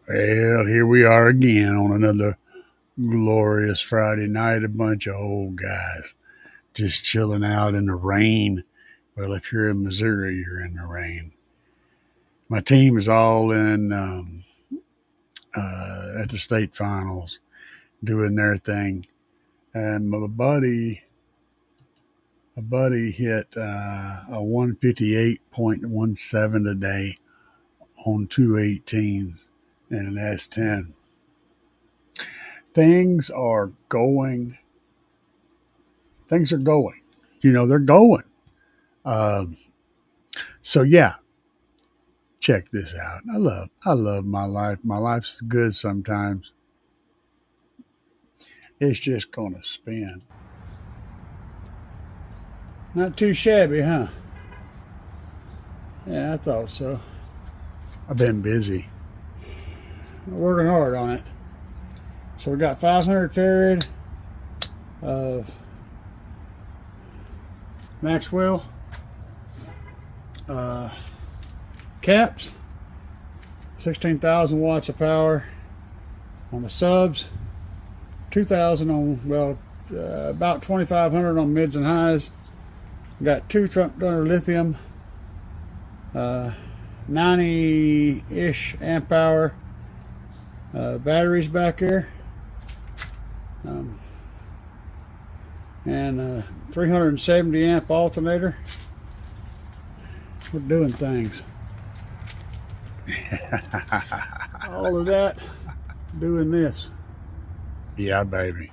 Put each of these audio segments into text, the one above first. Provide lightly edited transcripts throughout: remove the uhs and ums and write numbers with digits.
Well, here we are again on another glorious Friday night. A bunch of old guys just chilling out in the rain. Well, if you're in Missouri, you're in the rain. My team is all in at the state finals doing their thing. And my buddy hit a 158.17 today on 218s and an S10. Things are going. Things are going. They're going. Um, so yeah, check this out. I love my life. My life's good sometimes. It's just gonna spin. Not too shabby, huh? Yeah, I thought so. I've been busy. Working hard on it. So we got 500 farad of Maxwell uh, caps, 16,000 watts of power on the subs, 2,000 on, about 2,500 on mids and highs. Got two Trump Dunner lithium, 90-ish amp hour batteries back here, and a 370 amp alternator. We're doing things. All of that, doing this. Yeah, baby.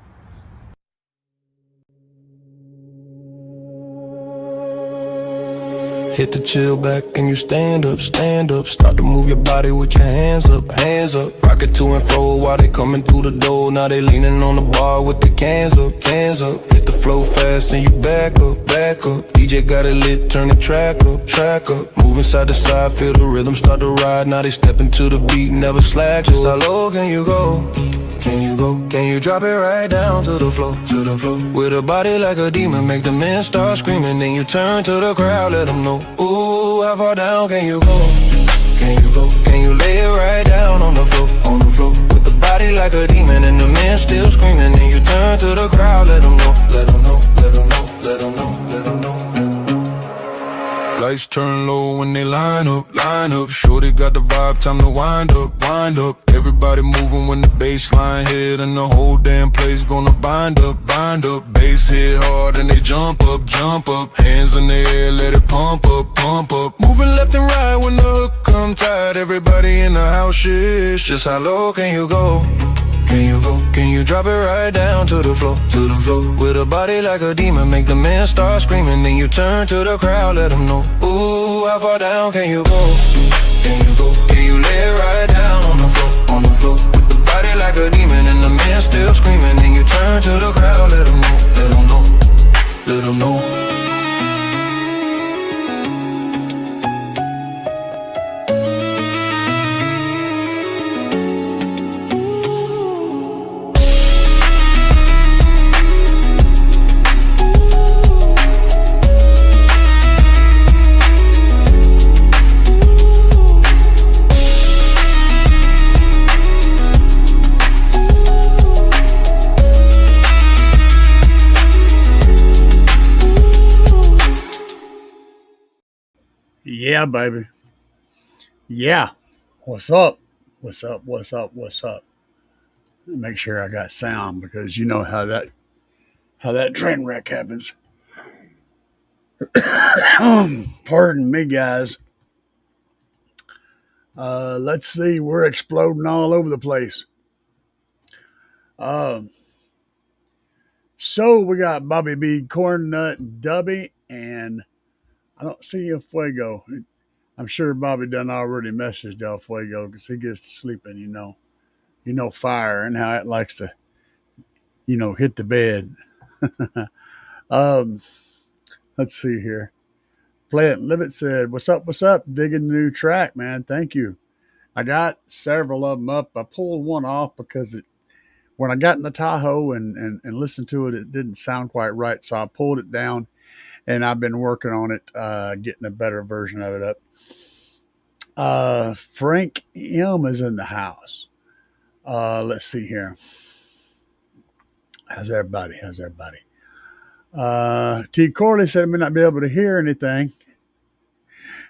Hit the chill back and you stand up, stand up. Start to move your body with your hands up, hands up. Rock it to and fro while they coming through the door. Now they leaning on the bar with the cans up, cans up. Hit the flow fast and you back up, back up. DJ got it lit, turn the track up, track up. Moving side to side, feel the rhythm start to ride. Now they stepping to the beat, never slack. Just how low can you go? Can you go? Can you drop it right down to the floor, to the floor? With a body like a demon, make the men start screaming. Then you turn to the crowd, let them know. Ooh, how far down can you go? Can you go? Can you lay it right down on the floor, on the floor? With the body like a demon and the men still screaming. Then you turn to the crowd, let them know, let them know, let them know, let them know, let them know. Lights turn low when they line up, line up. Shorty got the vibe, time to wind up, wind up. Everybody moving when the bass line hit, and the whole damn place gonna bind up, bind up. Bass hit hard and they jump up, jump up. Hands in the air, let it pump up, pump up. Moving left and right when the hook come tight. Everybody in the house shit, just how low can you go? Can you go? Can you drop it right down to the floor, to the floor? With a body like a demon, make the men start screaming. Then you turn to the crowd, let them know. Ooh, how far down can you go? Can you go? Can you lay it right down on the floor, on the floor? With the body like a demon and the men still screaming. Then you turn to the crowd, let them know, let them know, let them know. Yeah, baby. Yeah. What's up? What's up? What's up? What's up? Make sure I got sound because you know how that train wreck happens. Pardon me, guys. Let's see. We're exploding all over the place. Um, so we got Bobby B, Corn Nut, Dubby, and I don't see El Fuego. I'm sure Bobby done already messaged El Fuego because he gets to sleeping, fire and how it likes to, hit the bed. um, let's see here. Play it. Live it said, "What's up? What's up? Digging the new track, man. Thank you. I got several of them up. I pulled one off because when I got in the Tahoe and listened to it, it didn't sound quite right. So I pulled it down and I've been working on it, getting a better version of it up. Frank M is in the house. Let's see here. How's everybody? T. Corley said I may not be able to hear anything.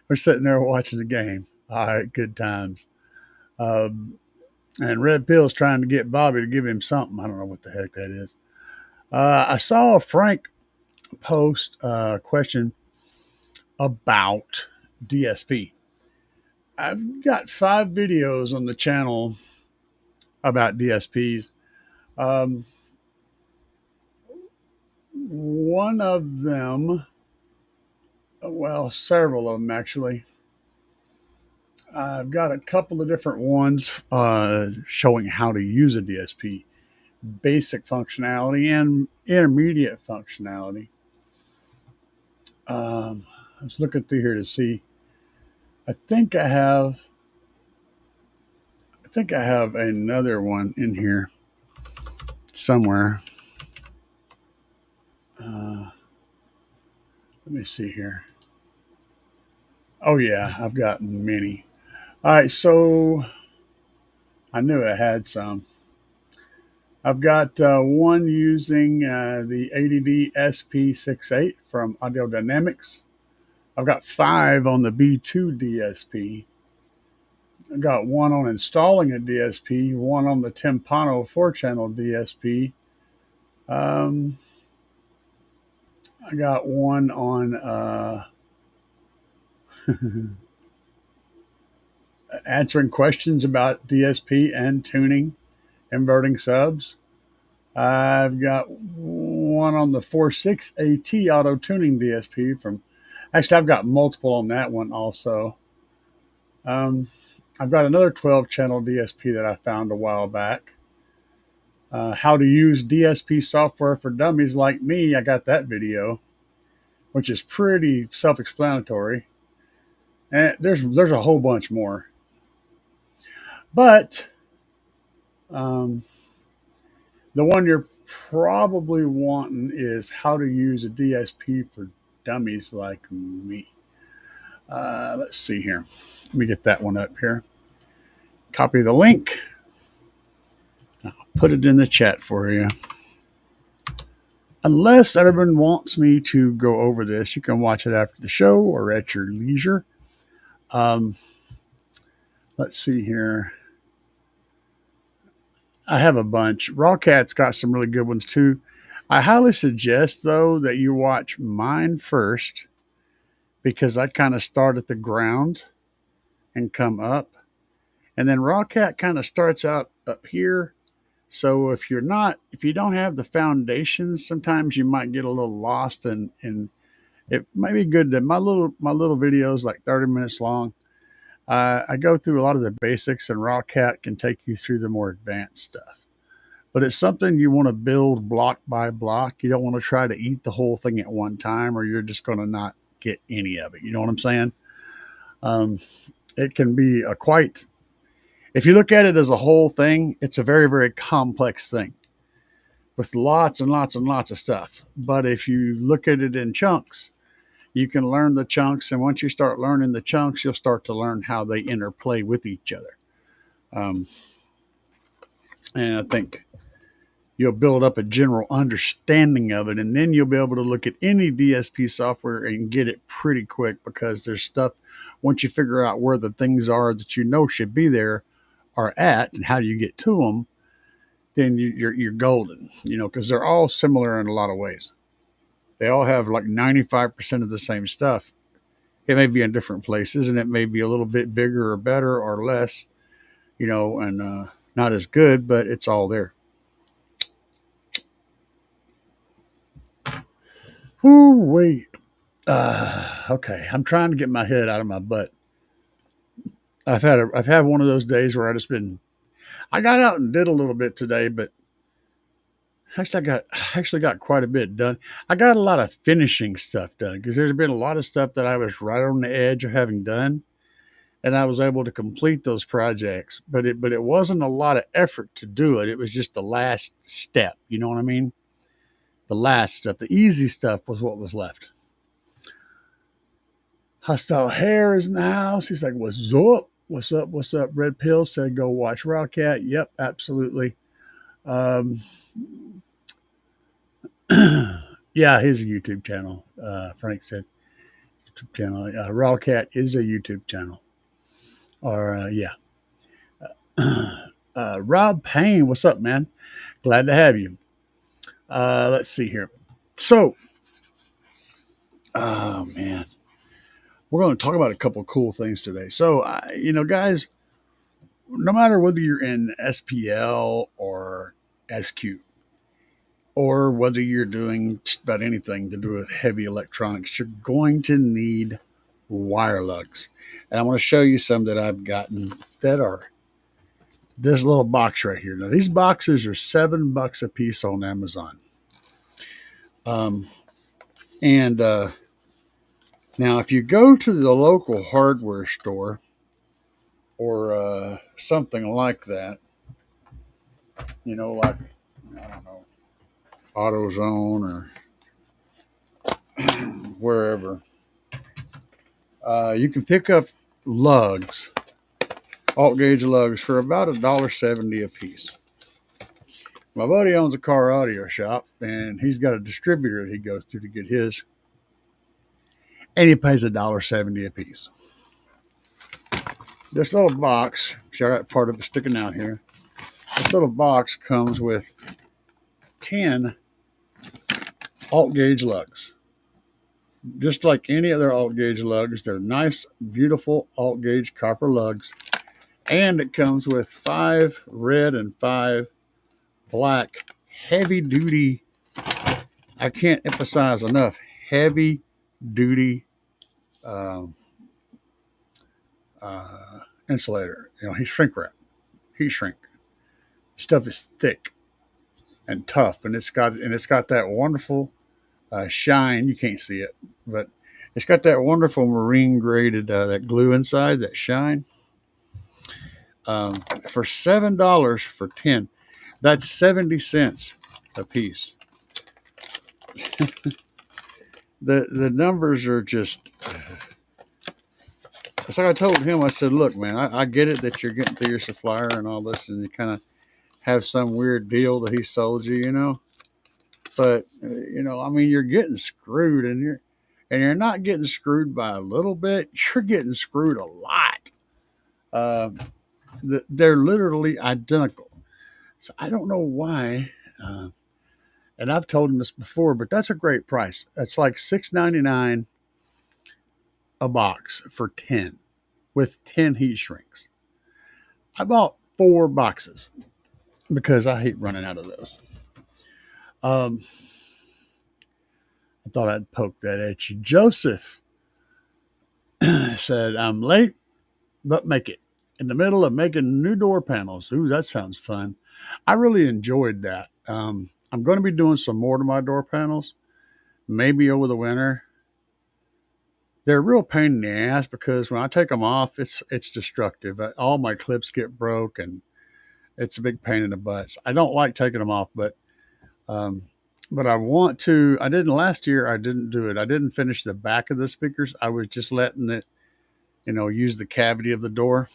We're sitting there watching the game. All right, good times. And Red Pill's trying to get Bobby to give him something. I don't know what the heck that is. I saw Frank post a question about DSP. I've got 5 videos on the channel about DSPs. One of them, well, several of them actually. I've got a couple of different ones showing how to use a DSP, basic functionality and intermediate functionality. Let's look at through here to see. I think I have another one in here somewhere. Let me see here. Oh yeah, I've got many. All right, so I knew I had some. I've got one using the ADD SP68 from Audio Dynamics. I've got 5 on the B2 DSP. I've got one on installing a DSP, one on the Timpano 4-channel DSP. I got one on answering questions about DSP and tuning, inverting subs. I've got one on the 4.6 AT auto tuning DSP from. Actually, I've got multiple on that one also. I've got another 12-channel DSP that I found a while back. How to use DSP software for dummies like me. I got that video, which is pretty self-explanatory. And there's a whole bunch more. But the one you're probably wanting is how to use a DSP for dummies like me. Let's see here. Let me get that one up here. Copy the link. I'll put it in the chat for you. Unless everyone wants me to go over this, you can watch it after the show or at your leisure. Let's see here. I have a bunch. Rawcat's got some really good ones too. I highly suggest, though, that you watch mine first because I kind of start at the ground and come up. And then Rawcat kind of starts out up here. So if you don't have the foundations, sometimes you might get a little lost, and it might be good that my little videos, like 30 minutes long, I go through a lot of the basics, and Rawcat can take you through the more advanced stuff. But it's something you want to build block by block. You don't want to try to eat the whole thing at one time, or you're just going to not get any of it. You know what I'm saying? It can be if you look at it as a whole thing, it's a very, very complex thing with lots and lots and lots of stuff. But if you look at it in chunks, you can learn the chunks. And once you start learning the chunks, you'll start to learn how they interplay with each other. And I think you'll build up a general understanding of it. And then you'll be able to look at any DSP software and get it pretty quick, because there's stuff, once you figure out where the things are that you know should be there, are at, and how do you get to them, then you're golden, because they're all similar in a lot of ways. They all have like 95% of the same stuff. It may be in different places, and it may be a little bit bigger or better or less, and not as good, but it's all there. Ooh, wait. Okay, I'm trying to get my head out of my butt. I've had one of those days where I got out and did a little bit today, but actually I actually got quite a bit done. I got a lot of finishing stuff done because there's been a lot of stuff that I was right on the edge of having done, and I was able to complete those projects. But it wasn't a lot of effort to do it. It was just the last step. You know what I mean? The last step, the easy stuff was what was left. Hostile Hair is in the house. He's like, what's up? What's up? What's up? Red Pill said, go watch Wildcat. Yep, absolutely. Um, yeah, he's a YouTube channel. Frank said YouTube channel. Wildcat is a YouTube channel. Or, yeah. Rob Payne, what's up, man? Glad to have you. Let's see here. So, oh, man. We're going to talk about a couple of cool things today. So, guys, no matter whether you're in SPL or SQ, or whether you're doing just about anything to do with heavy electronics, you're going to need wire lugs. And I want to show you some that I've gotten that are this little box right here. Now, these boxes are $7 a piece on Amazon. And now, if you go to the local hardware store or something like that, like, I don't know, AutoZone or wherever, you can pick up lugs, alt gauge lugs, for about $1.70 a piece. My buddy owns a car audio shop, and he's got a distributor that he goes to get his, and he pays $1.70 a piece. This little box, see, I got part of it sticking out here. This little box comes with 10 alt gauge lugs. Just like any other alt gauge lugs, they're nice, beautiful alt gauge copper lugs. And it comes with 5 red and 5 black heavy duty, I can't emphasize enough, heavy duty insulator. Heat shrink wrap, heat shrink. Stuff is thick and tough, and it's got that wonderful shine. You can't see it, but it's got that wonderful marine graded that glue inside, that shine. For $7 for 10, that's 70 cents a piece. The numbers are just. It's like I told him. I said, "Look, man, I get it that you're getting through your supplier and all this, and you kind of have some weird deal that he sold you, But I mean, you're getting screwed, and you're not getting screwed by a little bit. You're getting screwed a lot. They're literally identical. So I don't know why. And I've told him this before, but that's a great price. That's like $6.99 a box for 10, with 10 heat shrinks. I bought 4 boxes because I hate running out of those. I thought I'd poke that at you. Joseph said, I'm late, but make it. In the middle of making new door panels. Ooh, that sounds fun. I really enjoyed that. I'm going to be doing some more to my door panels, maybe over the winter. They're a real pain in the ass because when I take them off, it's destructive. All my clips get broke, and it's a big pain in the butt. I don't like taking them off, but I want to. I didn't last year. I didn't do it. I didn't finish the back of the speakers. I was just letting it, use the cavity of the door.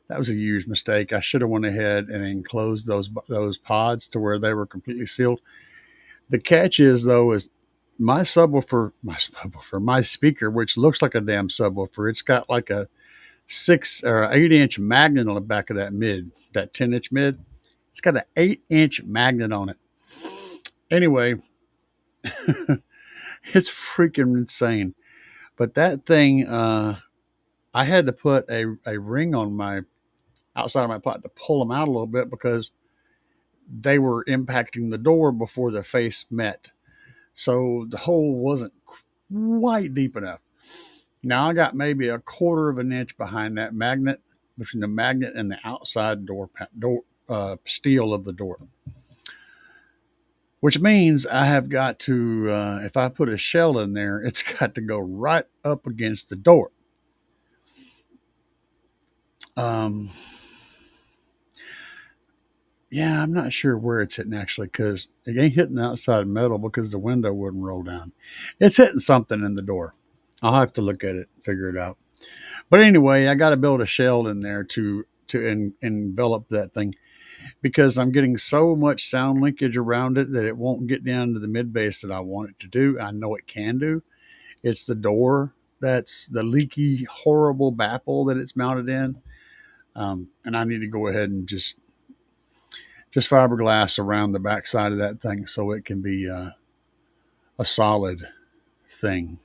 That was a huge mistake. I should have went ahead and enclosed those pods to where they were completely sealed. The catch is, though, is my speaker, which looks like a damn subwoofer. It's got like a 6 or 8-inch magnet on the back of that 10-inch mid. It's got an 8-inch magnet on it. Anyway, it's freaking insane. But that thing, I had to put a ring on my outside of my pot to pull them out a little bit because they were impacting the door before the face met. So the hole wasn't quite deep enough. Now I got maybe 1/4 of an inch behind that magnet, between the magnet and the outside door steel of the door. Which means I have got to, if I put a shell in there, it's got to go right up against the door. Yeah, I'm not sure where it's hitting actually, because it ain't hitting the outside metal because the window wouldn't roll down. It's hitting something in the door. I'll have to look at it, figure it out. But anyway, I got to build a shell in there to envelop that thing because I'm getting so much sound linkage around it that it won't get down to the mid bass that I want it to do. I know it can do. It's the door that's the leaky, horrible baffle that it's mounted in, and I need to go ahead and just fiberglass around the backside of that thing so it can be a solid thing.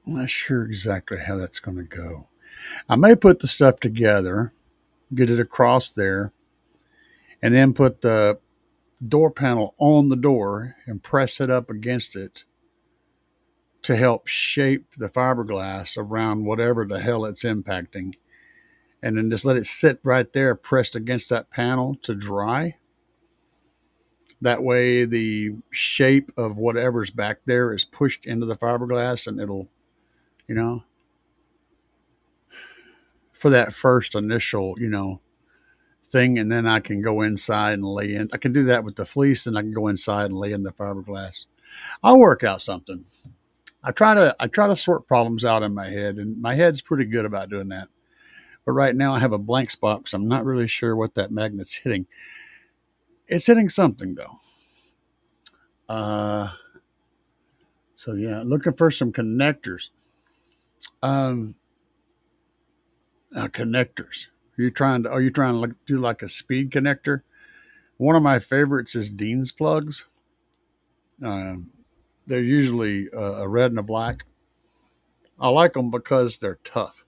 I'm not sure exactly how that's going to go. I may put the stuff together, get it across there, and then put the door panel on the door and press it up against it to help shape the fiberglass around whatever the hell it's impacting. And then just let it sit right there pressed against that panel to dry. That way the shape of whatever's back there is pushed into the fiberglass and it'll, you know, for that first initial, thing. And then I can go inside and lay in. I can do that with the fleece and I can go inside and lay in the fiberglass. I'll work out something. I try to sort problems out in my head, and my head's pretty good about doing that. But right now I have a blank spot because I'm not really sure what that magnet's hitting. It's hitting something though. So yeah, looking for some connectors. Um, Connectors. Are you trying to do like a speed connector? One of my favorites is Dean's plugs. Um, they're usually a red and a black. I like them because they're tough,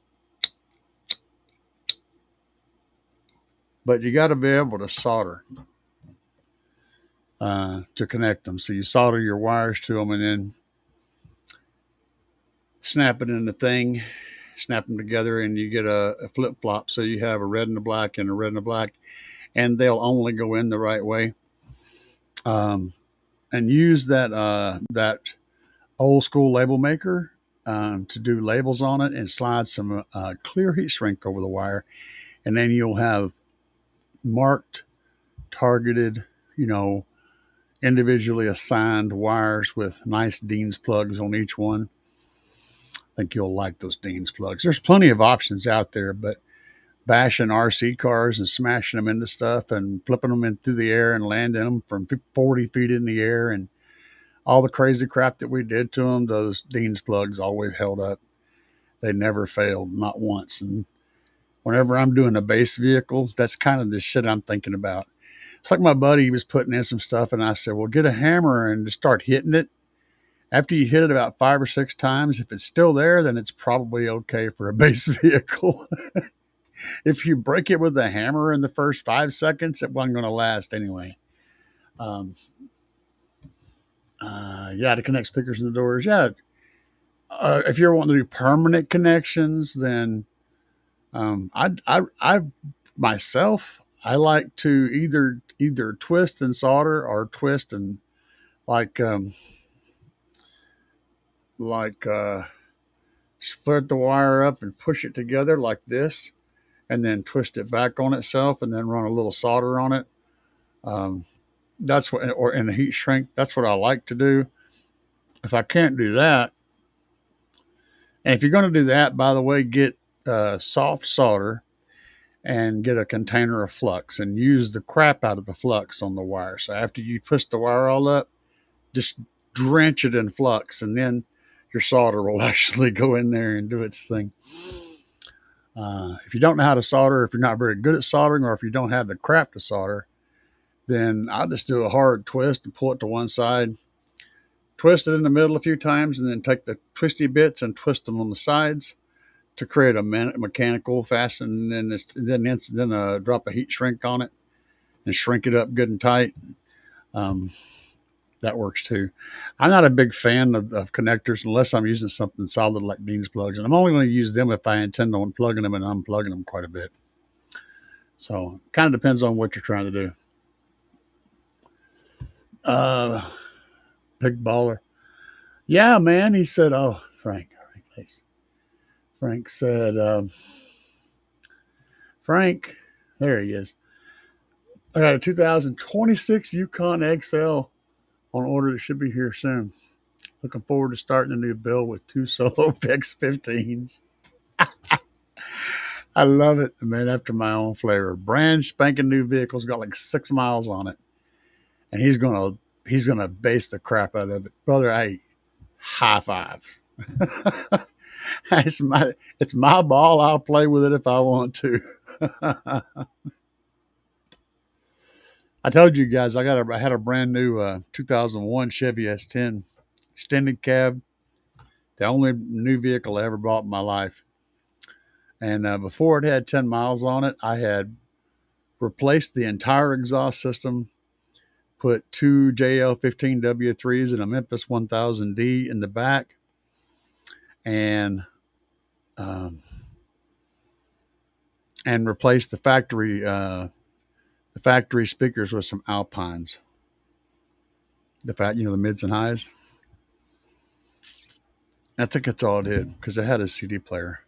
but you got to be able to solder to connect them. So you solder your wires to them and then snap it in the thing, snap them together, and you get a flip flop. So you have a red and a black and a red and a black, and they'll only go in the right way. And use that old school label maker to do labels on it and slide some clear heat shrink over the wire, and then you'll have marked, targeted, individually assigned wires with nice Dean's plugs on each one. I think you'll like those Dean's plugs. There's plenty of options out there, but bashing RC cars and smashing them into stuff and flipping them into the air and landing them from 40 feet in the air and all the crazy crap that we did to them, those Dean's plugs always held up. They never failed, not once. And whenever I'm doing a base vehicle, that's kind of the shit I'm thinking about. It's like my buddy was putting in some stuff, and I said, well, get a hammer and just start hitting it. After you hit it about 5 or 6 times, if it's still there, then it's probably okay for a base vehicle. If you break it with a hammer in the first 5 seconds, it wasn't going to last anyway. Yeah, to connect speakers in the doors. Yeah. If you're wanting to do permanent connections, then I myself, I like to either twist and solder or twist and like like split the wire up and push it together like this, and then twist it back on itself, and then run a little solder on it. Um, that's what, or in the heat shrink. That's what I like to do. If I can't do that, and if you're going to do that, by the way, get soft solder and get a container of flux and use the crap out of the flux on the wire. So after you twist the wire all up, just drench it in flux, and then your solder will actually go in there and do its thing. If you don't know how to solder, if you're not very good at soldering, or if you don't have the crap to solder, then I'll just do a hard twist and pull it to one side, twist it in the middle a few times, and then take the twisty bits and twist them on the sides to create a mechanical fasten, and then drop a heat shrink on it and shrink it up good and tight. That works too. I'm not a big fan of connectors unless I'm using something solid like Dean's plugs, and I'm only going to use them if I intend on plugging them and unplugging them quite a bit. So kind of depends on what you're trying to do. Big baller. Yeah, man. He said, oh, Frank said, Frank, there he is. I got a 2026 Yukon XL on order that should be here soon. Looking forward to starting a new build with 2 Solo Fix 15s. I love it, man. After my own flavor, brand spanking new vehicle's got like 6 miles on it, and he's gonna base the crap out of it, brother. Hey, high five. it's my ball. I'll play with it if I want to. I told you guys I had a brand new 2001 Chevy S10 extended cab, the only new vehicle I ever bought in my life. And before it had 10 miles on it, I had replaced the entire exhaust system, put 2 JL15W3s and a Memphis 1000D in the back, and um, replaced the factory speakers with some Alpines. The mids and highs. I think that's all it did because it had a CD player.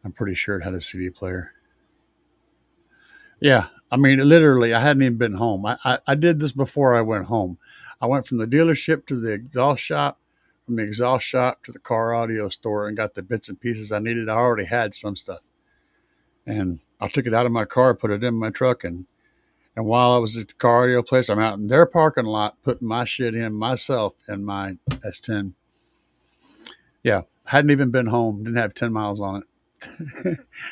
I'm pretty sure it had a CD player. Yeah, I mean, literally, I hadn't even been home. I did this before I went home. I went from the dealership to the exhaust shop, from the exhaust shop to the car audio store, and got the bits and pieces I needed. I already had some stuff, and I took it out of my car, put it in my truck, and while I was at the car audio place, I'm out in their parking lot putting my shit in myself in my S10. Yeah, hadn't even been home. Didn't have 10 miles on it.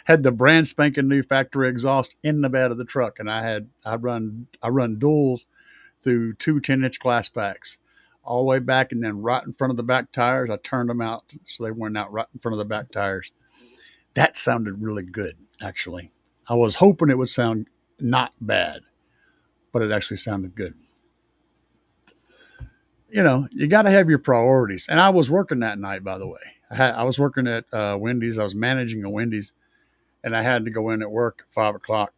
Had the brand spanking new factory exhaust in the bed of the truck, and I run duals through 2 10-inch glass packs all the way back, and then right in front of the back tires. I turned them out so they weren't out right in front of the back tires. That sounded really good, actually. I was hoping it would sound not bad, but it actually sounded good. You got to have your priorities. And I was working that night, by the way. I was working at Wendy's. I was managing a Wendy's, and I had to go in at work at 5 o'clock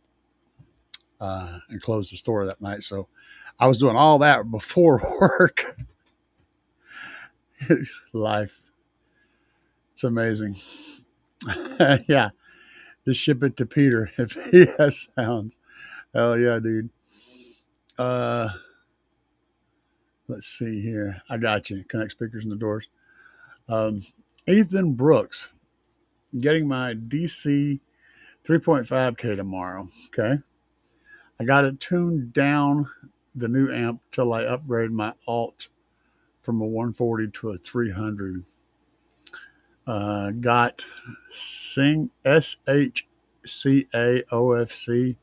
and close the store that night. So I was doing all that before work. Life. It's amazing. Yeah. Just ship it to Peter if he has sounds. Hell yeah, dude. Uh, let's see here. I got you. Connect speakers in the doors. Um, Ethan Brooks, getting my DC 3.5K tomorrow. Okay. I got it tuned down the new amp till I upgrade my alt from a 140 to a 300. Got SHCA OFC.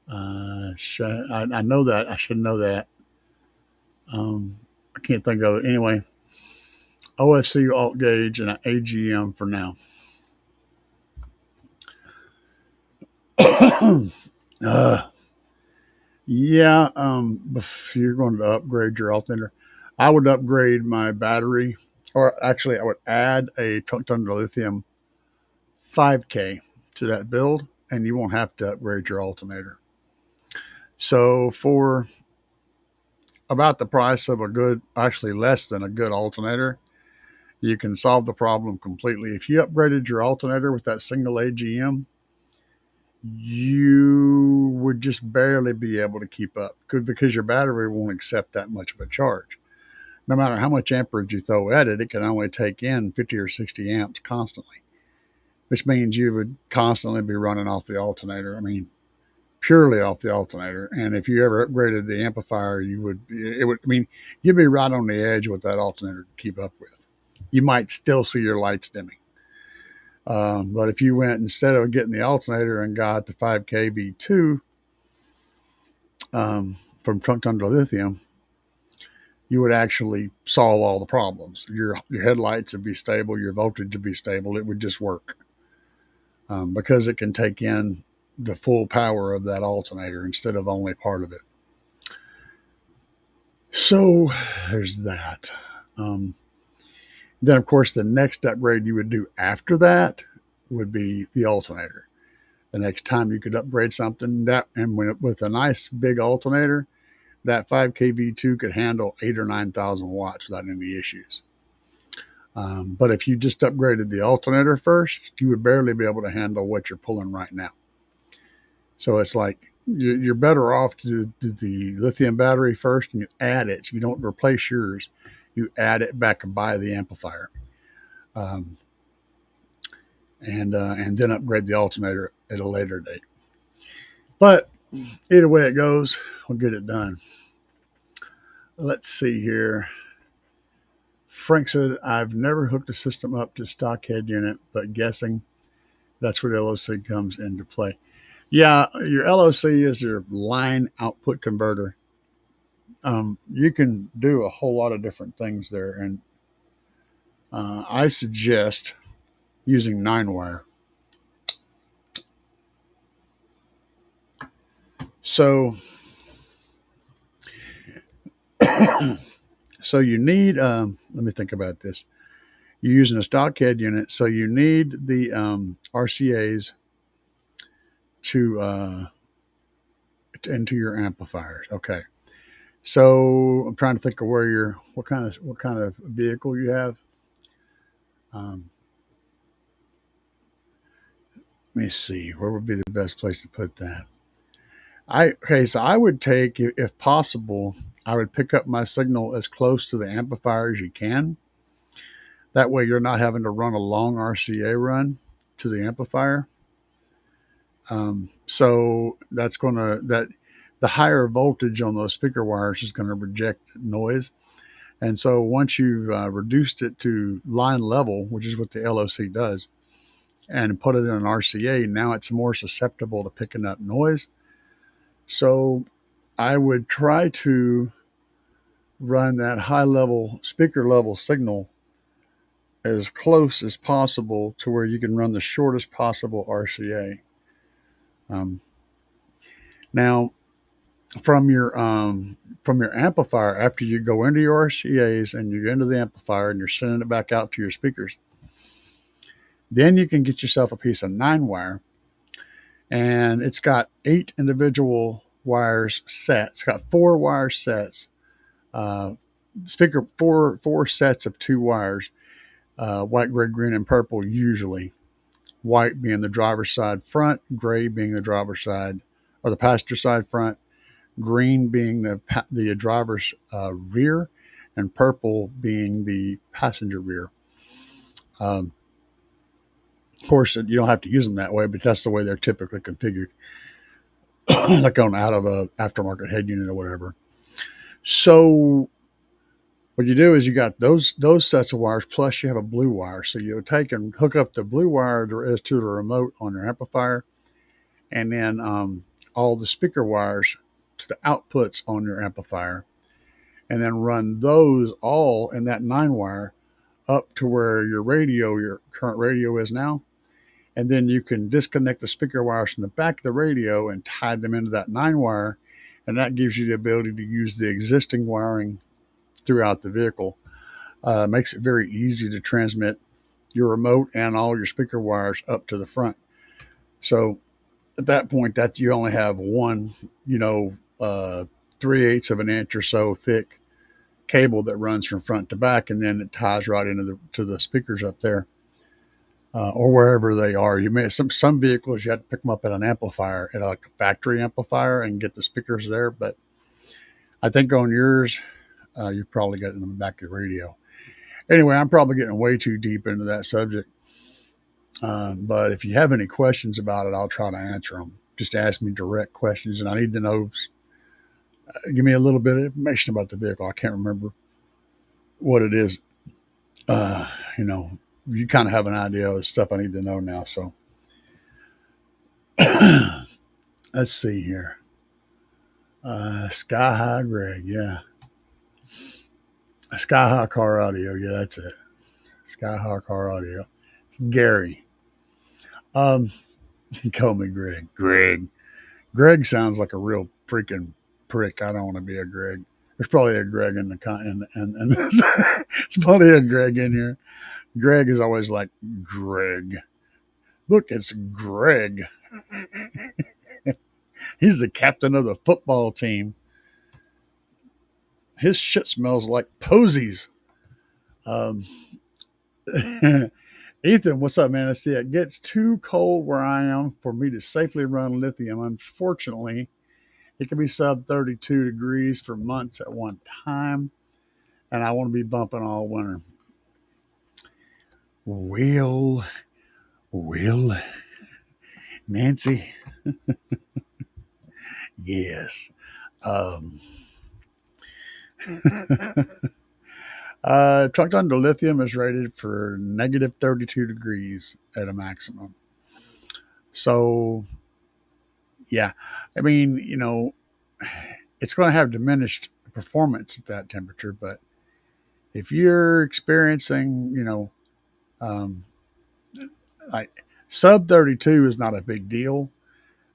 I know that. I should know that. I can't think of it. Anyway, OFC alt gauge and an AGM for now. Yeah, if you're going to upgrade your alternator, I would upgrade my battery, or actually, I would add a Trunk Thunder Lithium 5K to that build, and you won't have to upgrade your alternator. So, for about the price of a good, actually less than a good alternator, you can solve the problem completely. If you upgraded your alternator with that single AGM, you would just barely be able to keep up because your battery won't accept that much of a charge. No matter how much amperage you throw at it, it can only take in 50 or 60 amps constantly, which means you would constantly be running off the alternator. I mean, purely off the alternator. And if you ever upgraded the amplifier, you'd be right on the edge with that alternator to keep up with. You might still see your lights dimming. But if you went, instead of getting the alternator and got the 5K V2 from Trunk Thunder Lithium, you would actually solve all the problems. Your headlights would be stable, your voltage would be stable. It would just work because it can take in the full power of that alternator instead of only part of it. So there's that. Then, of course, the next upgrade you would do after that would be the alternator. The next time you could upgrade something, with a nice big alternator, that 5K V2 could handle 8,000 or 9,000 watts without any issues. But if you just upgraded the alternator first, you would barely be able to handle what you're pulling right now. So it's like you're better off to do the lithium battery first and you add it. So you don't replace yours. you add it back by the amplifier, um, and then upgrade the alternator at a later date. But either way it goes, we'll get it done. Let's see here. Frank said, I've never hooked a system up to stock head unit, but guessing that's where the LOC comes into play. Yeah, your LOC is your line output converter. You can do a whole lot of different things there, and I suggest using 9-wire. So, so you need. Let me think about this. You're using a stock head unit, so you need the RCAs to into your amplifiers. Okay. So I'm trying to think of what kind of vehicle you have. Um, Let me see. Where would be the best place to put that? So I would take, if possible, I would pick up my signal as close to the amplifier as you can. That way, you're not having to run a long RCA run to the amplifier. So that's the higher voltage on those speaker wires is going to reject noise. And so once you've reduced it to line level, which is what the LOC does, and put it in an RCA, now it's more susceptible to picking up noise. So I would try to run that high level speaker level signal as close as possible to where you can run the shortest possible RCA. Now, from your amplifier, after you go into your RCAs and you go into the amplifier and you're sending it back out to your speakers, then you can get yourself a piece of 9-wire, and it's got 8 individual wires set. It's got 4 wire sets. Speaker four sets of 2 wires, white, gray, green, and purple usually. White being the driver's side front, gray being the driver's side or the passenger side front, green being the driver's rear, and purple being the passenger rear. Of course, you don't have to use them that way, but that's the way they're typically configured, like on out of a aftermarket head unit or whatever. So what you do is you got those sets of wires, plus you have a blue wire. So you take and hook up the blue wire to the remote on your amplifier, and then all the speaker wires to the outputs on your amplifier, and then run those all in that 9-wire up to where your current radio is now. And then you can disconnect the speaker wires from the back of the radio and tie them into that 9-wire. And that gives you the ability to use the existing wiring throughout the vehicle. Makes it very easy to transmit your remote and all your speaker wires up to the front. So at that point, that you only have one, 3/8 of an inch or so thick cable that runs from front to back, and then it ties right into the speakers up there, or wherever they are. You may some vehicles you have to pick them up at an amplifier, at a factory amplifier, and get the speakers there. But I think on yours, you probably got it in the back of the radio. Anyway, I'm probably getting way too deep into that subject. But if you have any questions about it, I'll try to answer them. Just ask me direct questions, and I need to know. Give me a little bit of information about the vehicle. I can't remember what it is. You kind of have an idea of the stuff I need to know now. So let's see here. Sky High Greg, yeah. Sky High Car Audio, yeah, that's it. Sky High Car Audio. It's Gary. He called me Greg. Greg sounds like a real freaking prick. I don't want to be a Greg. There's probably a Greg in this. There's probably a Greg in here. Greg is always like, Greg. Look, it's Greg. He's the captain of the football team. His shit smells like posies. Ethan, what's up, man? I see it gets too cold where I am for me to safely run lithium. Unfortunately, it can be sub 32 degrees for months at one time. and I want to be bumping all winter. Will, Will, Nancy, yes. Um, Trucked under lithium is rated for negative 32 degrees at a maximum. So, yeah, I mean, it's going to have diminished performance at that temperature, but if you're experiencing, um, like sub 32 is not a big deal.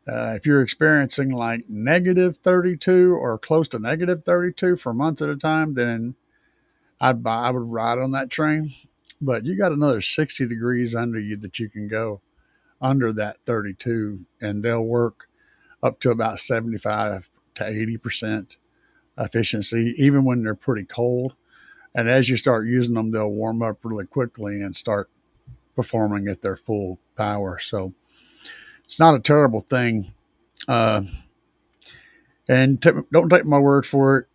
If you're experiencing like negative 32 or close to negative 32 for months at a time, then I would ride on that train. But you got another 60 degrees under you that you can go under that 32, and they'll work up to about 75 to 80% efficiency, even when they're pretty cold. And as you start using them, they'll warm up really quickly and start performing at their full power. So it's not a terrible thing. Uh, and don't take my word for it.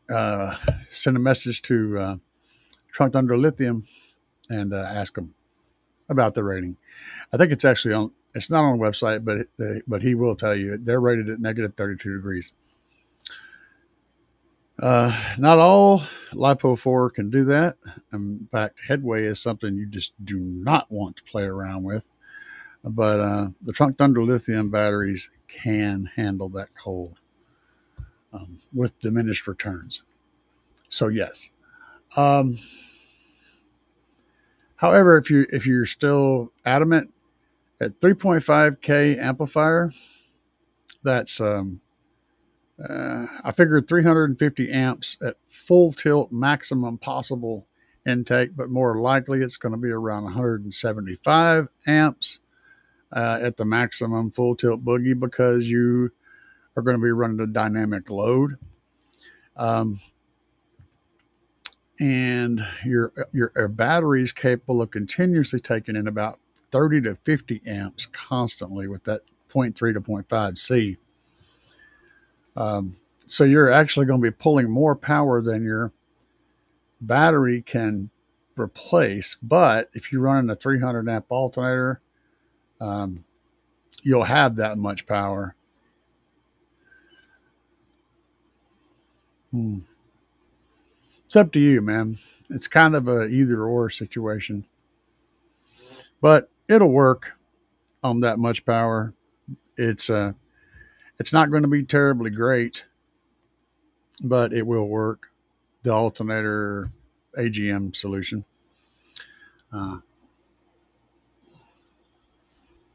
Send a message to Trunked Under Lithium and ask them about the rating. I think it's actually on. It's not on the website, but he will tell you they're rated at negative 32 degrees. Not all LiPo4 can do that. In fact, Headway is something you just do not want to play around with. But the Trunked Under Lithium batteries can handle that cold with diminished returns. So yes. However, if you're still adamant at 3.5K amplifier, that's I figured 350 amps at full tilt maximum possible intake, but more likely it's going to be around 175 amps at the maximum full tilt boogie because you are going to be running a dynamic load. And your battery is capable of continuously taking in about 30 to 50 amps constantly with that 0.3 to 0.5 C. So you're actually going to be pulling more power than your battery can replace. But if you run a 300 amp alternator, you'll have that much power. It's up to you, man. It's kind of a either or situation, but it'll work on that much power. It's not going to be terribly great, but it will work. The alternator AGM solution. Uh,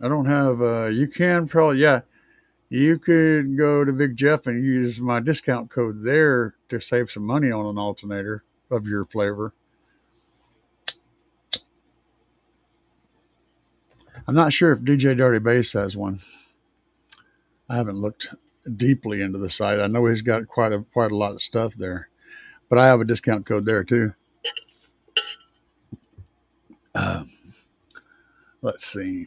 I don't have. You can probably, yeah. You could go to Big Jeff and use my discount code there to save some money on an alternator of your flavor. I'm not sure if DJ Dirty Bass has one. I haven't looked deeply into the site. I know he's got quite a lot of stuff there, but I have a discount code there too. Let's see.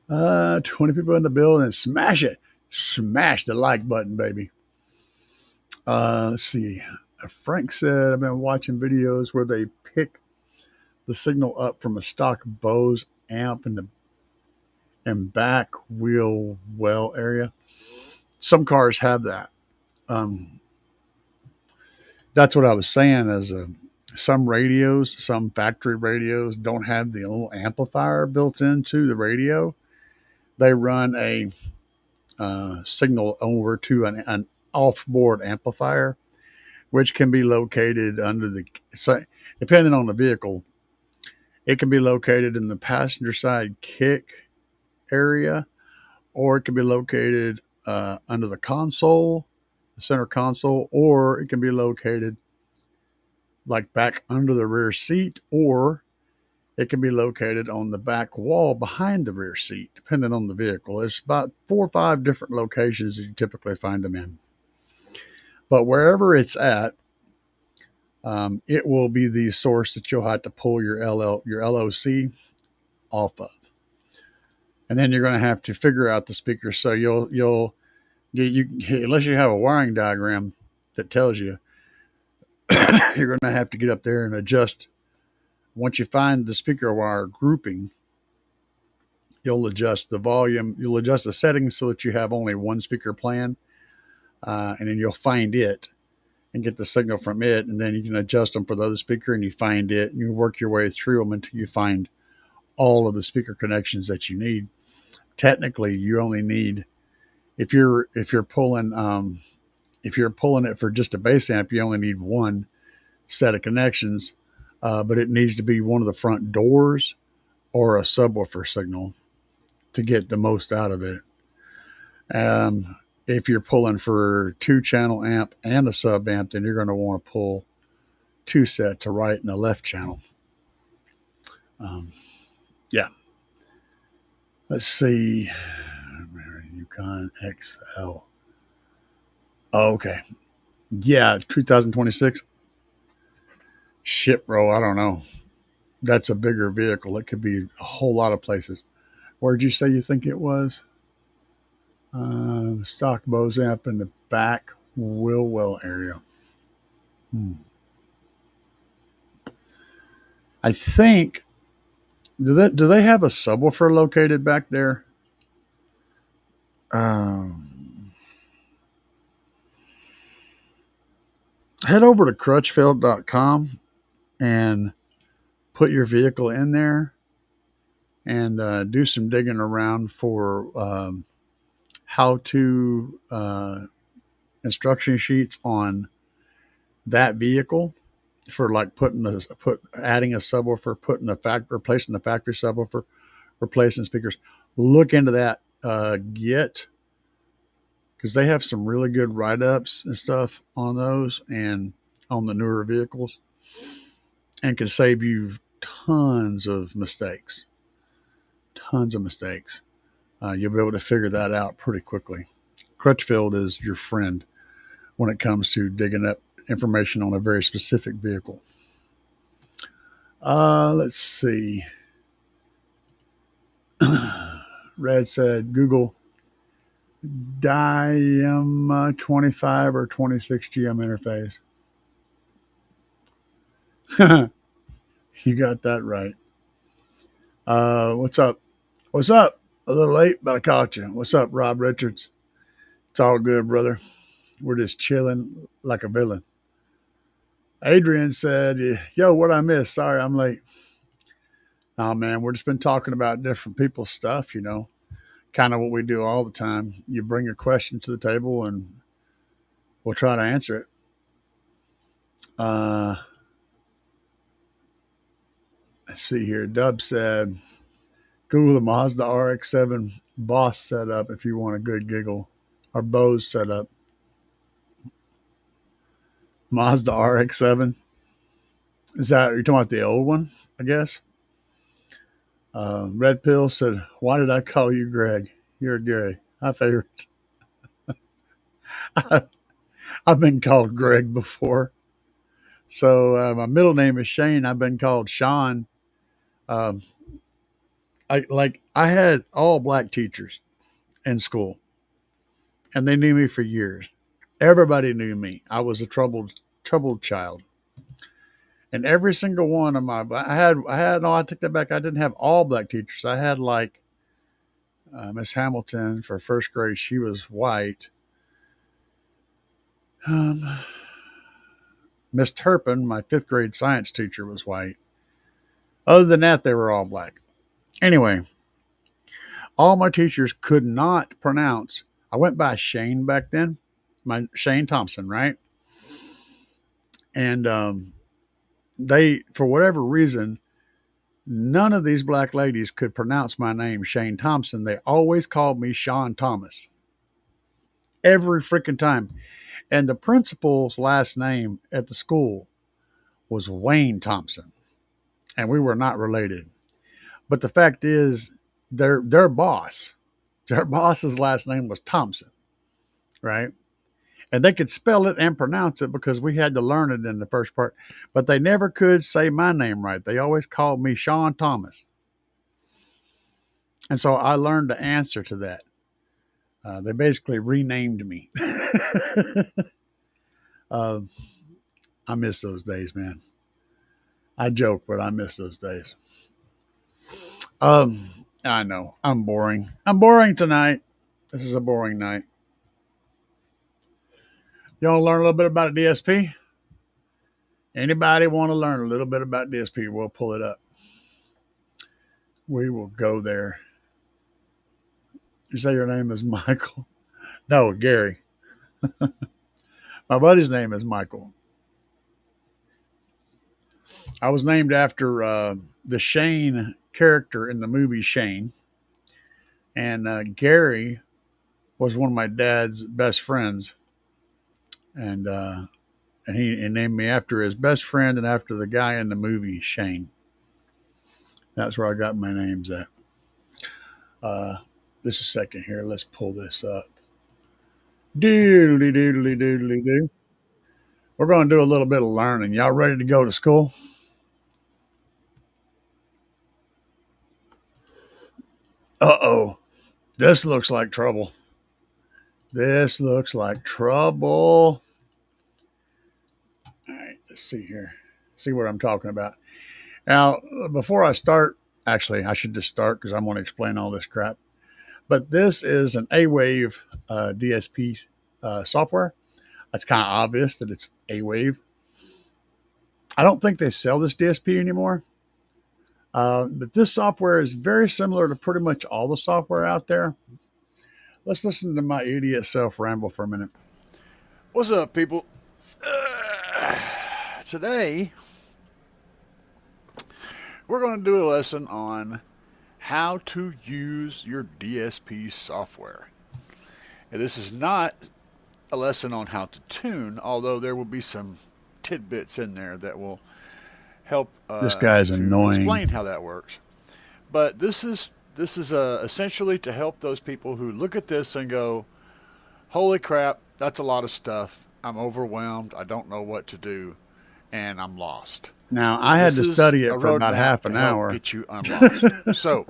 20 people in the building. Smash it. Smash the like button, baby. Let's see. Frank said, I've been watching videos where they pick the signal up from a stock Bose amp in the back wheel well area. Some cars have that. That's what I was saying. As some radios, some factory radios don't have the little amplifier built into the radio. They run a signal over to an off-board amplifier, which can be located under the, depending on the vehicle, it can be located in the passenger side kick area, or it can be located under the console, the center console, or it can be located like back under the rear seat, or it can be located on the back wall behind the rear seat, depending on the vehicle. It's about 4 or 5 different locations that you typically find them in. But wherever it's at, it will be the source that you'll have to pull your LOC off of, and then you're going to have to figure out the speaker. So you'll unless you have a wiring diagram, that tells you you're going to have to get up there and adjust. Once you find the speaker wire grouping, you'll adjust the volume, you'll adjust the settings so that you have only one speaker playing, and then you'll find it and get the signal from it, and then you can adjust them for the other speaker, and you find it, and you work your way through them until you find all of the speaker connections that you need. Technically, you only need, if you're pulling it for just a bass amp, you only need one set of connections, but it needs to be one of the front doors or a subwoofer signal to get the most out of it. If you're pulling for 2-channel amp and a sub amp, then you're going to want to pull 2 sets, a right and a left channel. Yeah. Let's see. Yukon XL. Oh, okay. Yeah, 2026. Shit, bro. I don't know. That's a bigger vehicle. It could be a whole lot of places. Where'd you say you think it was? Stock Bose amp in the back Wilwell area. I think, do they have a subwoofer located back there? Head over to crutchfield.com and put your vehicle in there and do some digging around for how to instruction sheets on that vehicle for like adding a subwoofer, replacing the factory subwoofer, replacing speakers. Look into that. Because they have some really good write-ups and stuff on those and on the newer vehicles, and can save you tons of mistakes. You'll be able to figure that out pretty quickly. Crutchfield is your friend when it comes to digging up information on a very specific vehicle. Let's see. Red said Google Diam 25 or 26 GM interface. You got that right. What's up? What's up? A little late, but I caught you. What's up, Rob Richards? It's all good, brother. We're just chilling like a villain. Adrian said, yo, what I missed? Sorry, I'm late. Oh, man, we've just been talking about different people's stuff, kind of what we do all the time. You bring a question to the table and we'll try to answer it. Let's see here. Dub said, Google the Mazda RX-7 Boss setup if you want a good giggle. Or Bose setup. Mazda RX-7. Is that, you're talking about the old one, I guess? Red Pill said, why did I call you Greg? You're Gary. My favorite. I've been called Greg before. So my middle name is Shane. I've been called Sean. I had all black teachers in school, and they knew me for years. Everybody knew me. I was a troubled child. And every single one of I take that back. I didn't have all black teachers. I had like Miss Hamilton for first grade. She was white. Miss Turpin, my 5th grade science teacher, was white. Other than that, they were all black. Anyway, all my teachers could not pronounce. I went by Shane back then, Shane Thompson, right? And they, for whatever reason, none of these black ladies could pronounce my name, Shane Thompson. They always called me Sean Thomas. Every freaking time. And the principal's last name at the school was Wayne Thompson. And we were not related. But the fact is, their boss's last name was Thompson, right? And they could spell it and pronounce it because we had to learn it in the first part. But they never could say my name right. They always called me Sean Thomas. And so I learned to answer to that. They basically renamed me. Uh, I miss those days, man. I joke, but I miss those days. Um, I know I'm boring. I'm boring tonight. This is a boring night. You want to learn a little bit about DSP? Anybody want to learn a little bit about DSP? We'll pull it up. We will go there. You say your name is Michael? No, Gary. My buddy's name is Michael. I was named after the Shane character in the movie Shane. And Gary was one of my dad's best friends. And he named me after his best friend and after the guy in the movie Shane. That's where I got my names at. Just a second here. Let's pull this up. Doodly doodly doodly doo. We're going to do a little bit of learning. Y'all ready to go to school? Uh-oh. This looks like trouble. This looks like trouble. All right, let's see here. See what I'm talking about. Now, before I start, actually, I should just start because I'm going to explain all this crap. But this is an A-Wave DSP software. It's kind of obvious that it's A-Wave. I don't think they sell this DSP anymore. But this software is very similar to pretty much all the software out there. Let's listen to my idiot self ramble for a minute. What's up, people? Today, we're going to do a lesson on how to use your DSP software. And this is not a lesson on how to tune, although there will be some tidbits in there that will help this guy's annoying. Explain how that works. But this is essentially to help those people who look at this and go, holy crap, that's a lot of stuff. I'm overwhelmed. I don't know what to do, and I'm lost. Now, I had to study it for about half an hour. Get you unlost. So,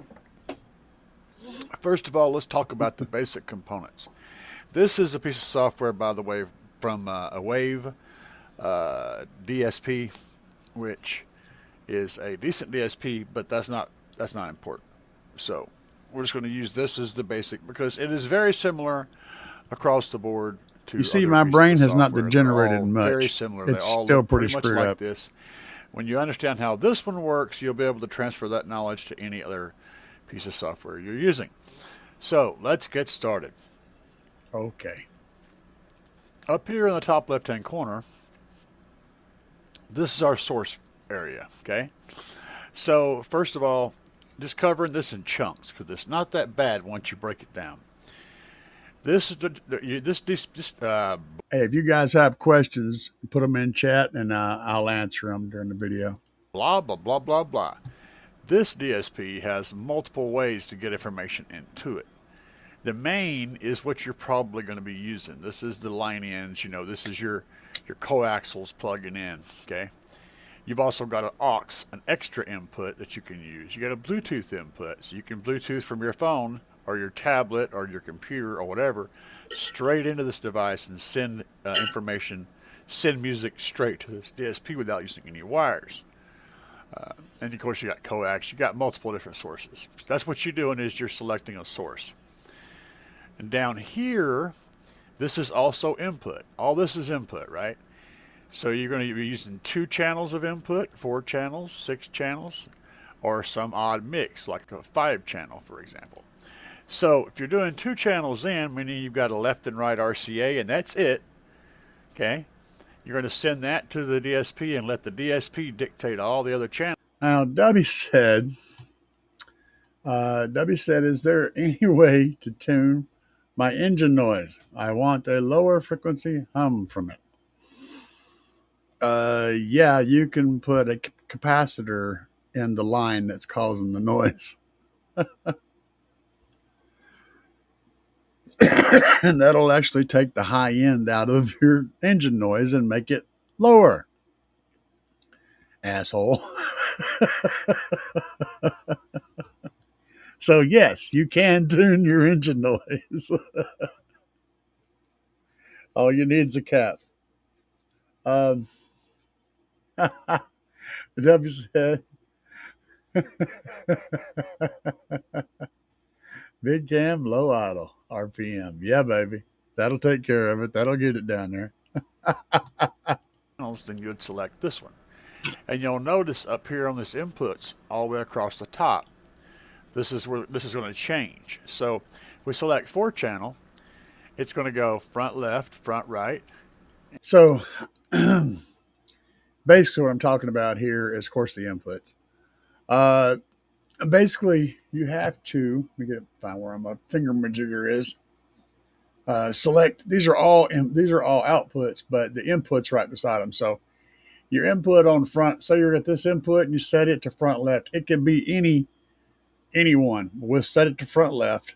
first of all, let's talk about the basic components. This is a piece of software, by the way, from a Wave DSP, which is a decent DSP, but that's not important. So we're just going to use this as the basic because it is very similar across the board to. You see, my brain has not degenerated much. Very similar. It's they all still look pretty much screwed like up. This. When you understand how this one works, you'll be able to transfer that knowledge to any other piece of software you're using. So let's get started. Okay. Up here in the top left-hand corner, this is our source area, okay? So first of all, just covering this in chunks because it's not that bad once you break it down. This is Hey, if you guys have questions, put them in chat and I'll answer them during the video. Blah, blah, blah, blah, blah. This DSP has multiple ways to get information into it. The main is what you're probably going to be using. This is the line ends, this is your coaxials plugging in, okay? You've also got an aux, an extra input that you can use. You got a Bluetooth input, so you can Bluetooth from your phone or your tablet or your computer or whatever straight into this device and send information, send music straight to this DSP without using any wires. And of course you got coax, you got multiple different sources. So that's what you're doing is you're selecting a source. And down here, this is also input. All this is input, right? So you're going to be using 2 channels of input, 4 channels, 6 channels, or some odd mix, like a 5 channel, for example. So if you're doing 2 channels in, meaning you've got a left and right RCA, and that's it, okay? You're going to send that to the DSP and let the DSP dictate all the other channels. Now, Debbie said, is there any way to tune my engine noise? I want a lower frequency hum from it. Yeah, you can put a capacitor in the line that's causing the noise. And that'll actually take the high end out of your engine noise and make it lower. Asshole. So yes, you can tune your engine noise. All you need is a cap. Um, W said, mid cam, low idle, RPM. Yeah, baby. That'll take care of it. That'll get it down there. Then you'd select this one. And you'll notice up here on this inputs all the way across the top, this is where this is going to change. So if we select 4 channel, it's going to go front left, front right. So basically, what I'm talking about here is, of course, the inputs. Basically, you have to, let me find where my thingamajigger is. Select, these are all outputs, but the input's right beside them. So your input on front, say you're at this input and you set it to front left. It can be any one. We'll set it to front left.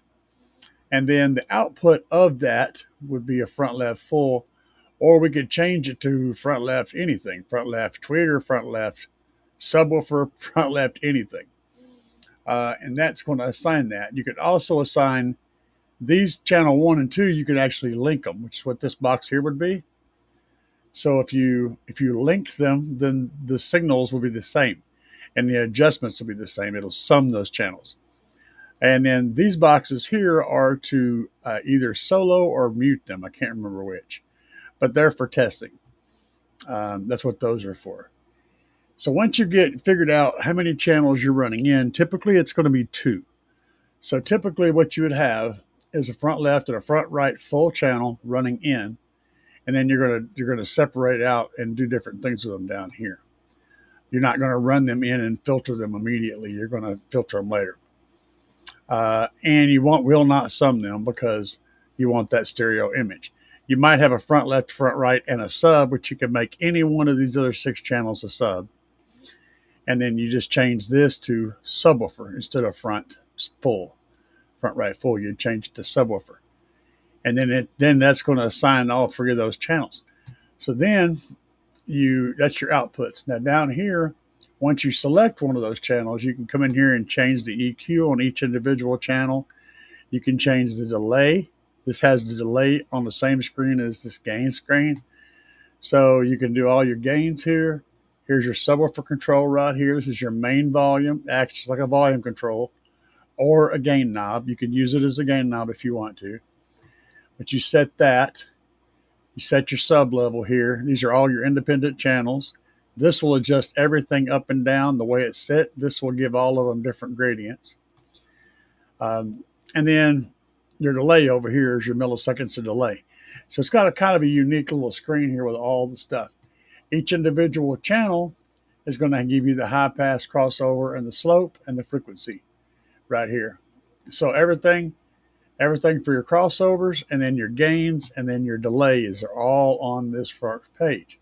And then the output of that would be a front left full, or we could change it to front left anything, front left tweeter, front left subwoofer, front left anything. And that's going to assign that. You could also assign these channel 1 and 2, you could actually link them, which is what this box here would be. So if you link them, then the signals will be the same and the adjustments will be the same. It'll sum those channels. And then these boxes here are to either solo or mute them. I can't remember which, but they're for testing. That's what those are for. So once you get figured out how many channels you're running in, typically it's going to be 2. So typically what you would have is a front left and a front right full channel running in, and then you're going to separate out and do different things with them down here. You're not going to run them in and filter them immediately. You're going to filter them later. And you will not sum them because you want that stereo image. You might have a front left, front right, and a sub, which you can make any one of these other 6 channels a sub. And then you just change this to subwoofer instead of front full, front right full. You change it to subwoofer, and then that's going to assign all 3 of those channels. So then that's your outputs. Now down here, once you select one of those channels, you can come in here and change the EQ on each individual channel. You can change the delay. This has the delay on the same screen as this gain screen. So you can do all your gains here. Here's your subwoofer control right here. This is your main volume. It acts just like a volume control or a gain knob. You can use it as a gain knob if you want to. But you set that. You set your sub level here. These are all your independent channels. This will adjust everything up and down the way it's set. This will give all of them different gradients. And then your delay over here is your milliseconds of delay. So it's got a kind of a unique little screen here with all the stuff. Each individual channel is going to give you the high pass, crossover, and the slope and the frequency right here. So everything for your crossovers and then your gains and then your delays are all on this first page,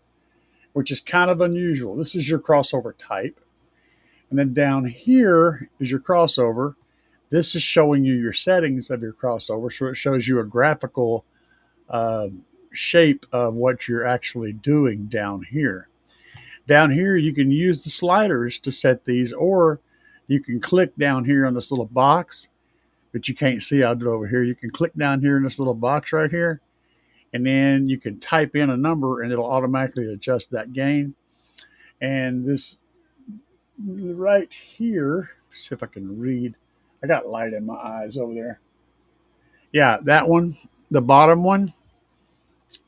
which is kind of unusual. This is your crossover type. And then down here is your crossover. This is showing you your settings of your crossover. So it shows you a graphical shape of what you're actually doing down here. Down here, you can use the sliders to set these, or you can click down here on this little box, but you can't see. I'll do it over here. You can click down here in this little box right here, and then you can type in a number and it'll automatically adjust that gain. And this right here, see if I can read. I got light in my eyes over there. Yeah, that one, the bottom one,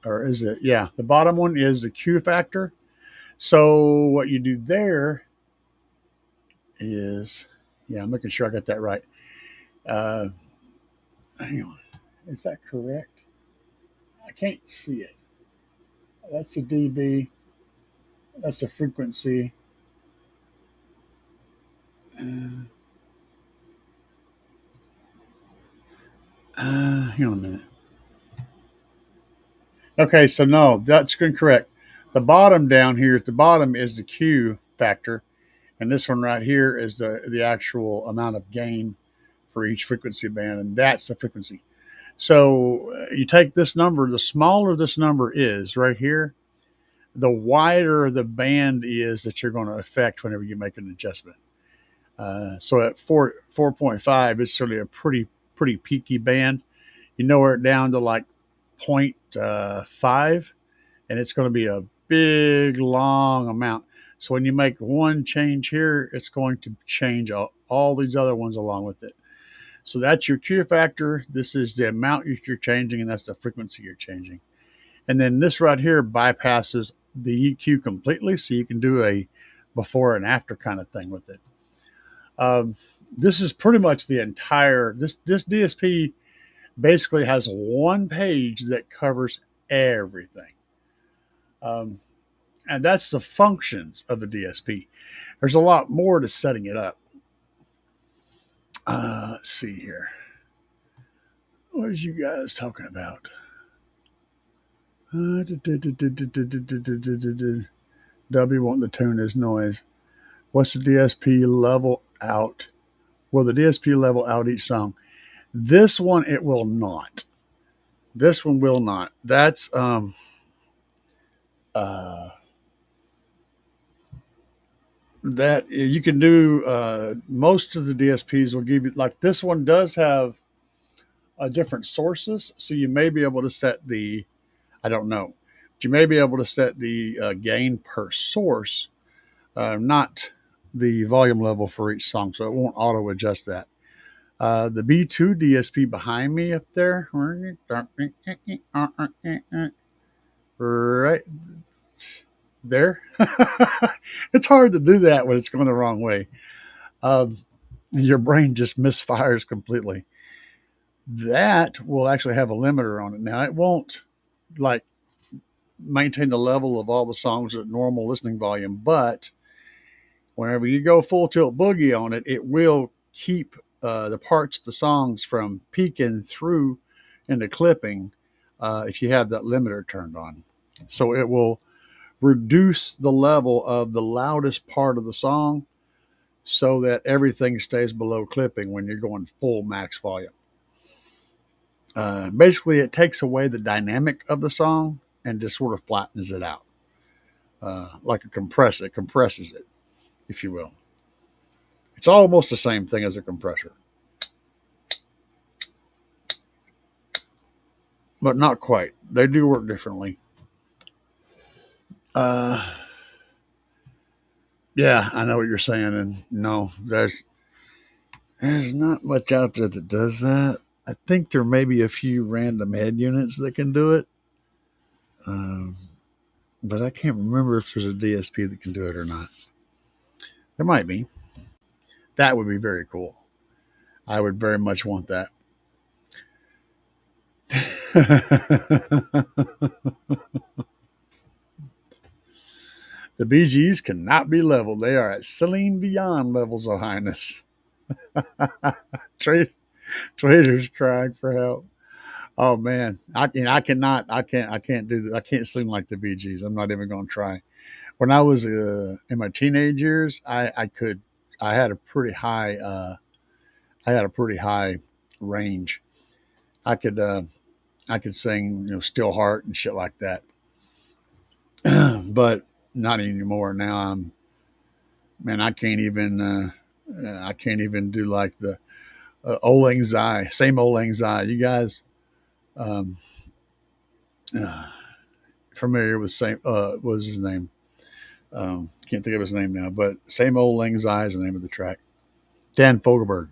or is it? Yeah, the bottom one is the Q factor. So what you do there is, yeah, I'm making sure I got that right. Hang on. Is that correct? I can't see it. That's the dB. That's the frequency. Hang on a minute. Okay, so no, that's incorrect. The bottom down here at the bottom is the Q factor, and this one right here is the actual amount of gain for each frequency band, and that's the frequency. So you take this number, the smaller this number is right here, the wider the band is that you're going to affect whenever you make an adjustment. So at 4.5, it's certainly a pretty peaky band. You lower it down to like 0.5, and it's going to be a big, long amount. So when you make one change here, it's going to change all these other ones along with it. So that's your Q factor. This is the amount you're changing, and that's the frequency you're changing. And then this right here bypasses the EQ completely, so you can do a before and after kind of thing with it. This is pretty much the entire, this DSP basically has one page that covers everything. And that's the functions of the DSP. There's a lot more to setting it up. Let's see here. What are you guys talking about? W wanting to tune his noise. What's the DSP level out? Will the DSP level out each song? This one, it will not. This one will not. That's that you can do. Most of the DSPs will give you, like this one does have different sources, so you may be able to set the, I don't know, but you may be able to set the gain per source, not the volume level for each song, so it won't auto adjust that. The B2 DSP behind me up there, right there. It's hard to do that when it's going the wrong way. Your brain just misfires completely. That will actually have a limiter on it. Now, it won't like maintain the level of all the songs at normal listening volume, but whenever you go full tilt boogie on it, it will keep the parts of the songs from peaking through into clipping if you have that limiter turned on. So it will reduce the level of the loudest part of the song so that everything stays below clipping when you're going full max volume. Basically, it takes away the dynamic of the song and just sort of flattens it out. Like a compressor. It compresses it, if you will. It's almost the same thing as a compressor. But not quite. They do work differently. Yeah, I know what you're saying. And no, there's not much out there that does that. I think there may be a few random head units that can do it. But I can't remember if there's a DSP that can do it or not. There might be. That would be very cool. I would very much want that. The BGs cannot be leveled. They are at Celine Dion levels of highness. Traders crying for help. Oh man, I can't do that. I can't sing like the Bee Gees. I'm not even going to try. When I was in my teenage years, I could. I had a pretty high. I had a pretty high range. I could sing, Still Heart and shit like that. But not anymore. Now I can't even. I can't even do like the Old Lang Syne, same Old Lang Syne. You guys familiar with same? What was his name? Can't think of his name now, but Same Old Lang Syne is the name of the track. Dan Fogelberg.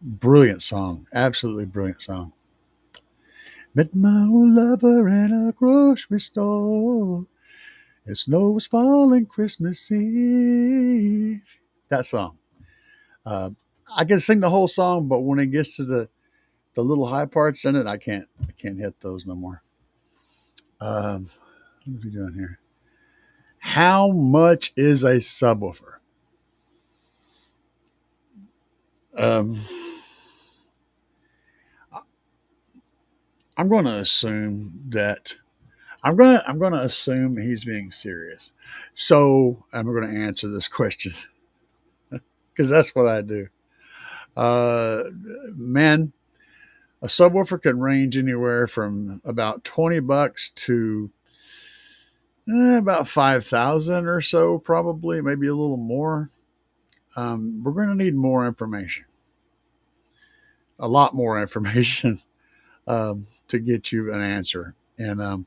Brilliant song. Absolutely brilliant song. Met my old lover in a grocery store. The snow was falling Christmas Eve. That song. I can sing the whole song, but when it gets to the little high parts in it, I can't hit those no more. What are we doing here? How much is a subwoofer? I'm going to assume that I'm going to assume he's being serious. So I'm going to answer this question because that's what I do. Man, a subwoofer can range anywhere from about $20 to about 5,000 or so, probably, maybe a little more. We're going to need more information, a lot more information to get you an answer. And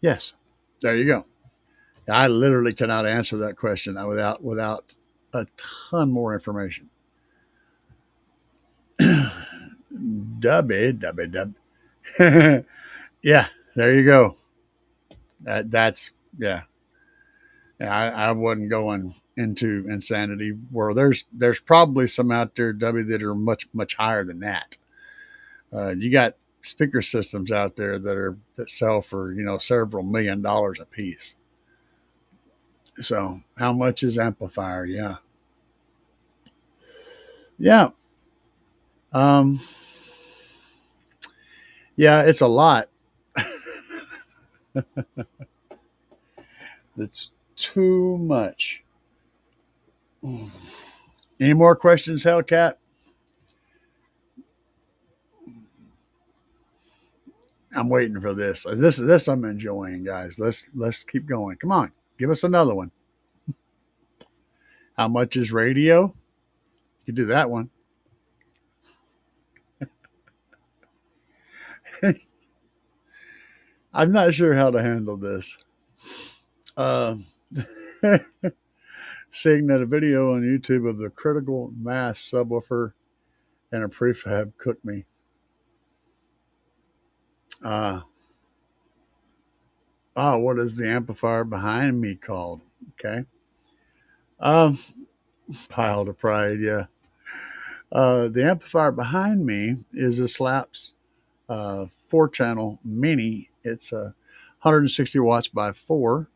yes, There you go. I literally cannot answer that question without a ton more information. Dub. Yeah, there you go. That's yeah. Yeah, I wasn't going into insanity where there's probably some out there, W, that are much higher than that. You got speaker systems out there that sell for several $1 million a piece. So how much is amplifier? Yeah, yeah, um, yeah. It's a lot. It's too much. Any more questions, Hellcat? I'm waiting for this. This I'm enjoying, guys. Let's keep going. Come on, give us another one. How much is radio? You can do that one. I'm not sure how to handle this. Uh, Seeing that a video on YouTube of the critical mass subwoofer and a prefab cooked me. Uh, what is the amplifier behind me called? Okay. Um, Pile of pride, yeah. The amplifier behind me is a Slaps 4-channel mini. It's 160 watts by 4,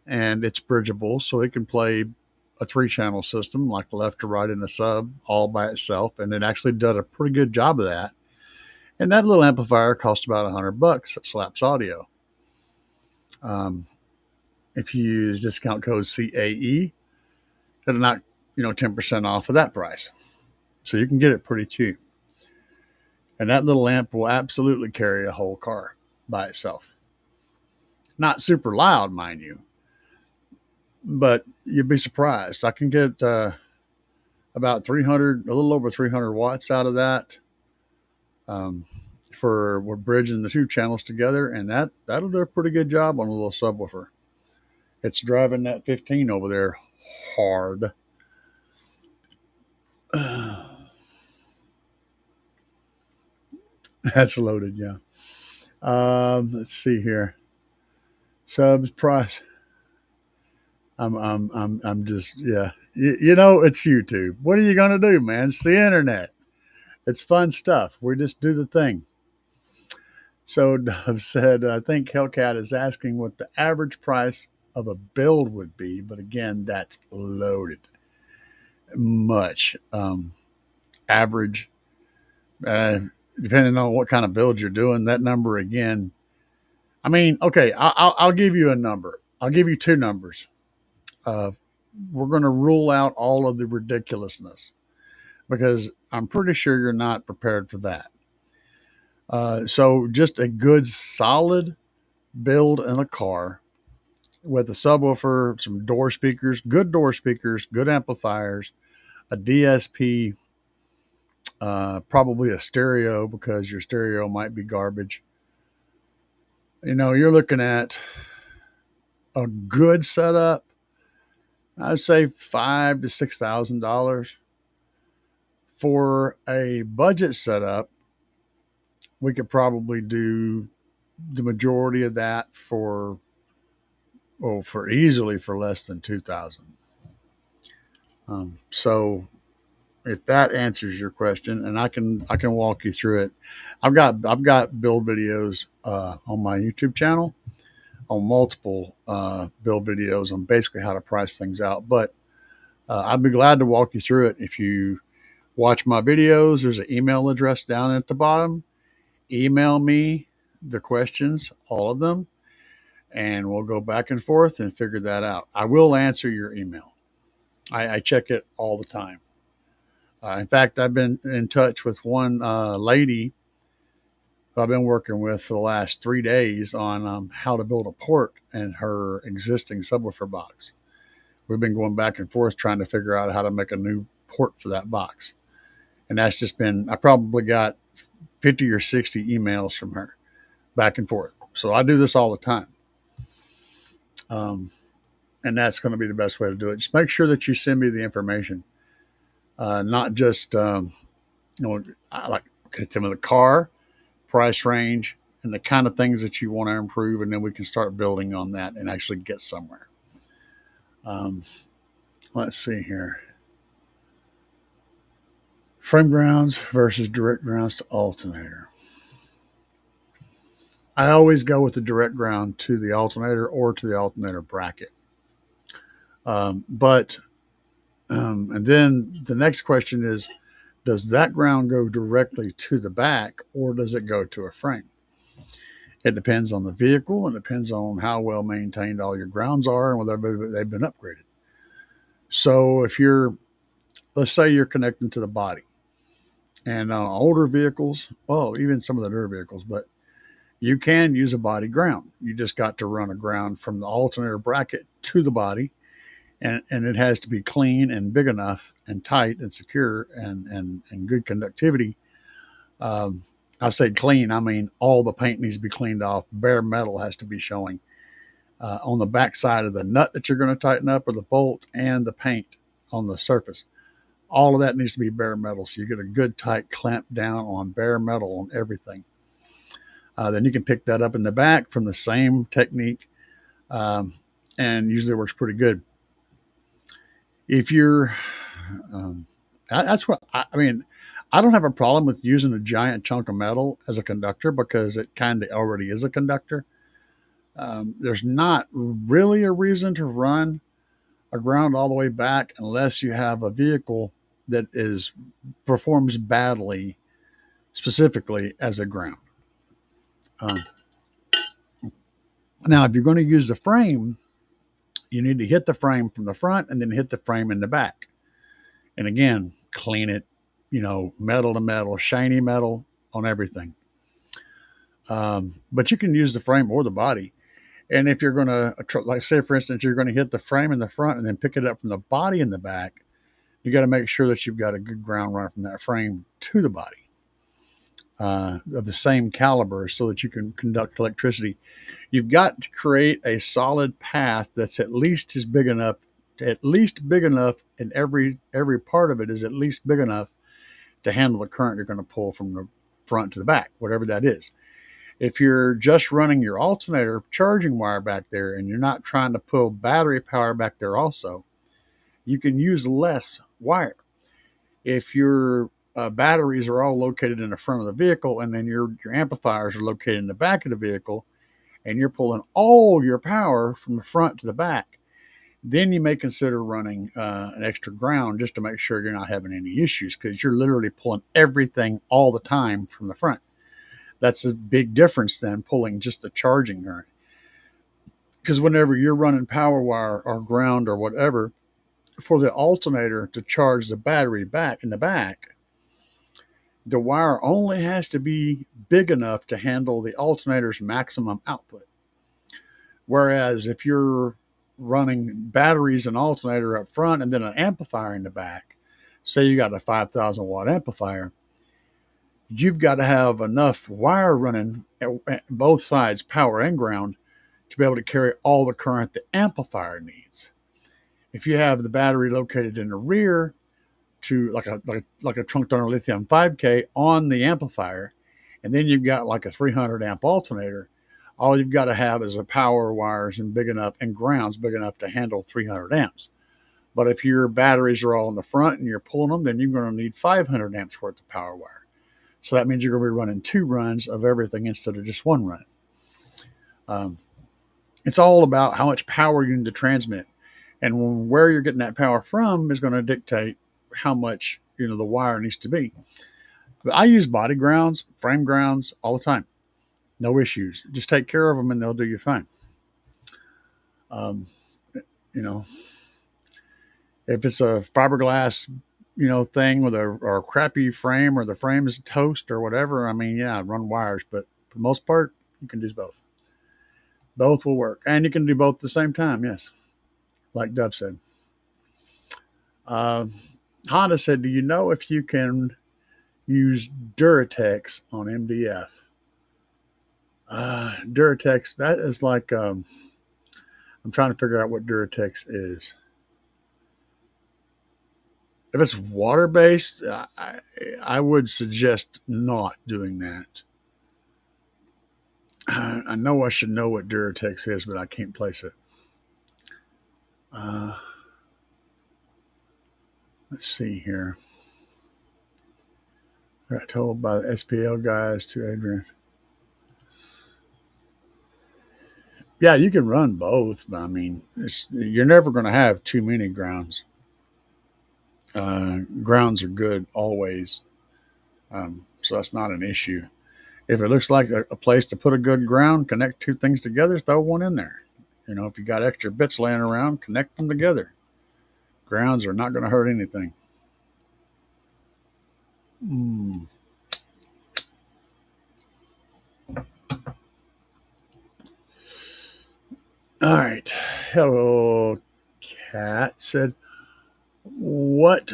and it's bridgeable, so it can play a 3-channel system like left to right in a sub all by itself, and it actually did a pretty good job of that. And that little amplifier cost about $100 at Slaps Audio. If you use discount code CAE, it'll knock 10% off of that price, so you can get it pretty cheap. And that little amp will absolutely carry a whole car by itself. Not super loud, mind you, but you'd be surprised. I can get about 300, a little over 300 watts out of that. For we're bridging the 2 channels together, and that'll do a pretty good job on a little subwoofer. It's driving that 15 over there hard. That's loaded, yeah. Let's see here. Subs price. I'm just yeah. It's YouTube. What are you gonna do, man? It's the internet. It's fun stuff. We just do the thing. So Dove said, I think Hellcat is asking what the average price of a build would be, but again, that's loaded. Much average, depending on what kind of build you're doing. That number again. I mean, okay, I'll give you a number. I'll give you 2 numbers. We're going to rule out all of the ridiculousness because I'm pretty sure you're not prepared for that. So just a good solid build in a car with a subwoofer, some door speakers, good amplifiers, a DSP, probably a stereo because your stereo might be garbage. You're looking at a good setup. I'd say $5,000 to $6,000. For a budget setup, we could probably do the majority of that for easily for less than 2,000. So if that answers your question, and I can walk you through it. I've got build videos on my YouTube channel, on multiple build videos on basically how to price things out. But I'd be glad to walk you through it. If you watch my videos, there's an email address down at the bottom. Email me the questions, all of them, and we'll go back and forth and figure that out. I will answer your email. I check it all the time. In fact, I've been in touch with one lady who I've been working with for the last 3 days on how to build a port in her existing subwoofer box. We've been going back and forth trying to figure out how to make a new port for that box. And that's just been, I probably got 50 or 60 emails from her back and forth. So I do this all the time. Um, and that's going to be the best way to do it. Just make sure that you send me the information, not just like okay, tell me the car, price range, and the kind of things that you want to improve, and then we can start building on that and actually get somewhere. Um, let's see here. Frame grounds versus direct grounds to alternator. I always go with the direct ground to the alternator or to the alternator bracket. But and then the next question is, does that ground go directly to the back or does it go to a frame? It depends on the vehicle and depends on how well maintained all your grounds are and whether they've been upgraded. So if you're, let's say you're connecting to the body, and older vehicles, well, even some of the newer vehicles, but you can use a body ground. You just got to run a ground from the alternator bracket to the body, and it has to be clean and big enough and tight and secure and good conductivity. I say clean, I mean all the paint needs to be cleaned off. Bare metal has to be showing on the back side of the nut that you're going to tighten up or the bolt and the paint on the surface. All of that needs to be bare metal, so you get a good tight clamp down on bare metal on everything. Then you can pick that up in the back from the same technique, and usually it works pretty good. If you're, that's what I mean. I don't have a problem with using a giant chunk of metal as a conductor because it kind of already is a conductor. There's not really a reason to run a ground all the way back unless you have a vehicle that is performs badly specifically as a ground. Um, Now, if you're going to use the frame, you need to hit the frame from the front and then hit the frame in the back. And again, clean it, metal to metal, shiny metal on everything. But you can use the frame or the body. And if you're going to, like say, for instance, you're going to hit the frame in the front and then pick it up from the body in the back, you got to make sure that you've got a good ground run from that frame to the body of the same caliber so that you can conduct electricity. You've got to create a solid path that's at least big enough, and every part of it is at least big enough to handle the current you're going to pull from the front to the back, whatever that is. If you're just running your alternator charging wire back there and you're not trying to pull battery power back there also, you can use less wire. If your batteries are all located in the front of the vehicle and then your amplifiers are located in the back of the vehicle and you're pulling all your power from the front to the back, then you may consider running an extra ground just to make sure you're not having any issues because you're literally pulling everything all the time from the front. That's a big difference than pulling just the charging current. Because whenever you're running power wire or ground or whatever for the alternator to charge the battery back in the back, the wire only has to be big enough to handle the alternator's maximum output. Whereas if you're running batteries and alternator up front and then an amplifier in the back, say you got a 5,000 watt amplifier, you've got to have enough wire running at both sides, power and ground, to be able to carry all the current the amplifier needs. If you have the battery located in the rear to like a trunk donor lithium 5K on the amplifier, and then you've got like a 300 amp alternator, all you've got to have is a power wires and big enough and grounds big enough to handle 300 amps. But if your batteries are all in the front and you're pulling them, then you're going to need 500 amps worth of power wire. So that means you're going to be running 2 runs of everything instead of just 1 run. It's all about how much power you need to transmit. And where you're getting that power from is going to dictate how much the wire needs to be. But I use body grounds, frame grounds all the time. No issues. Just take care of them and they'll do you fine. If it's a fiberglass thing with a crappy frame or the frame is toast or whatever, run wires. But for the most part, you can do both. Both will work. And you can do both at the same time, yes. Like Dub said. Honda said, do you know if you can use Duratex on MDF? Duratex, that is like, I'm trying to figure out what Duratex is. If it's water based, I would suggest not doing that. I know I should know what Duratex is, but I can't place it. Uh, let's see here. I got told by the SPL guys to Adrian. Yeah, you can run both, but I mean, you're never going to have too many grounds. Grounds are good always, so that's not an issue. If it looks like a place to put a good ground, connect two things together, throw one in there. You know, if you got extra bits laying around, connect them together. Grounds are not going to hurt anything. Mm. All right. Hello, Cat said, what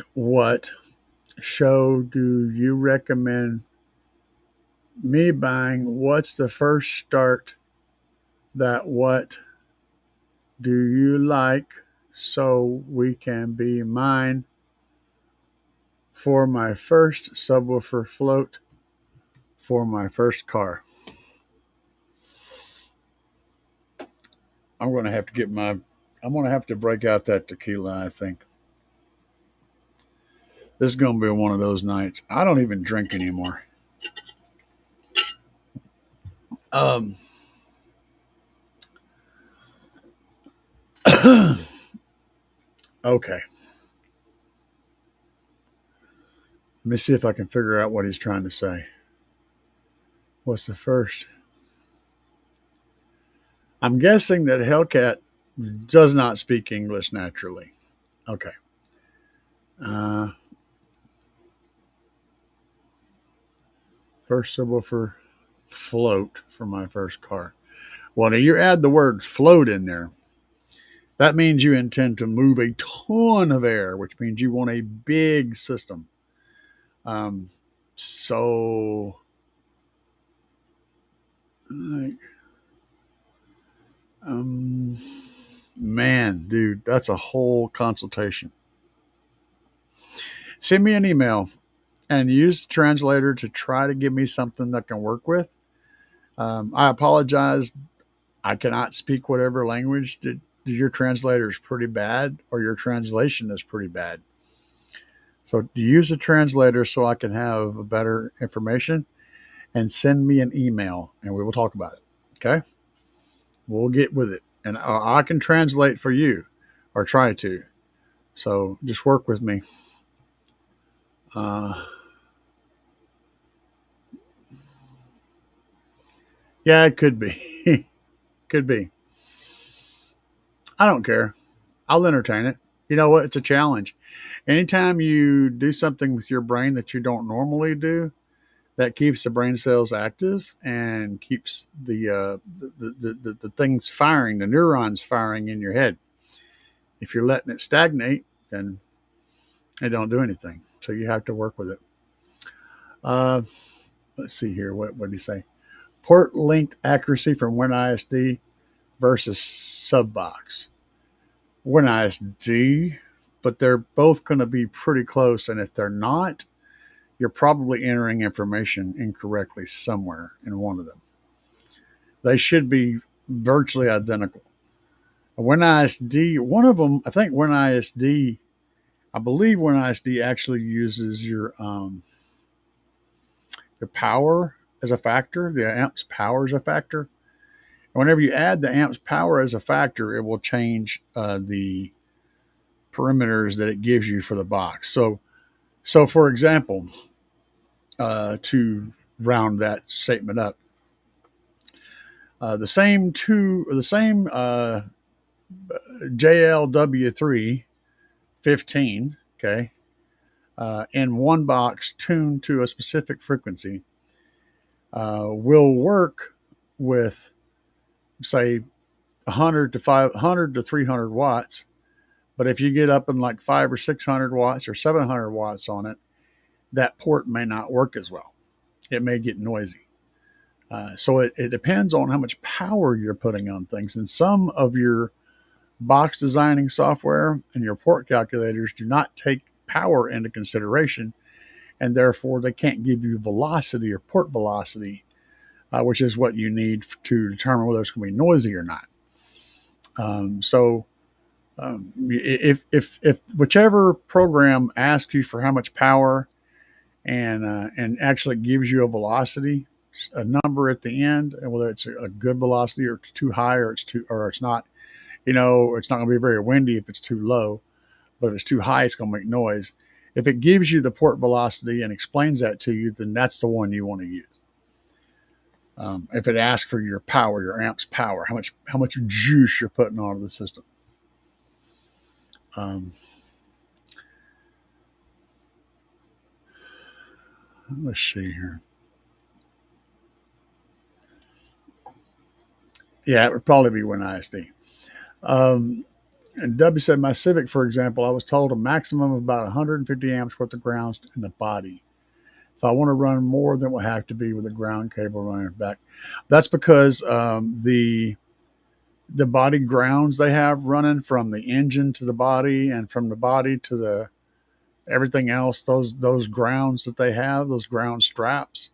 show do you recommend me buying? What's the first start? That what do you like so we can be mine for my first subwoofer float for my first car? I'm going to have to I'm going to have to break out that tequila, I think. This is going to be one of those nights. I don't even drink anymore. Okay. Let me see if I can figure out what he's trying to say. What's the first? I'm guessing that Hellcat does not speak English naturally. Okay. First subwoofer float for my first car. Well, now you add the word float in there. That means you intend to move a ton of air, which means you want a big system. So, like, man, dude, that's a whole consultation. Send me an email and use the translator to try to give me something that can work with. I apologize. I cannot speak whatever language. Your translator is pretty bad or your translation is pretty bad. So use a translator so I can have better information and send me an email and we will talk about it. Okay. We'll get with it. And I can translate for you or try to. So just work with me. Yeah, it could be. Could be. I don't care. I'll entertain it. You know what? It's a challenge. Anytime you do something with your brain that you don't normally do, that keeps the brain cells active and keeps the things firing, the neurons firing in your head. If you're letting it stagnate, then it don't do anything. So you have to work with it. Let's see here. What did he say? Port linked accuracy from WinISD versus Subbox. WinISD, but they're both going to be pretty close. And if they're not, you're probably entering information incorrectly somewhere in one of them. They should be virtually identical. WinISD, one of them, I think WinISD, I believe WinISD actually uses your power as a factor, the amps power as a factor. And whenever you add the amps power as a factor, it will change the parameters that it gives you for the box. So for example, to round that statement up, the same JLW3 15, okay, in one box tuned to a specific frequency, will work with, say, 100 to 500 to 300 watts. But if you get up in like 500 or 600 watts or 700 watts on it, that port may not work as well. It may get noisy. So it depends on how much power you're putting on things. And some of your box designing software and your port calculators do not take power into consideration, and therefore they can't give you velocity or port velocity, which is what you need to determine whether it's going to be noisy or not. If whichever program asks you for how much power and actually gives you a velocity, a number at the end, and whether it's a good velocity or it's too high or it's not, it's not going to be very windy if it's too low, but if it's too high, it's going to make noise. If it gives you the port velocity and explains that to you, then that's the one you want to use. If it asks for your power, your amp's power, how much juice you're putting onto the system. Let's see here. Yeah, it would probably be WinISD. And W said, my Civic, for example, I was told a maximum of about 150 amps worth of grounds in the body. If I want to run more, then it will have to be with a ground cable running back. That's because the body grounds they have running from the engine to the body and from the body to the everything else, those grounds that they have, those ground straps,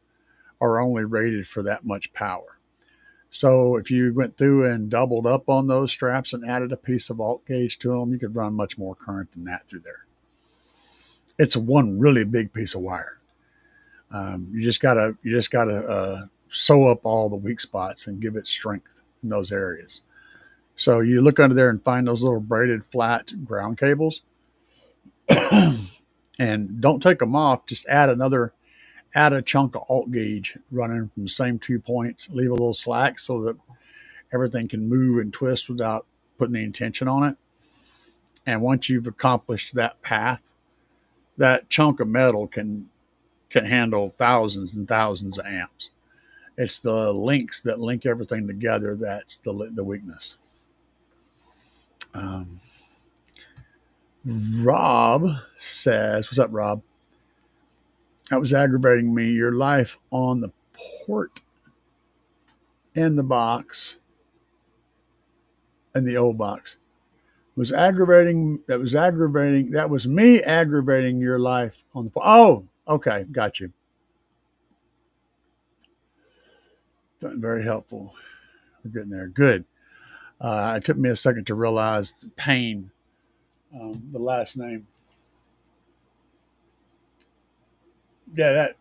are only rated for that much power. So if you went through and doubled up on those straps and added a piece of alt gauge to them, you could run much more current than that through there. It's one really big piece of wire. You just gotta sew up all the weak spots and give it strength in those areas. So you look under there and find those little braided flat ground cables, and don't take them off. Just add a chunk of alt gauge running from the same 2 points. Leave a little slack so that everything can move and twist without putting any tension on it. And once you've accomplished that path, that chunk of metal can handle thousands and thousands of amps. It's the links that link everything together that's the weakness. Rob says, what's up, Rob? That was aggravating me. Your life on the port in the box, in the old box, was aggravating. That was me aggravating your life on the port. Oh, okay. Got you. Very helpful. We're getting there. Good. It took me a second to realize Payne, the last name. Yeah, that.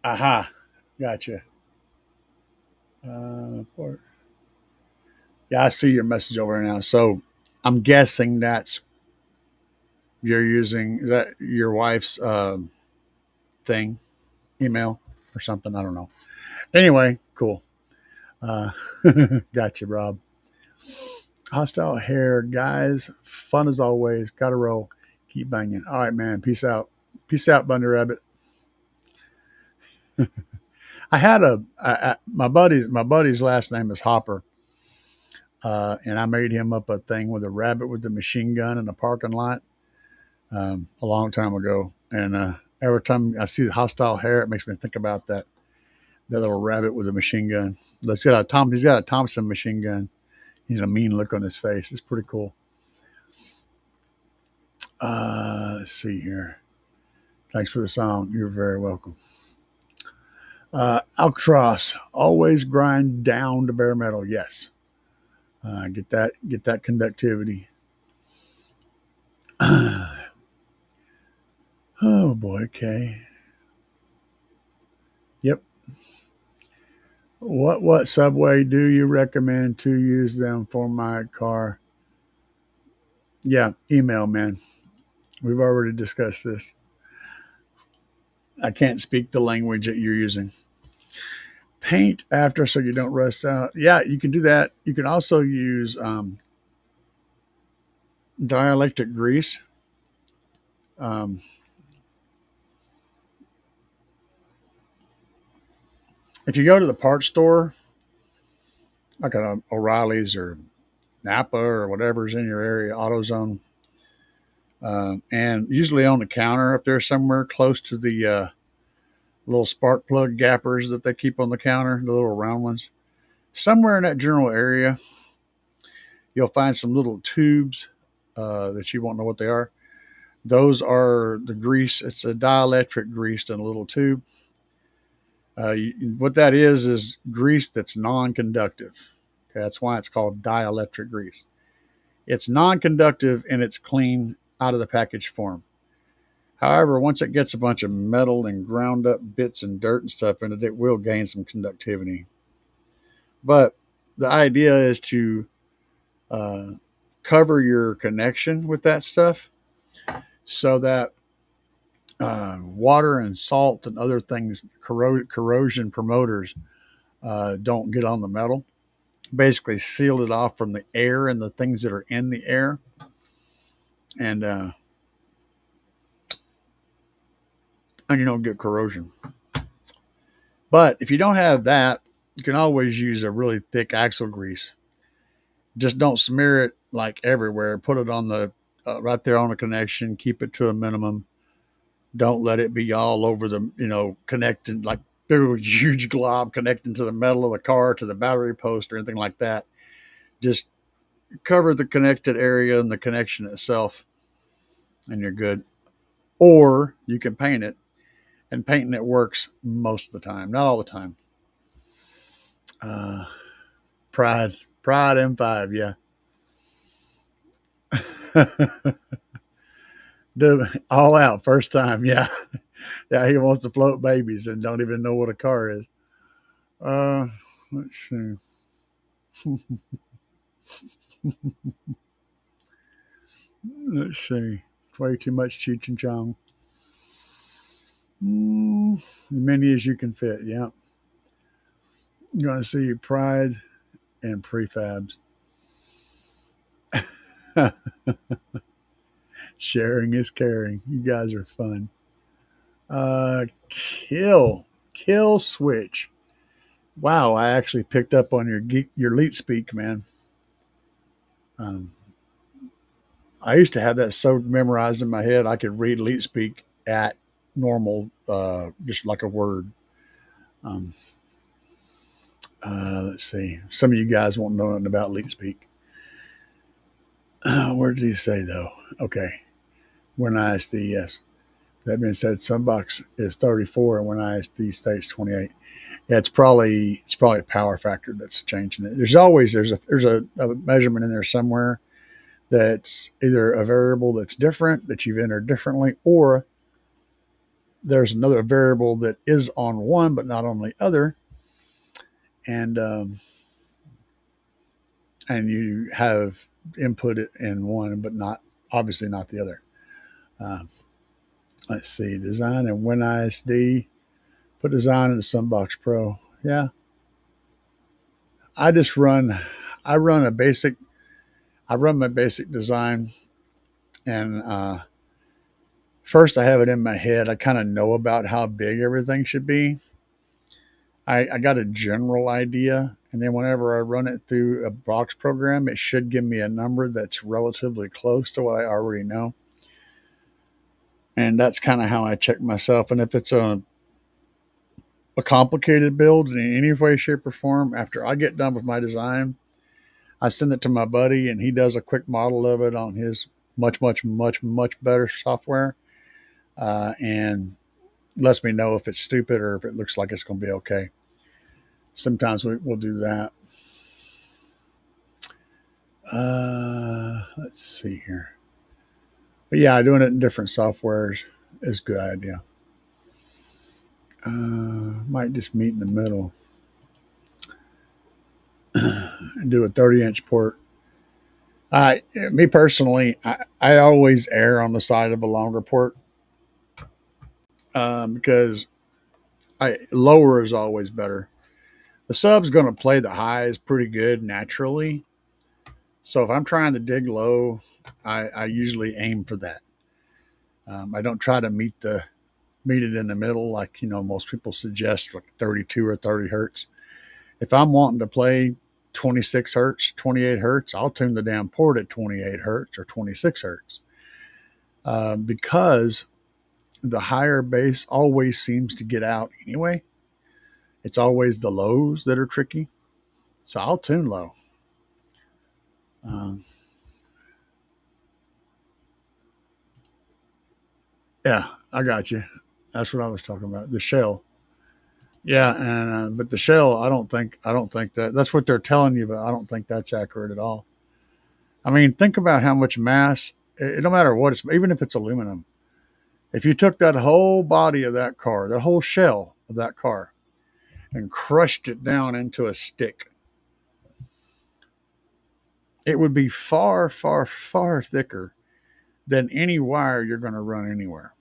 Aha. Gotcha. Yeah, I see your message over now. So I'm guessing that's you're using, is that your wife's thing, email or something? I don't know. Anyway, cool. Gotcha, Rob. Hostile hair, guys. Fun as always. Gotta roll. Keep banging. All right, man. Peace out. Peace out, Bundy Rabbit. I had my buddy's last name is Hopper, and I made him up a thing with a rabbit with a machine gun in a parking lot a long time ago. And every time I see the hostile hair, it makes me think about that little rabbit with a machine gun. He's got a Thompson machine gun. He's a mean look on his face. It's pretty cool. Let's see here. Thanks for the song. You're very welcome. Alcatraz, always grind down to bare metal. Yes. Get that conductivity. Oh boy. Okay. Yep. What subway do you recommend to use them for my car? Yeah, email, man. We've already discussed this. I can't speak the language that you're using. Paint after so you don't rust out. Yeah, you can do that. You can also use dielectric grease. If you go to the parts store, like an O'Reilly's or Napa or whatever's in your area, AutoZone, and usually on the counter up there somewhere close to the little spark plug gappers that they keep on the counter, the little round ones, somewhere in that general area, you'll find some little tubes that you won't know what they are. Those are the grease. It's a dielectric grease in a little tube. What that is grease that's non-conductive. Okay, that's why it's called dielectric grease. It's non-conductive and it's clean out of the package form. However, once it gets a bunch of metal and ground up bits and dirt and stuff in it, it will gain some conductivity. But the idea is to cover your connection with that stuff so that water and salt and other things, corrosion promoters, don't get on the metal. Basically, seal it off from the air and the things that are in the air. And you don't get corrosion. But if you don't have that, you can always use a really thick axle grease. Just don't smear it like everywhere. Put it on the right there on the connection. Keep it to a minimum. Don't let it be all over the, connecting like big, huge glob connecting to the metal of the car, to the battery post or anything like that. Just cover the connected area and the connection itself and you're good. Or you can paint it, and painting it works most of the time. Not all the time. Pride M5, yeah. Do all out first time, yeah. Yeah, he wants to float babies and don't even know what a car is. Let's see. Let's see. Way too much Cheech and Chong. As many as you can fit, yeah. You're going to see Pride and Prefabs. Sharing is caring. You guys are fun. Kill Switch. Wow, I actually picked up on your Leet Speak, man. I used to have that so memorized in my head I could read Leet Speak at normal, just like a word. Let's see. Some of you guys won't know nothing about Leet Speak. Where did he say though? Okay. When ISD, yes. That being said, Sunbox is 34 and when ISD states 28. Yeah, it's probably a power factor that's changing it. There's a measurement in there somewhere that's either a variable that's different that you've entered differently, or there's another variable that is on one but not on the other, and you have input it in one but not obviously not the other. Let's see, design and WinISD. Put design in the Sunbox Pro. Yeah. I run my basic design, and first I have it in my head. I kind of know about how big everything should be. I got a general idea, and then whenever I run it through a box program, it should give me a number that's relatively close to what I already know. And that's kind of how I check myself. And if it's a complicated build in any way, shape, or form, after I get done with my design, I send it to my buddy, and he does a quick model of it on his much, much, much, much better software, and lets me know if it's stupid or if it looks like it's going to be okay. Sometimes we'll do that. Let's see here. But yeah, doing it in different softwares is a good idea. Might just meet in the middle and do a 30-inch port. Me personally, I always err on the side of a longer port because lower is always better. The sub's going to play the highs pretty good naturally. So if I'm trying to dig low, I usually aim for that. I don't try to meet it in the middle like most people suggest, like 32 or 30 hertz. If I'm wanting to play 26 hertz, 28 hertz, I'll tune the damn port at 28 hertz or 26 hertz because the higher bass always seems to get out anyway. It's always the lows that are tricky. So I'll tune low. Um, yeah, I got you. That's what I was talking about. The shell. Yeah, and but the shell, I don't think that's what they're telling you, but I don't think that's accurate at all. I mean, think about how much mass. It no matter what it's, even if it's aluminum. If you took that whole body of that car, the whole shell of that car, and crushed it down into a stick, it would be far, far, far thicker than any wire you're going to run anywhere.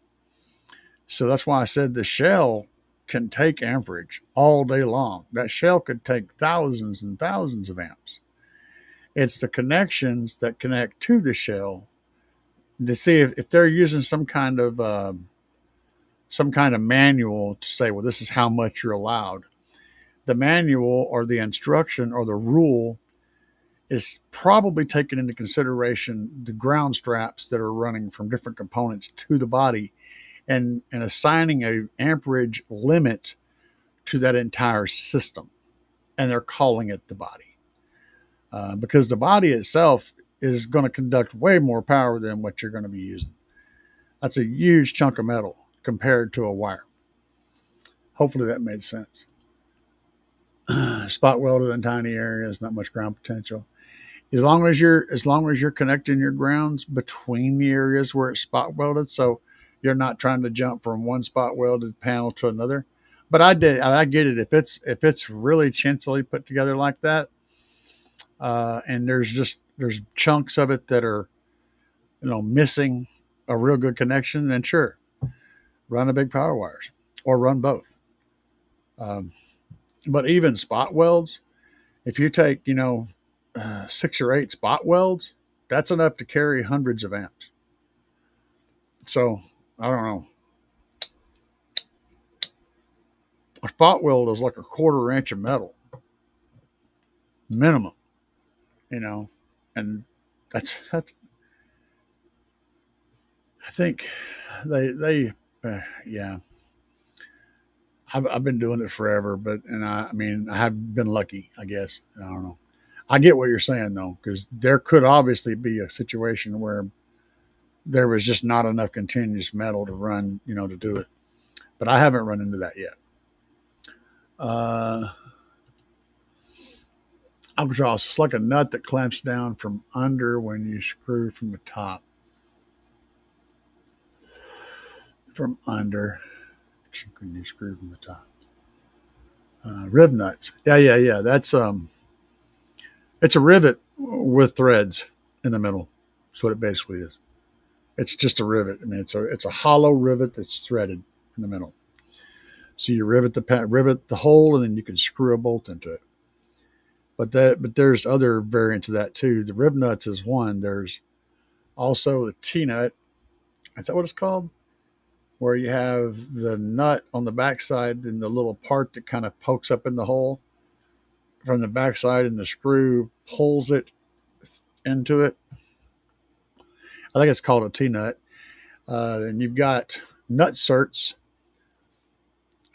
So that's why I said the shell can take amperage all day long. That shell could take thousands and thousands of amps. It's the connections that connect to the shell to see if they're using some kind of manual to say, well, this is how much you're allowed. The manual or the instruction or the rule is probably taking into consideration the ground straps that are running from different components to the body and assigning a amperage limit to that entire system. And they're calling it the body. Because the body itself is going to conduct way more power than what you're going to be using. That's a huge chunk of metal compared to a wire. Hopefully that made sense. Spot welded in tiny areas, not much ground potential. As long as you're connecting your grounds between the areas where it's spot welded, so you're not trying to jump from one spot welded panel to another. But I get it if it's really chintzy put together like that, and there's chunks of it that are missing a real good connection, then sure, run a big power wires or run both. Um, but even spot welds, if you take 6 or 8 spot welds, that's enough to carry hundreds of amps. So I don't know. A spot weld is like a quarter inch of metal minimum, you know, and that's. I think they yeah. I've been doing it forever, but I mean I have been lucky, I guess. I don't know. I get what you're saying though, because there could obviously be a situation where there was just not enough continuous metal to run, to do it. But I haven't run into that yet. Uh, Albatross, it's like a nut that clamps down from under when you screw from the top. From under, when you screw from the top. Rib nuts. Yeah, yeah, yeah. It's a rivet with threads in the middle. That's what it basically is. It's just a rivet. I mean, it's a hollow rivet that's threaded in the middle. So you rivet the hole, and then you can screw a bolt into it. But there's other variants of that too. The rib nuts is one. There's also the T nut. Is that what it's called? Where you have the nut on the backside and the little part that kind of pokes up in the hole from the backside, and the screw pulls it into it. I think it's called a T nut. And you've got nut certs,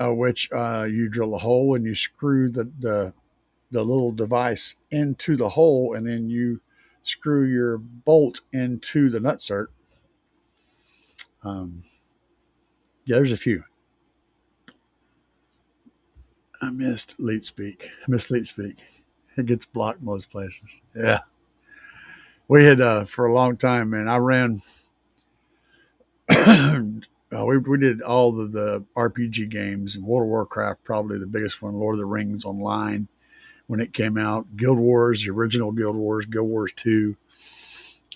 which you drill a hole and you screw the little device into the hole, and then you screw your bolt into the nut Um, yeah, there's a few. I missed Leet Speak. It gets blocked most places. Yeah. We had, for a long time, man, I ran, we did all the RPG games. World of Warcraft, probably the biggest one, Lord of the Rings Online when it came out, Guild Wars, the original Guild Wars 2,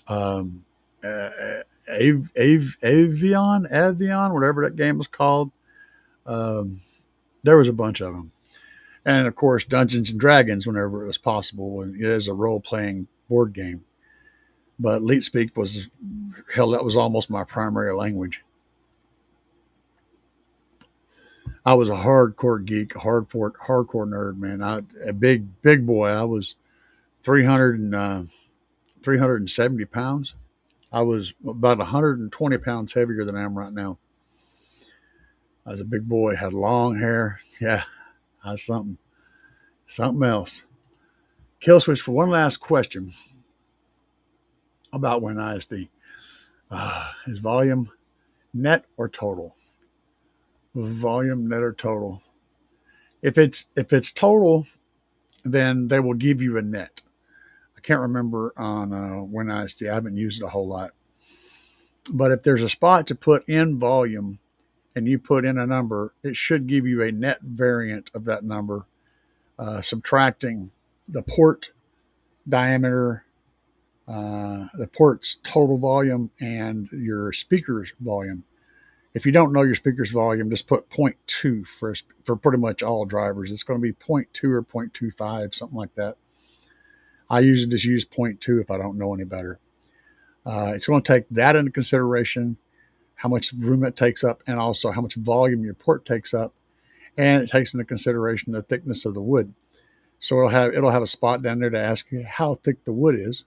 um, Avion, whatever that game was called. Um, there was a bunch of them. And of course, Dungeons and Dragons whenever it was possible, and it is a role playing board game. But LeetSpeak was, hell, that was almost my primary language. I was a hardcore geek, a hardcore nerd, man. A big boy. I was 300 370 pounds. I was about 120 pounds heavier than I am right now. I was a big boy, had long hair. Yeah, I was something else. Kill switch for one last question. about WinISD. Is volume net or total? Volume net or total? If it's total, then they will give you a net. I can't remember on WinISD. I haven't used it a whole lot. But if there's a spot to put in volume and you put in a number, it should give you a net variant of that number, subtracting the port diameter, the port's total volume, and your speaker's volume. If you don't know your speaker's volume, just put 0.2 for pretty much all drivers. It's going to be 0.2 or 0.25, something like that. I usually just use 0.2 if I don't know any better. It's going to take that into consideration, how much room it takes up, and also how much volume your port takes up. And it takes into consideration the thickness of the wood. So it'll have a spot down there to ask you how thick the wood is.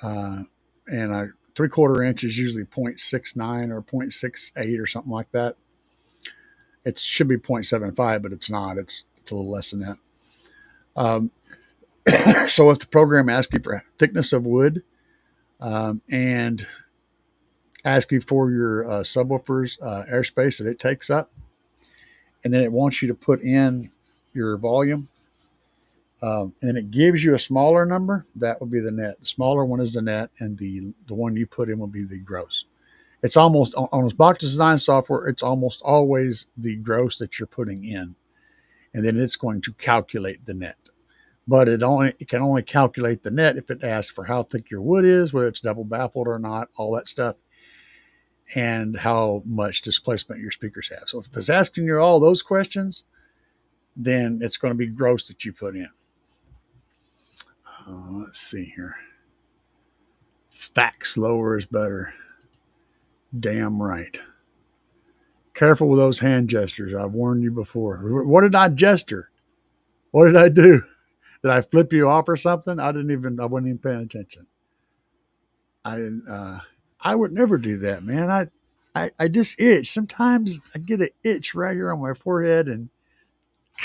And a 3/4 inch is usually 0.69 or 0.68 or something like that. It should be 0.75, but it's not. It's a little less than that. So if the program asks you for thickness of wood, and ask you for your subwoofer's airspace that it takes up, and then it wants you to put in your volume, and then it gives you a smaller number, that would be the net. The smaller one is the net, and the one you put in will be the gross. It's almost, on this box design software, it's almost always the gross that you're putting in, and then it's going to calculate the net. But it can only calculate the net if it asks for how thick your wood is, whether it's double baffled or not, all that stuff, and how much displacement your speakers have. So if it's asking you all those questions, then it's going to be gross that you put in. Let's see here. Fact slower is better. Damn right. Careful with those hand gestures. I've warned you before. What did I gesture? What did I do? Did I flip you off or something? I wasn't even paying attention. I would never do that, man. I just itch. Sometimes I get an itch right here on my forehead, and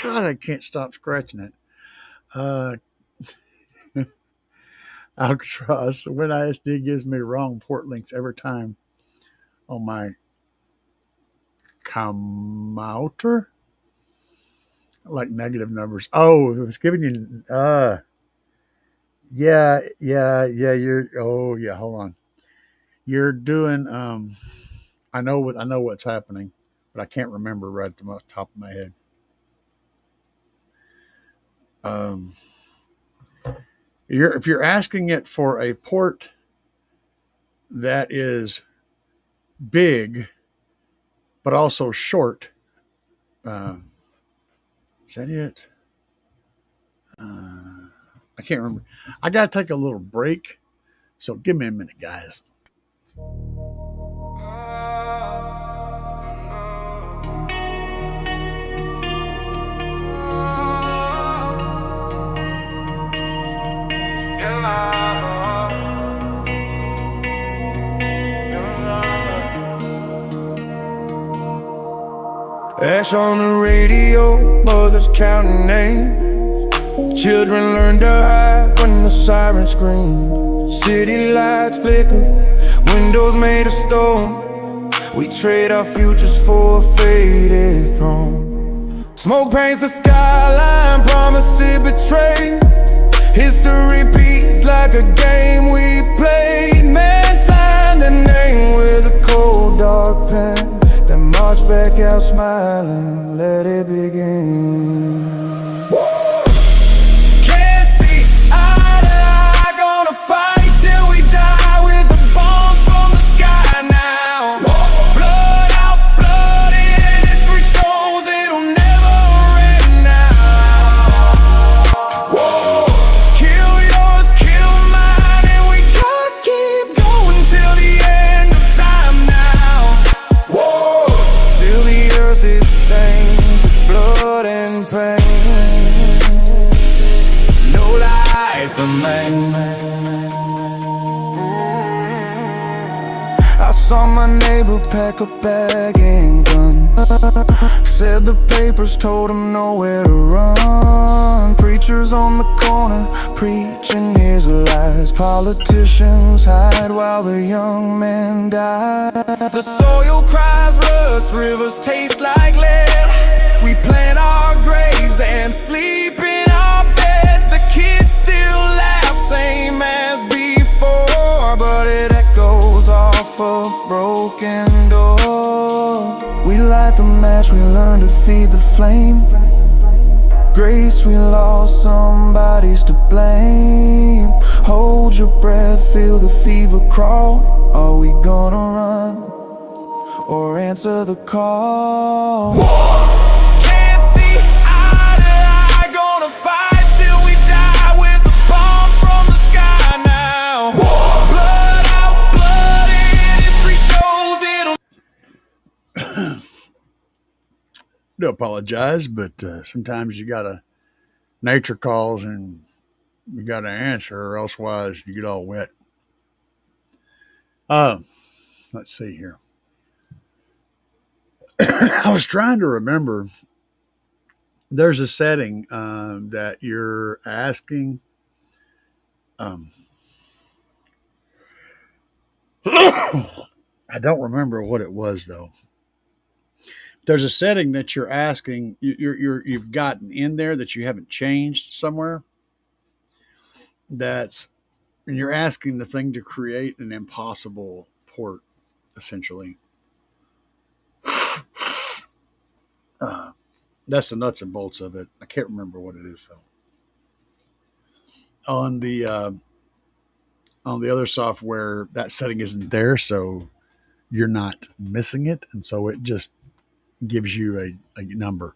God, I can't stop scratching it. Alcatraz, WinISD gives me wrong port links every time on my commouter. Like negative numbers. Oh, if it was giving you, yeah, hold on. You're doing, I know what's happening, but I can't remember right at the top of my head. If you're asking it for a port that is big, but also short, is that it? I can't remember. I got to take a little break. So give me a minute, guys. Ash on the radio, mothers counting names. Children learn to hide when the sirens scream. City lights flicker, windows made of stone. We trade our futures for a faded throne. Smoke paints the skyline, promise it betrayed. History repeats like a game we played. Man signed their name with a cold dark pen, then march back out smiling, let it begin. Can't see eye to eye, gonna fight till we die with the bombs from the sky now. Blood out, blood in, history shows it'll never end now. Kill yours, kill mine, and we just keep going till the end of time now. Till the earth is stained with blood and pain. No life for man. I saw my neighbor pack a bag and gun. Said the papers told him nowhere to run. Preachers on the corner preaching his lies. Politicians hide while the young man died. The soil cries rust, rivers taste like lead. We plant our graves and sleep in our beds. The kids still laugh, same as before, but it echoes off a broken door. We light the match, we learn to feed the flame. Grace we lost, somebody's to blame. Hold your breath, feel the fever crawl. Are we gonna run or answer the call? Can't see eye to eye, gonna fight till we die with the bombs from the sky now. Blood out, blood in, history shows it'll. Do apologize, but sometimes you gotta nature calls and you gotta answer, or elsewise you get all wet. Let's see here. I was trying to remember. There's a setting that you're asking. I don't remember what it was though. There's a setting that you're asking. You've gotten in there that you haven't changed somewhere. And you're asking the thing to create an impossible port, essentially. That's the nuts and bolts of it. I can't remember what it is though. On the other software, that setting isn't there, so you're not missing it, and so it just gives you a number.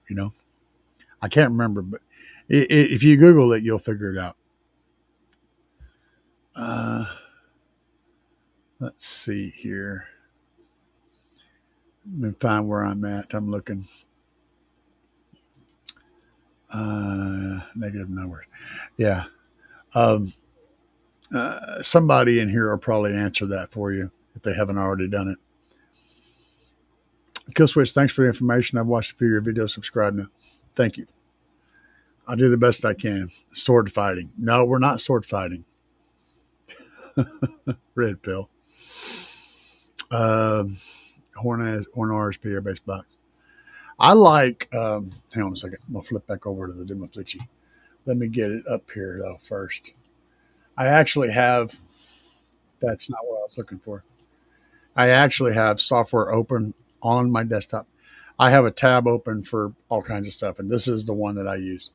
I can't remember, but if you Google it, you'll figure it out. Let's see here. Let me find where I'm at. I'm looking. Negative numbers. Yeah. Somebody in here will probably answer that for you if they haven't already done it. Killswitch, thanks for the information. I've watched a few of your videos. Subscribe now. Thank you. I'll do the best I can. Sword fighting. No, we're not sword fighting. Red pill. Horn RSP airbase box. I like, hang on a second. I'm going to flip back over to the Demo Flitchy. Let me get it up here though first. I actually have, that's not what I was looking for. I actually have software open on my desktop. I have a tab open for all kinds of stuff, and this is the one that I use.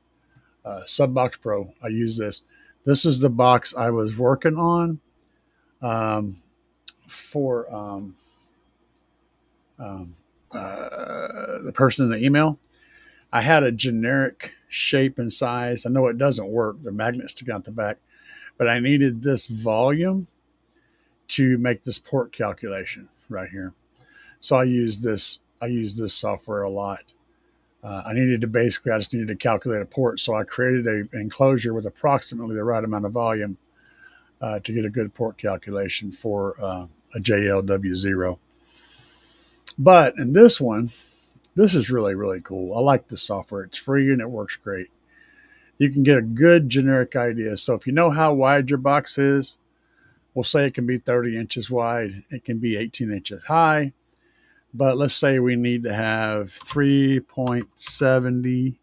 Subbox Pro. I use this. This is the box I was working on for the person in the email. I had a generic shape and size. I know it doesn't work. The magnet's sticking out the back, but I needed this volume to make this port calculation right here. So I use this software a lot. I just needed to calculate a port. So I created an enclosure with approximately the right amount of volume to get a good port calculation for a JLW0. But in this one, this is really, really cool. I like this software. It's free and it works great. You can get a good generic idea. So if you know how wide your box is, we'll say it can be 30 inches wide. It can be 18 inches high. But let's say we need to have 3.70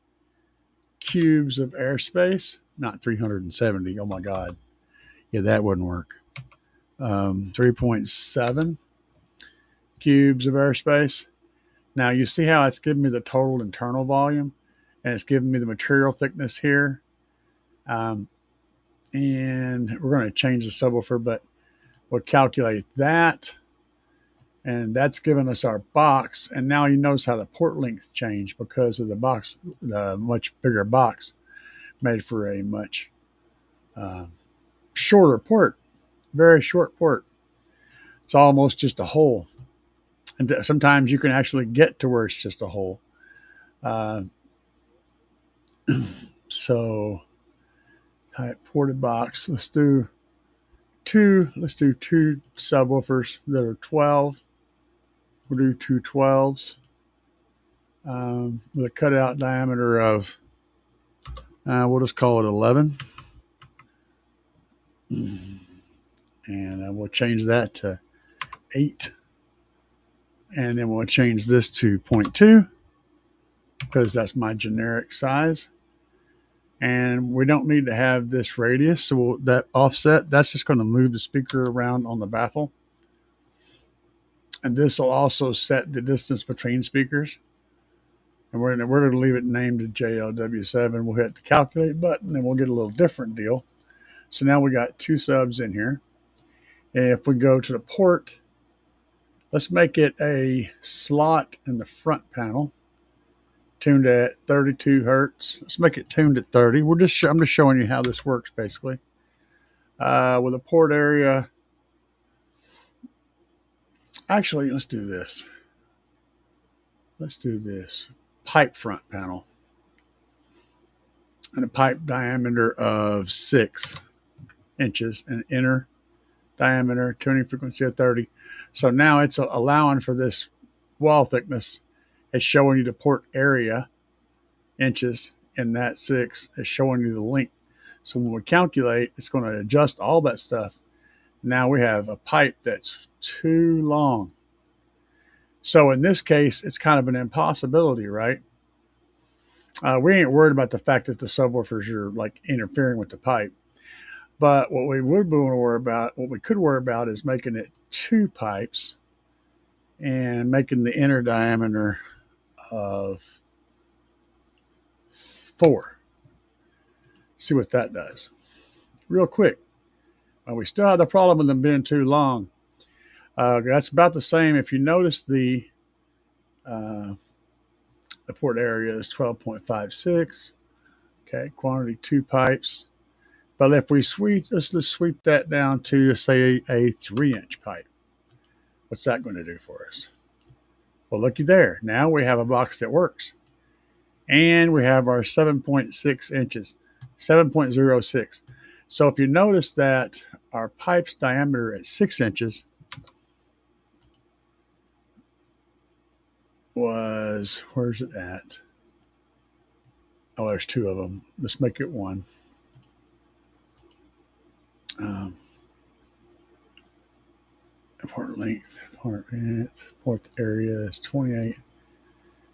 cubes of airspace. Not 370. Oh, my God. Yeah, that wouldn't work. 3.7 cubes of airspace. Now, you see how it's giving me the total internal volume, and it's giving me the material thickness here. And we're going to change the subwoofer, but we'll calculate that. And that's given us our box. And now you notice how the port length changed because of the box, the much bigger box made for a much shorter port, very short port. It's almost just a hole. And sometimes you can actually get to where it's just a hole. So type ported box. Let's do two subwoofers that are 12. We'll do two 12s. with a cutout diameter of, we'll just call it 11. And we'll change that to 8. And then we'll change this to 0.2 because that's my generic size. And we don't need to have this radius. So that offset, that's just going to move the speaker around on the baffle. And this will also set the distance between speakers. And we're going to leave it named to JLW7. We'll hit the calculate button and we'll get a little different deal. So now we got 2 subs in here. And if we go to the port, let's make it a slot in the front panel, tuned at 32 hertz. Let's make it tuned at 30. I'm just showing you how this works basically. With a port area, actually, let's do this. Pipe front panel. And a pipe diameter of 6 inches and inner diameter, tuning frequency of 30. So now it's allowing for this wall thickness. It's showing you the port area, inches, and that 6 is showing you the length. So when we calculate, it's going to adjust all that stuff. Now we have a pipe that's too long. So in this case, it's kind of an impossibility, right? We ain't worried about the fact that the subwoofers are like interfering with the pipe. But what we could worry about is making it 2 pipes and making the inner diameter of 4. See what that does. Real quick. We still have the problem with them being too long. That's about the same. If you notice the port area is 12.56. Okay, quantity 2 pipes. But if we let's sweep that down to, say, a 3-inch pipe. What's that going to do for us? Well, looky there. Now we have a box that works. And we have our 7.6 inches, 7.06. So if you notice that our pipe's diameter at 6 inches was, where's it at? Oh, there's 2 of them. Let's make it 1. Port length, port area is 28.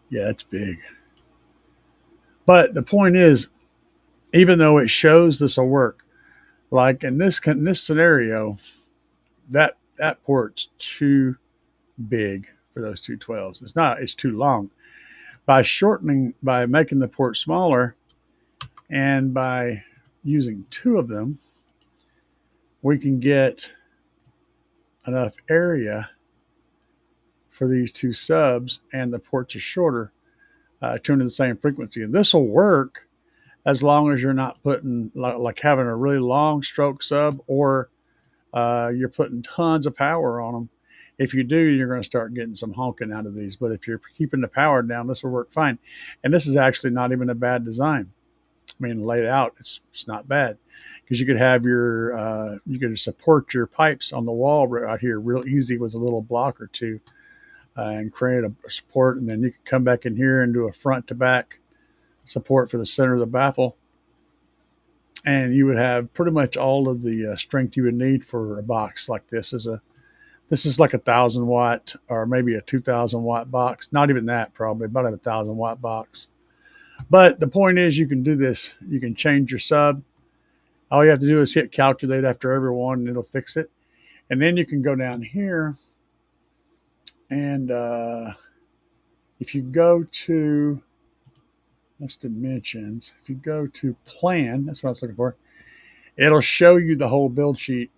Yeah, that's big. But the point is, even though it shows this will work, like in this scenario, that port's too big for those 212s. It's too long. By making the port smaller and by using 2 of them, we can get enough area for these 2 subs, and the ports are shorter, tuned to the same frequency. And this will work as long as you're not putting like having a really long stroke sub, or you're putting tons of power on them. If you do, you're going to start getting some honking out of these. But if you're keeping the power down, this will work fine. And this is actually not even a bad design. I mean, laid out, it's not bad, because you could have you could support your pipes on the wall right here real easy with a little block or 2, and create a support. And then you could come back in here and do a front to back support for the center of the baffle. And you would have pretty much all of the strength you would need for a box like this. This is like 1,000 watt or maybe a 2,000 watt box. Not even that, probably about a 1,000 watt box. But the point is, you can do this. You can change your sub. All you have to do is hit calculate after every one, and it'll fix it. And then you can go down here, and if you go to, that's dimensions. If you go to plan, that's what I was looking for. It'll show you the whole build sheet.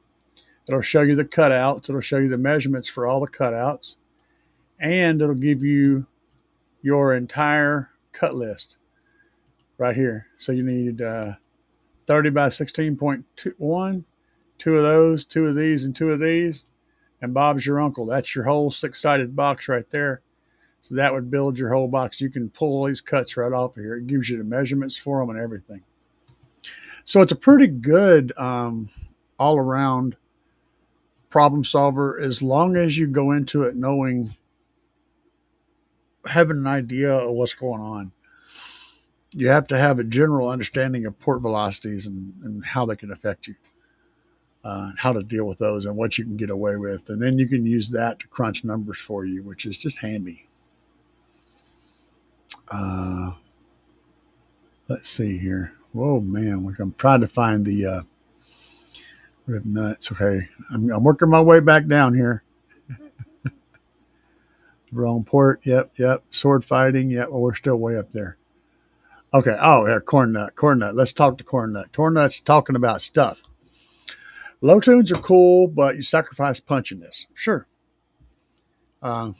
It'll show you the cutouts. It'll show you the measurements for all the cutouts. And it'll give you your entire cut list right here. So you need 30 by 16.1, 2 of those, 2 of these, and 2 of these. And Bob's your uncle. That's your whole 6-sided box right there. So that would build your whole box. You can pull these cuts right off of here. It gives you the measurements for them and everything. So it's a pretty good all-around problem solver, as long as you go into it knowing having an idea of what's going on. You have to have a general understanding of port velocities and how they can affect you, how to deal with those, and what you can get away with. And then you can use that to crunch numbers for you, which is just handy. Uh, let's see here. Whoa, man. I'm trying to find the rib nuts. Okay. I'm working my way back down here. Wrong port. Yep. Sword fighting. Yep. Well, we're still way up there. Okay. Oh, yeah. Corn nut. Corn nut. Let's talk to corn nut. Corn nut's talking about stuff. Low tunes are cool, but you sacrifice punchiness. Sure. Uh,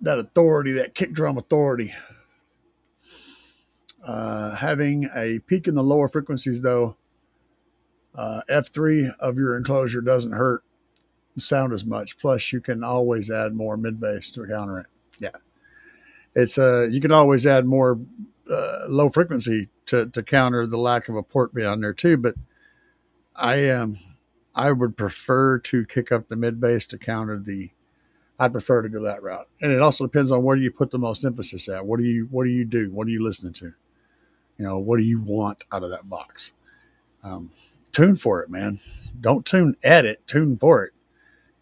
that authority, that kick drum authority. Having a peak in the lower frequencies, though, F3 of your enclosure doesn't hurt the sound as much. Plus, you can always add more mid bass to counter it. Yeah, it's you can always add more low frequency to counter the lack of a port beyond there too. But I would prefer to kick up the mid bass to counter the. I prefer to go that route, and it also depends on where you put the most emphasis at. What do you do? What are you listening to? What do you want out of that box? Tune for it, man. Don't tune at it. Tune for it.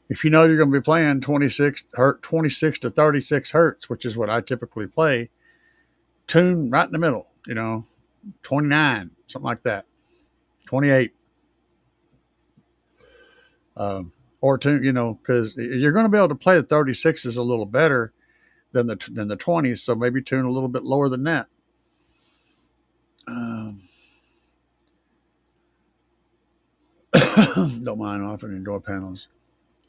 If you know you're going to be playing 26 to 36 hertz, which is what I typically play, tune right in the middle. 29, something like that, 28. Or tune, because you're going to be able to play the 36s a little better than the 20s. So maybe tune a little bit lower than that. Don't mind offering door panels.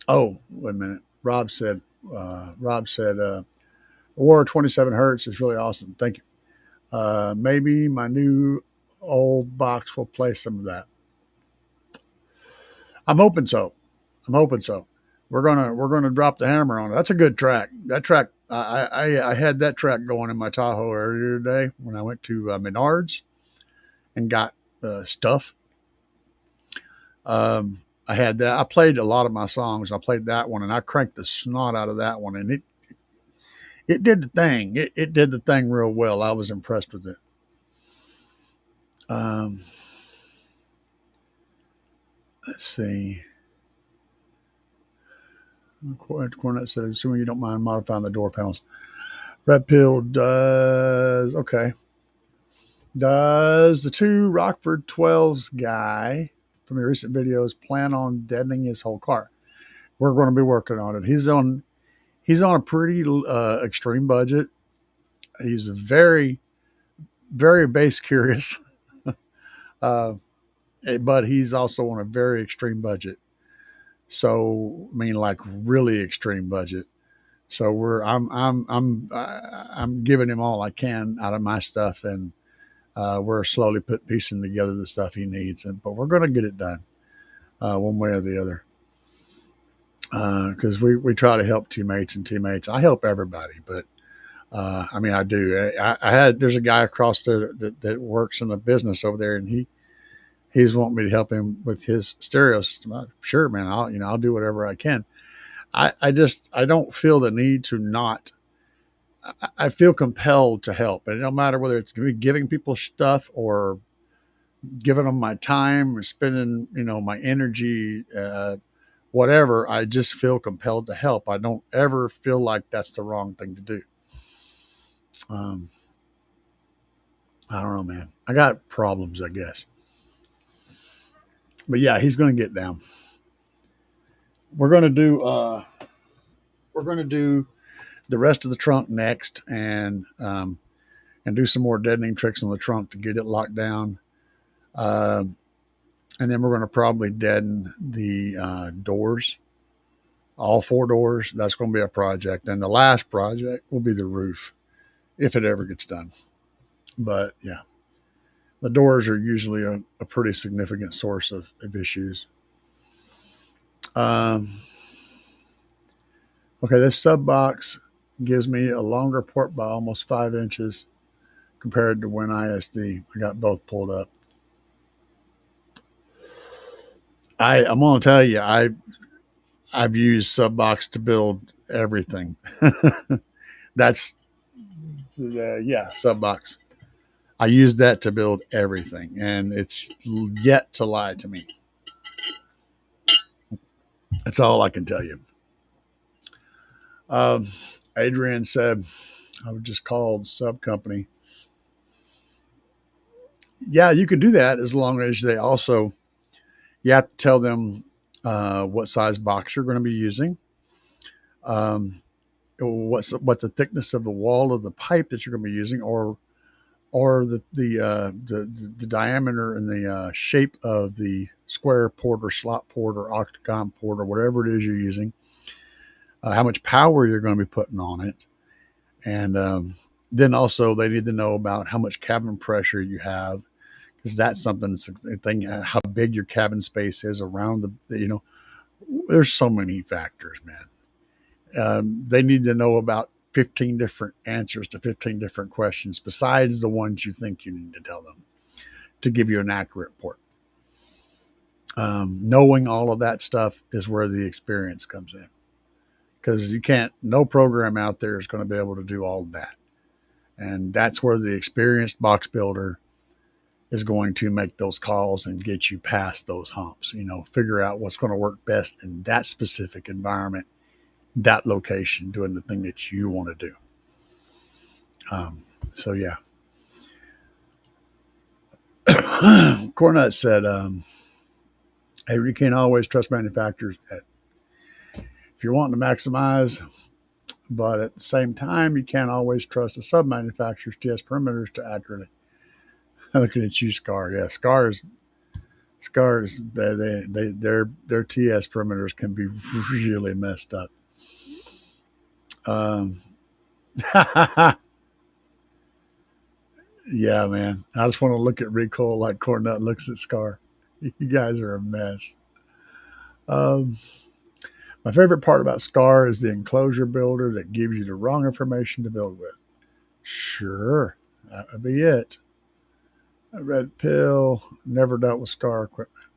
Oh, wait a minute. Rob said, Aurora 27 hertz is really awesome. Thank you. Maybe my new old box will play some of that. I'm hoping so. We're gonna drop the hammer on it. That's a good track. That track, I had that track going in my Tahoe earlier today when I went to Menards and got stuff. I had that. I played a lot of my songs. I played that one, and I cranked the snot out of that one, and it did the thing. It did the thing real well. I was impressed with it. Let's see. Cornet said, assuming you don't mind modifying the door panels. Red Pill does. Okay. Does the 2 Rockford 12s guy from your recent videos plan on deadening his whole car? We're going to be working on it. He's on a pretty extreme budget. He's very, very bass curious, but he's also on a very extreme budget. So, I mean, like really extreme budget. So I'm giving him all I can out of my stuff, and we're slowly piecing together the stuff he needs. But we're going to get it done one way or the other. Because we try to help teammates. I help everybody, but I mean, I do. There's a guy across there that works in the business over there, and he's wanting me to help him with his stereo system. Sure, man. I'll do whatever I can. I don't feel the need to not. I feel compelled to help, and no matter whether it's giving people stuff or giving them my time or spending, my energy, whatever. I just feel compelled to help. I don't ever feel like that's the wrong thing to do. I don't know, man. I got problems, I guess. But yeah, he's going to get down. We're going to do the rest of the trunk next, and do some more deadening tricks on the trunk to get it locked down. And then we're going to probably deaden the doors, all 4 doors. That's going to be a project. And the last project will be the roof, if it ever gets done. But yeah, the doors are usually a pretty significant source of issues. Okay, this sub box gives me a longer port by almost 5 inches compared to when I got both pulled up. I'm gonna tell you, I've used Subbox to build everything. That's yeah, Subbox. I use that to build everything, and it's yet to lie to me. That's all I can tell you. Um, Adrian said I would just call the sub company. Yeah, you could do that as long as they also you have to tell them what size box you're going to be using, um, what's the thickness of the wall of the pipe that you're going to be using, or the diameter and the shape of the square port or slot port or octagon port or whatever it is you're using, how much power you're going to be putting on it, and then also they need to know about how much cabin pressure you have, because that's something that's a thing. How big your cabin space is around there's so many factors, man. They need to know about 15 different answers to 15 different questions besides the ones you think you need to tell them to give you an accurate report. Knowing all of that stuff is where the experience comes in, because no program out there is going to be able to do all of that. And that's where the experienced box builder is going to make those calls and get you past those humps, figure out what's going to work best in that specific environment, that location, doing the thing that you want to do. So yeah. Cornut said, hey, you can't always trust manufacturers if you're wanting to maximize, but at the same time, you can't always trust the sub manufacturer's TS perimeters to accurately. Looking at you, Scar. Yeah, scars. Their TS perimeters can be really messed up. Yeah, man. I just want to look at recoil like Cornut looks at Scar. You guys are a mess. My favorite part about Scar is the enclosure builder that gives you the wrong information to build with. Sure, that would be it. A red pill, never dealt with Scar equipment.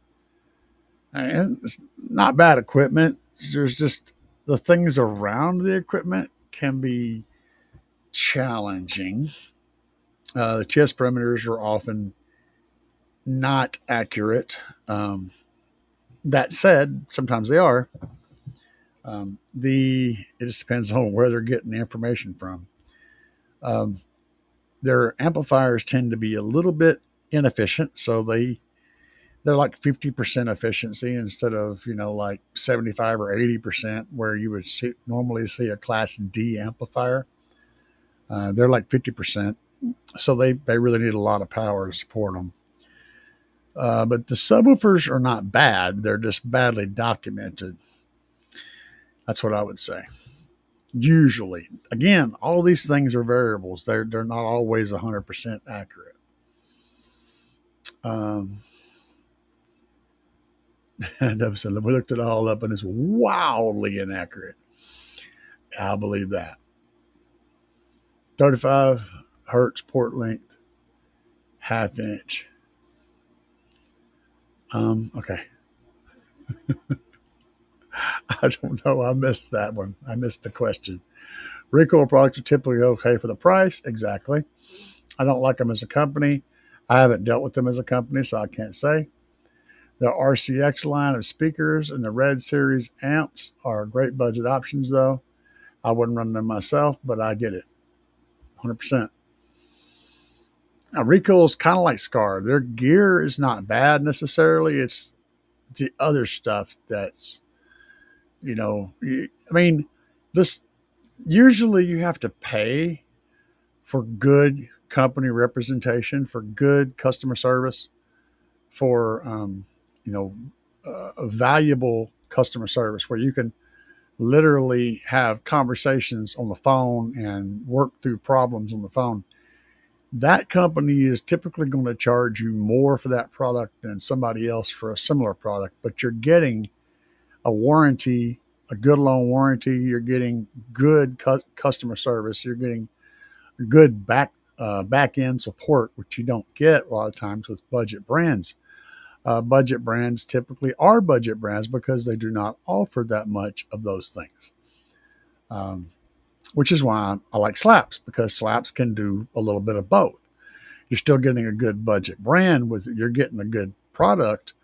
And it's not bad equipment. There's just the things around the equipment can be challenging. The TS perimeters are often not accurate. That said, sometimes they are. It just depends on where they're getting the information from. Their amplifiers tend to be a little bit inefficient, so they're like 50% efficiency instead of like 75 or 80%, where you would normally see a Class D amplifier. They're like 50%, so they really need a lot of power to support them. But the subwoofers are not bad; they're just badly documented. That's what I would say. Usually, again, all these things are variables. They're not always 100% accurate. And we looked it all up, and it's wildly inaccurate. I believe that. 35 hertz port length, half inch. Okay. I don't know. I missed that one. I missed the question. Recoil products are typically okay for the price. Exactly. I don't like them as a company. I haven't dealt with them as a company, so I can't say. The RCX line of speakers and the Red Series amps are great budget options, though. I wouldn't run them myself, but I get it. 100%. Now, Recoil is kind of like Scar. Their gear is not bad necessarily. It's the other stuff that's, this usually you have to pay for good company representation, for good customer service, for, a valuable customer service where you can literally have conversations on the phone and work through problems on the phone. That company is typically going to charge you more for that product than somebody else for a similar product, but you're getting a warranty, a good long warranty. You're getting good customer service. You're getting good back end support, which you don't get a lot of times with budget brands. Budget brands typically are budget brands because they do not offer that much of those things. Um, which is why I like Slaps, because Slaps can do a little bit of both. You're still getting a good budget brand with it. You're getting a good product,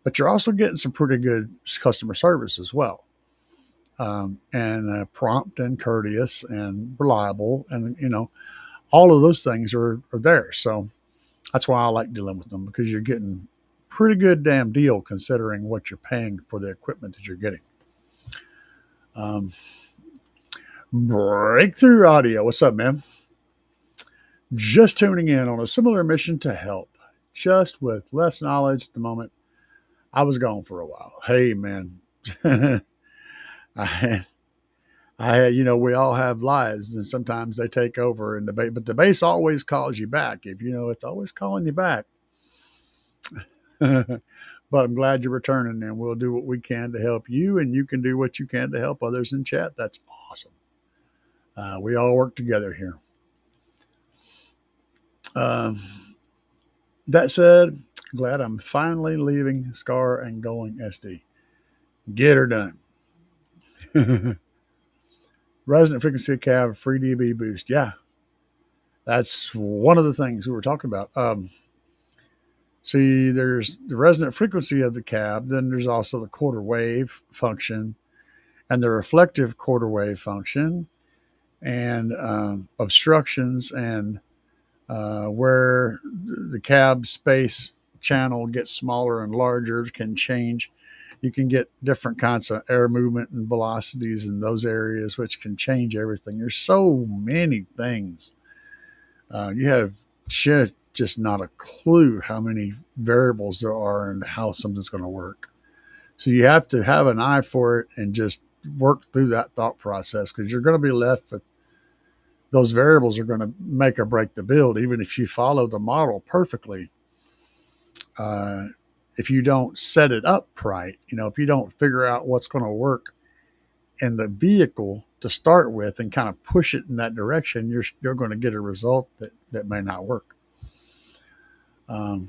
but you're also getting some pretty good customer service as well. And prompt and courteous and reliable. And, all of those things are there. So that's why I like dealing with them, because you're getting pretty good damn deal considering what you're paying for the equipment that you're getting. Um, Breakthrough Audio. What's up, man? Just tuning in on a similar mission to help, just with less knowledge at the moment. I was gone for a while. Hey, man. I had, we all have lives, and sometimes they take over and debate, but the base always calls you back. If it's always calling you back. But I'm glad you're returning, and we'll do what we can to help you, and you can do what you can to help others in chat. That's awesome. We all work together here. That said, glad I'm finally leaving SCAR and going SD. Get her done. Resonant frequency cab, free dB boost. Yeah, that's one of the things we were talking about. See, there's the resonant frequency of the cab, then there's also the quarter wave function and the reflective quarter wave function, and obstructions, and where the cab space channel gets smaller and larger can change. You can get different kinds of air movement and velocities in those areas, which can change everything. There's so many things. You have just not a clue how many variables there are and how something's going to work. So you have to have an eye for it and just work through that thought process, because you're going to be left with those variables are going to make or break the build, even if you follow the model perfectly. If you don't set it up right, if you don't figure out what's going to work in the vehicle to start with and kind of push it in that direction, you're going to get a result that may not work. A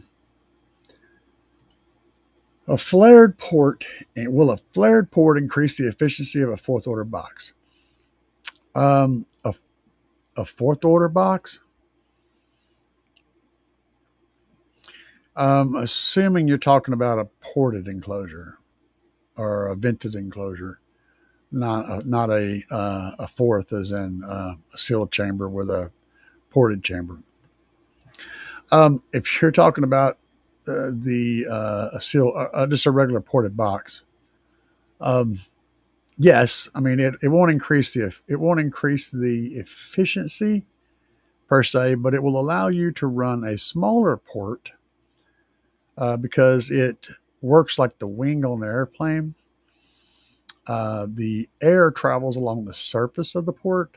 flared port, and will a flared port increase the efficiency of a fourth order box? A fourth order box? Assuming you're talking about a ported enclosure or a vented enclosure, not a fourth as in a sealed chamber with a ported chamber. If you're talking about just a regular ported box, yes, I mean it won't increase the efficiency per se, but it will allow you to run a smaller port because it works like the wing on an airplane. The air travels along the surface of the port,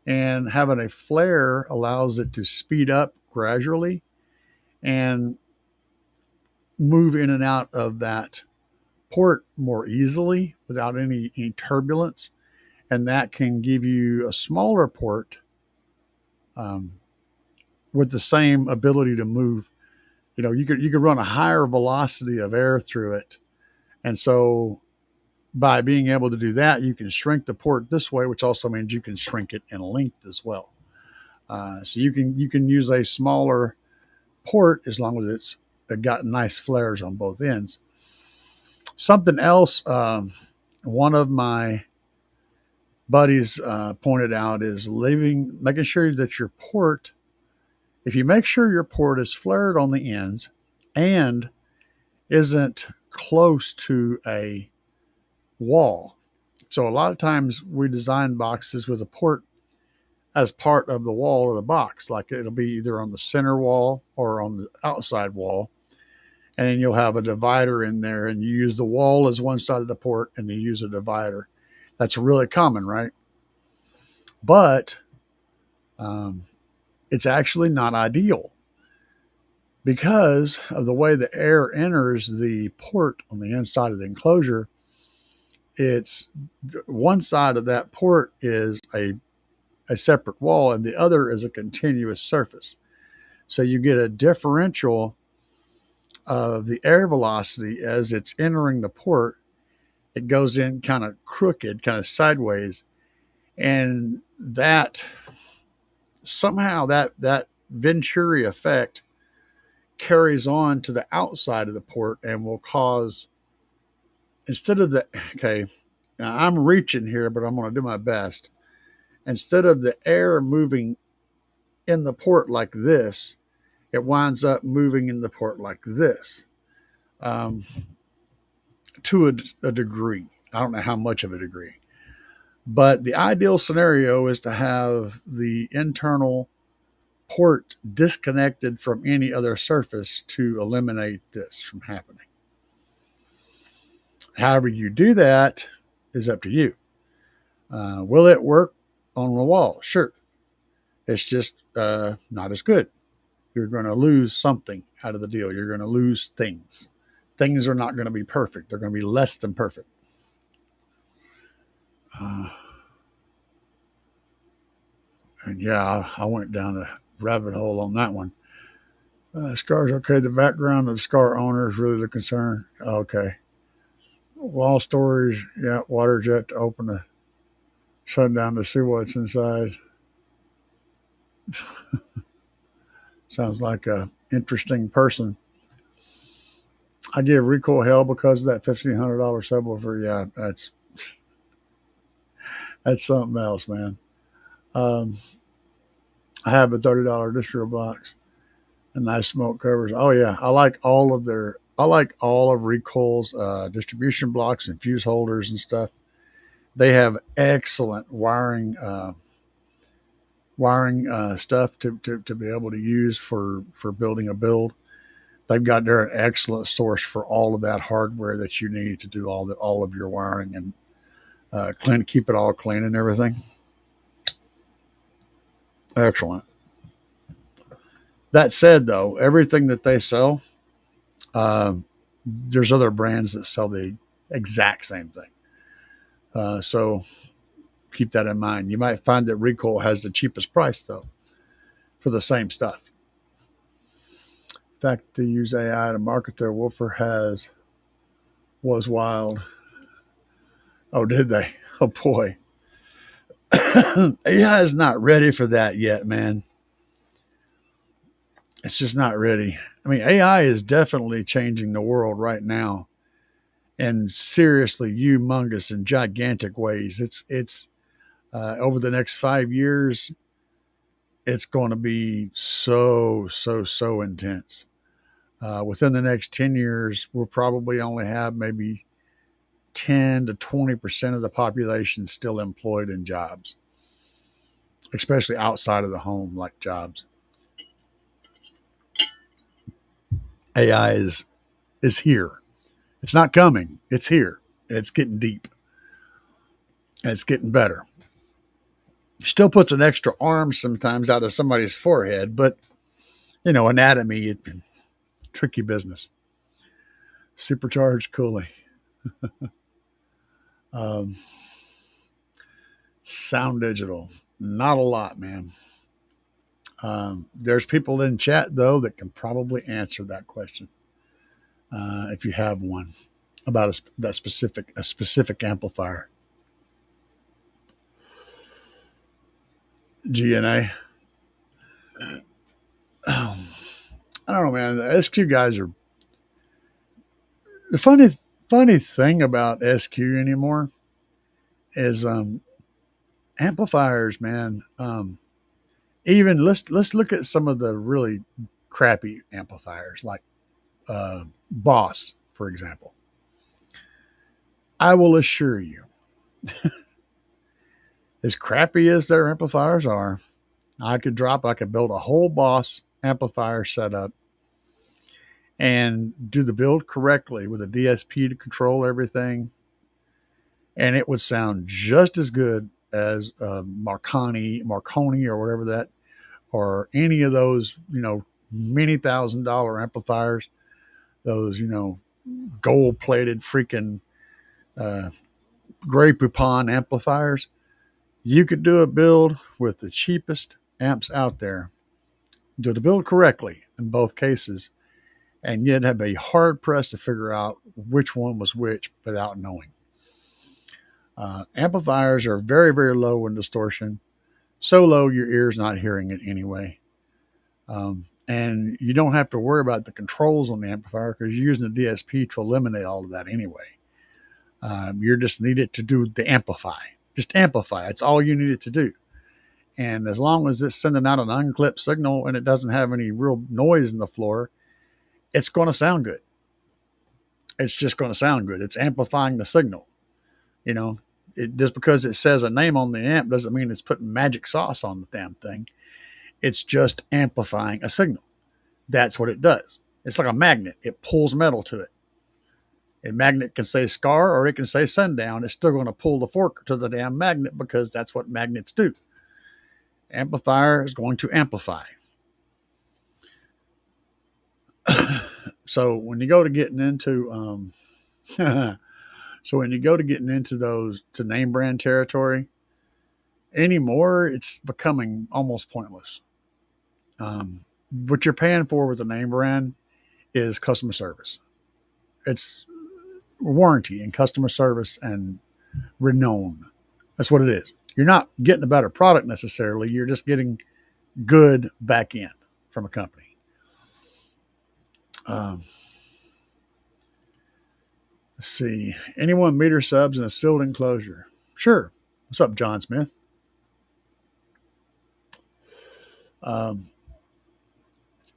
and having a flare allows it to speed up gradually and move in and out of that port more easily without any turbulence. And that can give you a smaller port with the same ability to move. You could run a higher velocity of air through it. And so by being able to do that, you can shrink the port this way, which also means you can shrink it in length as well. So you can use a smaller port as long as it's got nice flares on both ends. Something else, one of my buddies pointed out is making sure that your port, if you make sure your port is flared on the ends and isn't close to a wall. So a lot of times we design boxes with a port as part of the wall of the box, like it'll be either on the center wall or on the outside wall. And then you'll have a divider in there, and you use the wall as one side of the port and you use a divider. That's really common, right? But it's actually not ideal because of the way the air enters the port on the inside of the enclosure. It's one side of that port is a separate wall and the other is a continuous surface. So you get a differential the air velocity as it's entering the port, it goes in kind of crooked, kind of sideways, and that somehow that Venturi effect carries on to the outside of the port and will cause, instead of the, okay, now I'm reaching here, but I'm going to do my best. Instead of the air moving in the port like this, it winds up moving in the port like this, um, to a degree. I don't know how much of a degree. But the ideal scenario is to have the internal port disconnected from any other surface to eliminate this from happening. However, you do that is up to you. Will it work on the wall? Sure. It's just not as good. You're going to lose something out of the deal. You're going to lose things. Things are not going to be perfect. They're going to be less than perfect. And yeah, I went down a rabbit hole on that one. Scar's okay. The background of the Scar owner is really the concern. Okay. Wall storage, yeah, water jet to open the shutdown to see what's inside. Sounds like a interesting person. I give Recoil hell because of that $1,500 subwoofer. Yeah, that's something else, man. I have a $30 distro box and nice smoke covers. Oh yeah, I like all of Recoil's distribution blocks and fuse holders and stuff. They have excellent wiring stuff to be able to use for building a build. They've got there an excellent source for all of that hardware that you need to do all of your wiring and keep it all clean and everything. Excellent. That said, though, everything that they sell, there's other brands that sell the exact same thing. So keep that in mind. You might find that Recoil has the cheapest price, though, for the same stuff. In fact, to use AI to market their woofer was wild. Oh, did they? Oh, boy. AI is not ready for that yet, man. It's just not ready. I mean, AI is definitely changing the world right now in seriously humongous and gigantic ways. It's over the next 5 years, it's going to be so intense. Within the next 10 years, we'll probably only have maybe 10 to 20% of the population still employed in jobs, especially outside of the home, like jobs. AI is here. It's not coming. It's here. And it's getting deep. And it's getting better. Still puts an extra arm sometimes out of somebody's forehead, but anatomy, tricky business. Supercharged cooling. Sound digital. Not a lot, man. There's people in chat, though, that can probably answer that question. If you have one about a specific amplifier. GNA. I don't know, man. The SQ guys are the funny thing about SQ anymore is amplifiers, man. Even let's look at some of the really crappy amplifiers like Boss, for example. I will assure you, as crappy as their amplifiers are, I could build a whole Boss amplifier setup and do the build correctly with a DSP to control everything, and it would sound just as good as Marconi or whatever that, or any of those, many $1,000 amplifiers, those, gold-plated freaking Grey Poupon amplifiers. You could do a build with the cheapest amps out there, do the build correctly in both cases, and yet have be hard pressed to figure out which one was which without knowing. Amplifiers are very, very low in distortion, so low your ear's not hearing it anyway. And you don't have to worry about the controls on the amplifier because you're using the DSP to eliminate all of that anyway. You're just needed to do the amplify. Just amplify. It's all you need it to do. And as long as it's sending out an unclipped signal and it doesn't have any real noise in the floor, it's going to sound good. It's just going to sound good. It's amplifying the signal. You know, just because it says a name on the amp doesn't mean it's putting magic sauce on the damn thing. It's just amplifying a signal. That's what it does. It's like a magnet. It pulls metal to it. A magnet can say scar or it can say sundown. It's still going to pull the fork to the damn magnet because that's what magnets do. Amplifier is going to amplify. So when you go to getting into those to name brand territory anymore, it's becoming almost pointless. What you're paying for with a name brand is customer service. It's warranty and customer service and renown. That's what it is. You're not getting a better product necessarily. You're just getting good back end from a company. Let's see. Anyone meter subs in a sealed enclosure? Sure. What's up, John Smith? I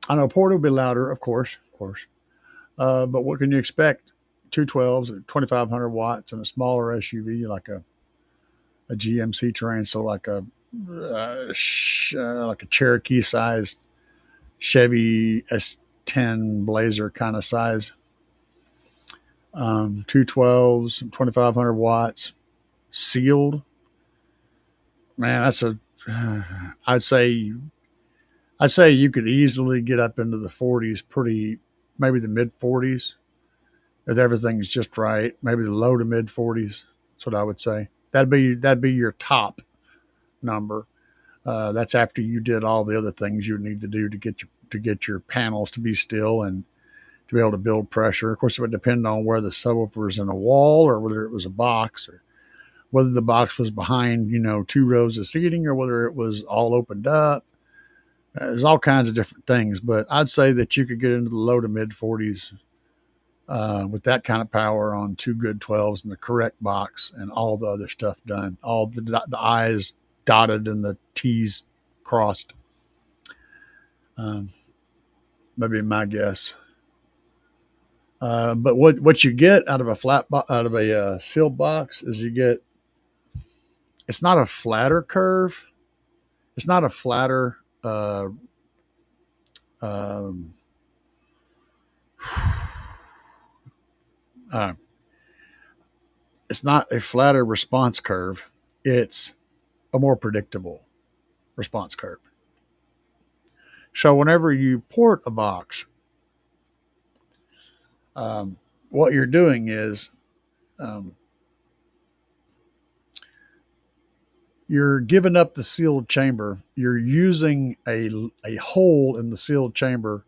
know Porta will be louder, of course. But what can you expect? 212s at 2,500 watts and a smaller SUV like a GMC Terrain, so like a Cherokee-sized Chevy S10 Blazer kind of size. 212s, 2,500 watts, sealed. Man, I'd say you could easily get up into the 40s, maybe the mid 40s, if everything's just right. Maybe the low to mid 40s. That's what I would say. That'd be your top number. That's after you did all the other things you need to do to get your panels to be still and to be able to build pressure. Of course, it would depend on where the subwoofer is in a wall or whether it was a box or whether the box was behind, 2 rows of seating or whether it was all opened up. There's all kinds of different things, but I'd say that you could get into the low to mid 40s with that kind of power on 2 good 12s and the correct box and all the other stuff done, all the I's dotted and the T's crossed. Maybe my guess. But what you get out of a sealed box is it's not a flatter curve. It's not a flatter it's not a flatter response curve. It's a more predictable response curve. So whenever you port a box, what you're doing is you're giving up the sealed chamber. You're using a hole in the sealed chamber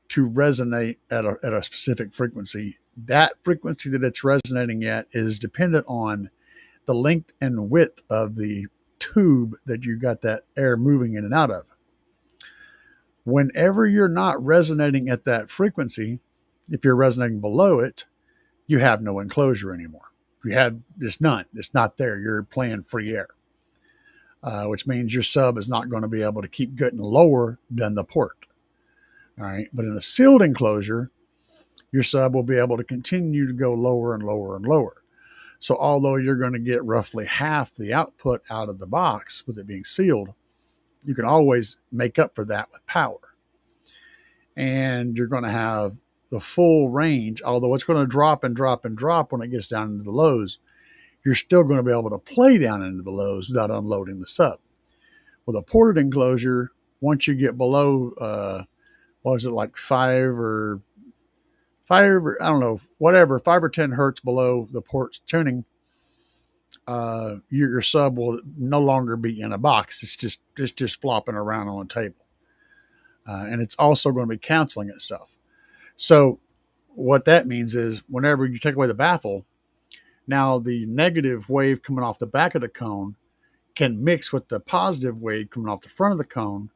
to resonate at a specific frequency. That frequency that it's resonating at is dependent on the length and width of the tube that you got that air moving in and out of. Whenever you're not resonating at that frequency, if you're resonating below it, you have no enclosure anymore. It's none. It's not there. You're playing free air, which means your sub is not going to be able to keep getting lower than the port. All right. But in a sealed enclosure, your sub will be able to continue to go lower and lower and lower. So although you're going to get roughly half the output out of the box with it being sealed, you can always make up for that with power. And you're going to have the full range, although it's going to drop and drop and drop when it gets down into the lows. You're still going to be able to play down into the lows without unloading the sub. With a ported enclosure, once you get below, like 5 or I don't know, whatever, 5 or 10 hertz below the port's tuning, your sub will no longer be in a box. It's just flopping around on a table. And it's also going to be canceling itself. So what that means is whenever you take away the baffle, now the negative wave coming off the back of the cone can mix with the positive wave coming off the front of the cone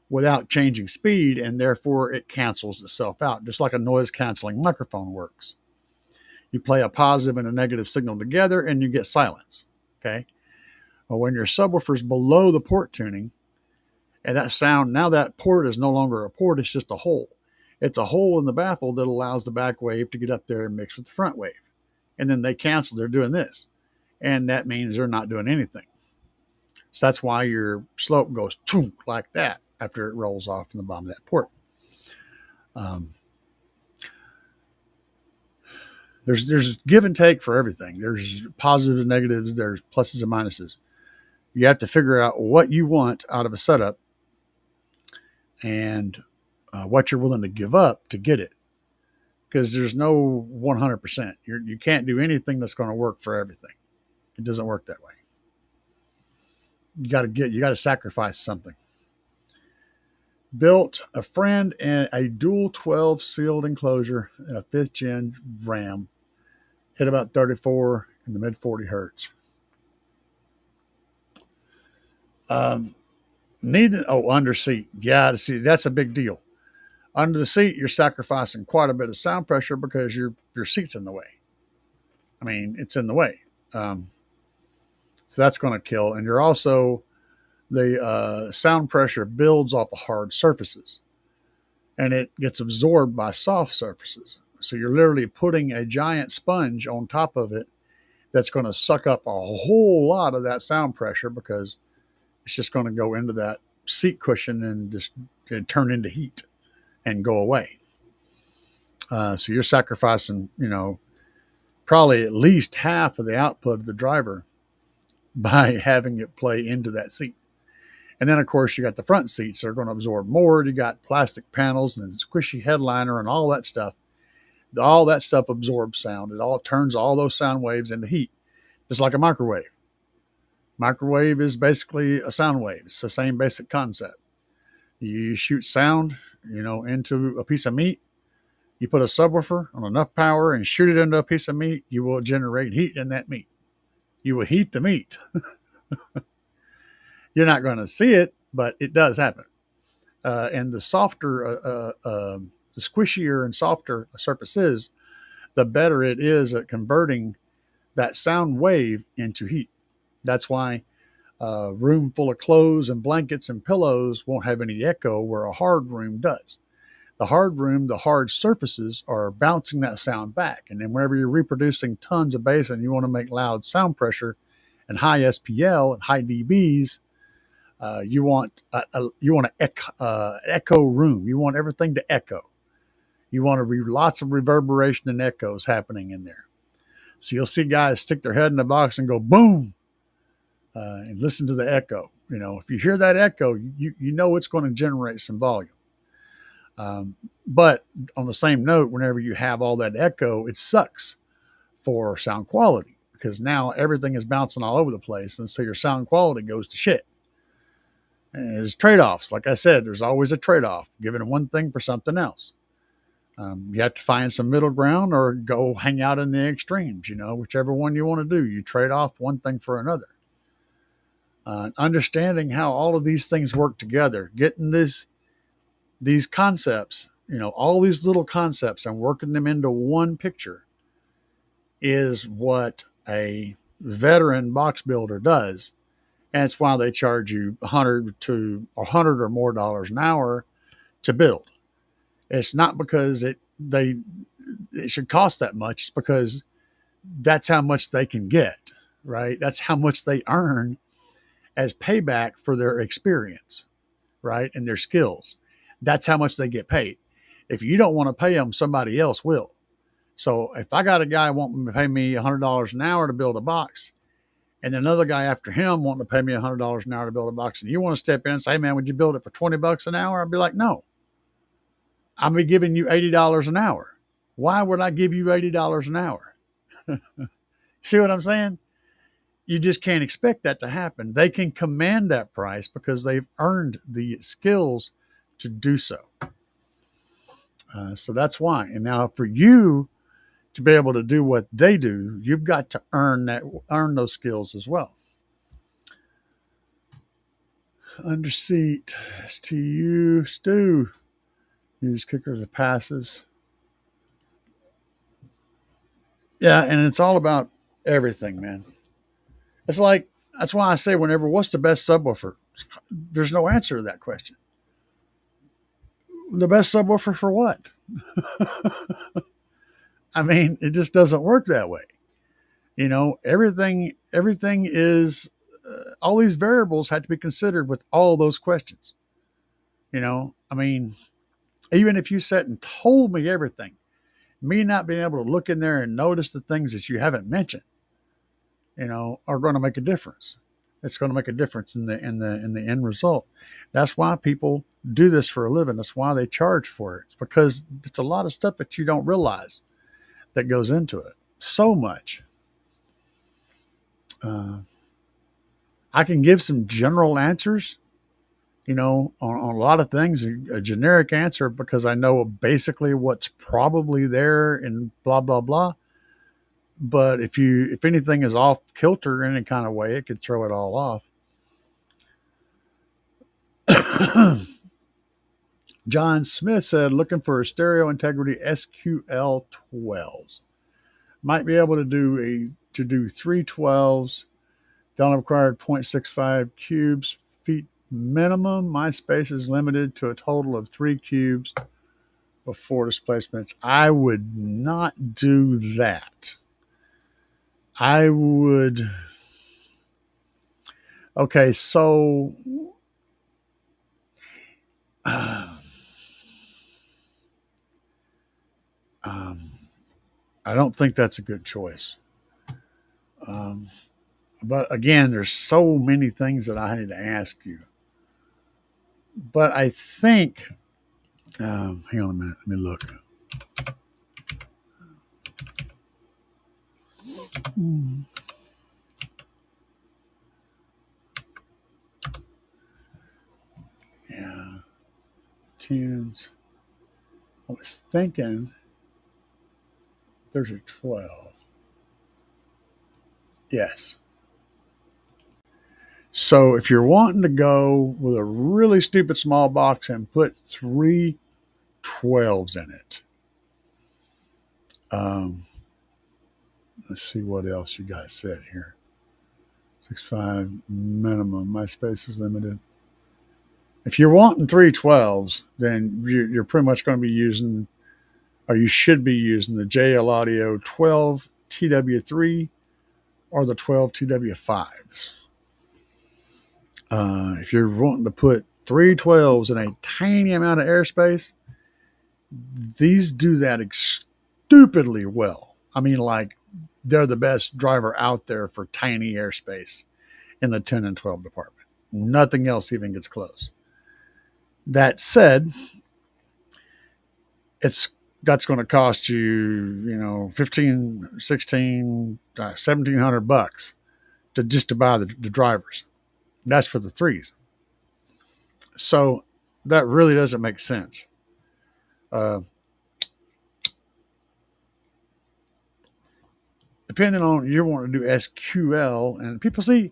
without changing speed, and therefore it cancels itself out, just like a noise canceling microphone works. You play a positive and a negative signal together and you get silence. Okay. Well, when your subwoofer's below the port tuning, and that sound, now that port is no longer a port, it's just a hole. It's a hole in the baffle that allows the back wave to get up there and mix with the front wave. And then they cancel, they're doing this. And that means they're not doing anything. So that's why your slope goes toom like that after it rolls off from the bottom of that port. There's give and take for everything. There's positives and negatives. There's pluses and minuses. You have to figure out what you want out of a setup and what you're willing to give up to get it. Because there's no 100%. You can't do anything that's going to work for everything. It doesn't work that way. You got to sacrifice something. Built a friend and a dual 12 sealed enclosure and a 5th gen RAM. Hit about 34 in the mid 40 hertz. Under seat. Yeah, that's a big deal. Under the seat, you're sacrificing quite a bit of sound pressure because your seat's in the way. I mean, it's in the way. So that's going to kill. And you're also, the sound pressure builds off of hard surfaces and it gets absorbed by soft surfaces. So you're literally putting a giant sponge on top of it that's going to suck up a whole lot of that sound pressure because it's just going to go into that seat cushion and just turn into heat and go away. So you're sacrificing, probably at least half of the output of the driver by having it play into that seat. And then, of course, you got the front seats that are going to absorb more. You got plastic panels and squishy headliner and all that stuff. All that stuff absorbs sound. It all turns all those sound waves into heat, just like a microwave. Microwave is basically a sound wave. It's the same basic concept. You shoot sound, into a piece of meat. You put a subwoofer on enough power and shoot it into a piece of meat. You will generate heat in that meat. You will heat the meat. You're not going to see it, but it does happen. And the softer, the squishier and softer a surface is, the better it is at converting that sound wave into heat. That's why a room full of clothes and blankets and pillows won't have any echo where a hard room does. The hard room, the hard surfaces are bouncing that sound back. And then whenever you're reproducing tons of bass and you want to make loud sound pressure and high SPL and high dBs, you want an echo room. You want everything to echo. You want lots of reverberation and echoes happening in there. So you'll see guys stick their head in the box and go boom, and listen to the echo. If you hear that echo, you know it's going to generate some volume. But on the same note, whenever you have all that echo, it sucks for sound quality because now everything is bouncing all over the place. And so your sound quality goes to shit. And there's trade-offs. Like I said, there's always a trade-off, giving one thing for something else. You have to find some middle ground or go hang out in the extremes, whichever one you want to do. You trade off one thing for another. Understanding how all of these things work together, getting these concepts, all these little concepts and working them into one picture is what a veteran box builder does. And it's why they charge you $100 or more an hour to build. It's not because it should cost that much. It's because that's how much they can get, right? That's how much they earn as payback for their experience, right? And their skills. That's how much they get paid. If you don't want to pay them, somebody else will. So if I got a guy wanting to pay me $100 an hour to build a box, and another guy after him wanting to pay me $100 an hour to build a box, and you want to step in and say, hey man, would you build it for $20 an hour? I'd be like, no. I'm be giving you $80 an hour. Why would I give you $80 an hour? See what I'm saying? You just can't expect that to happen. They can command that price because they've earned the skills to do so. So that's why. And now for you to be able to do what they do, you've got to earn those skills as well. Under seat, STU, stew. Use kickers and passes. Yeah, and it's all about everything, man. It's like, that's why I say whenever, what's the best subwoofer? There's no answer to that question. The best subwoofer for what? I mean, it just doesn't work that way. Everything is, all these variables had to be considered with all those questions. I mean, even if you sat and told me everything, me not being able to look in there and notice the things that you haven't mentioned, are going to make a difference. It's going to make a difference in the end result. That's why people do this for a living. That's why they charge for it. It's because it's a lot of stuff that you don't realize that goes into it. So much. I can give some general answers, on a lot of things, a generic answer, because I know basically what's probably there and blah, blah, blah. But if anything is off kilter in any kind of way, it could throw it all off. John Smith said, looking for a stereo integrity SQL 12s. Might be able to do 312s. Don't require 0.65 cubes feet minimum. My space is limited to a total of 3 cubes of 4 displacements. I would not do that. I would. Okay, so I don't think that's a good choice. But again, there's so many things that I need to ask you. But I think, hang on a minute, let me look. Yeah, 10s. I was thinking there's a 12. Yes. So if you're wanting to go with a really stupid small box and put 3 12s in it, let's see what else you guys said here. 6.5 minimum. My space is limited. If you're wanting 3 12s, then you're pretty much going to be using, or you should be using, the JL Audio 12 TW3 or the 12 TW5s. If you're wanting to put 3 12s in a tiny amount of airspace, these do that stupidly well. I mean, like, they're the best driver out there for tiny airspace in the 10 and 12 department. Nothing else even gets close. That said, that's going to cost you, 15, 16, 1,700 bucks to buy the drivers. That's for the 3s. So that really doesn't make sense. Depending on, you want to do SQL, and people see,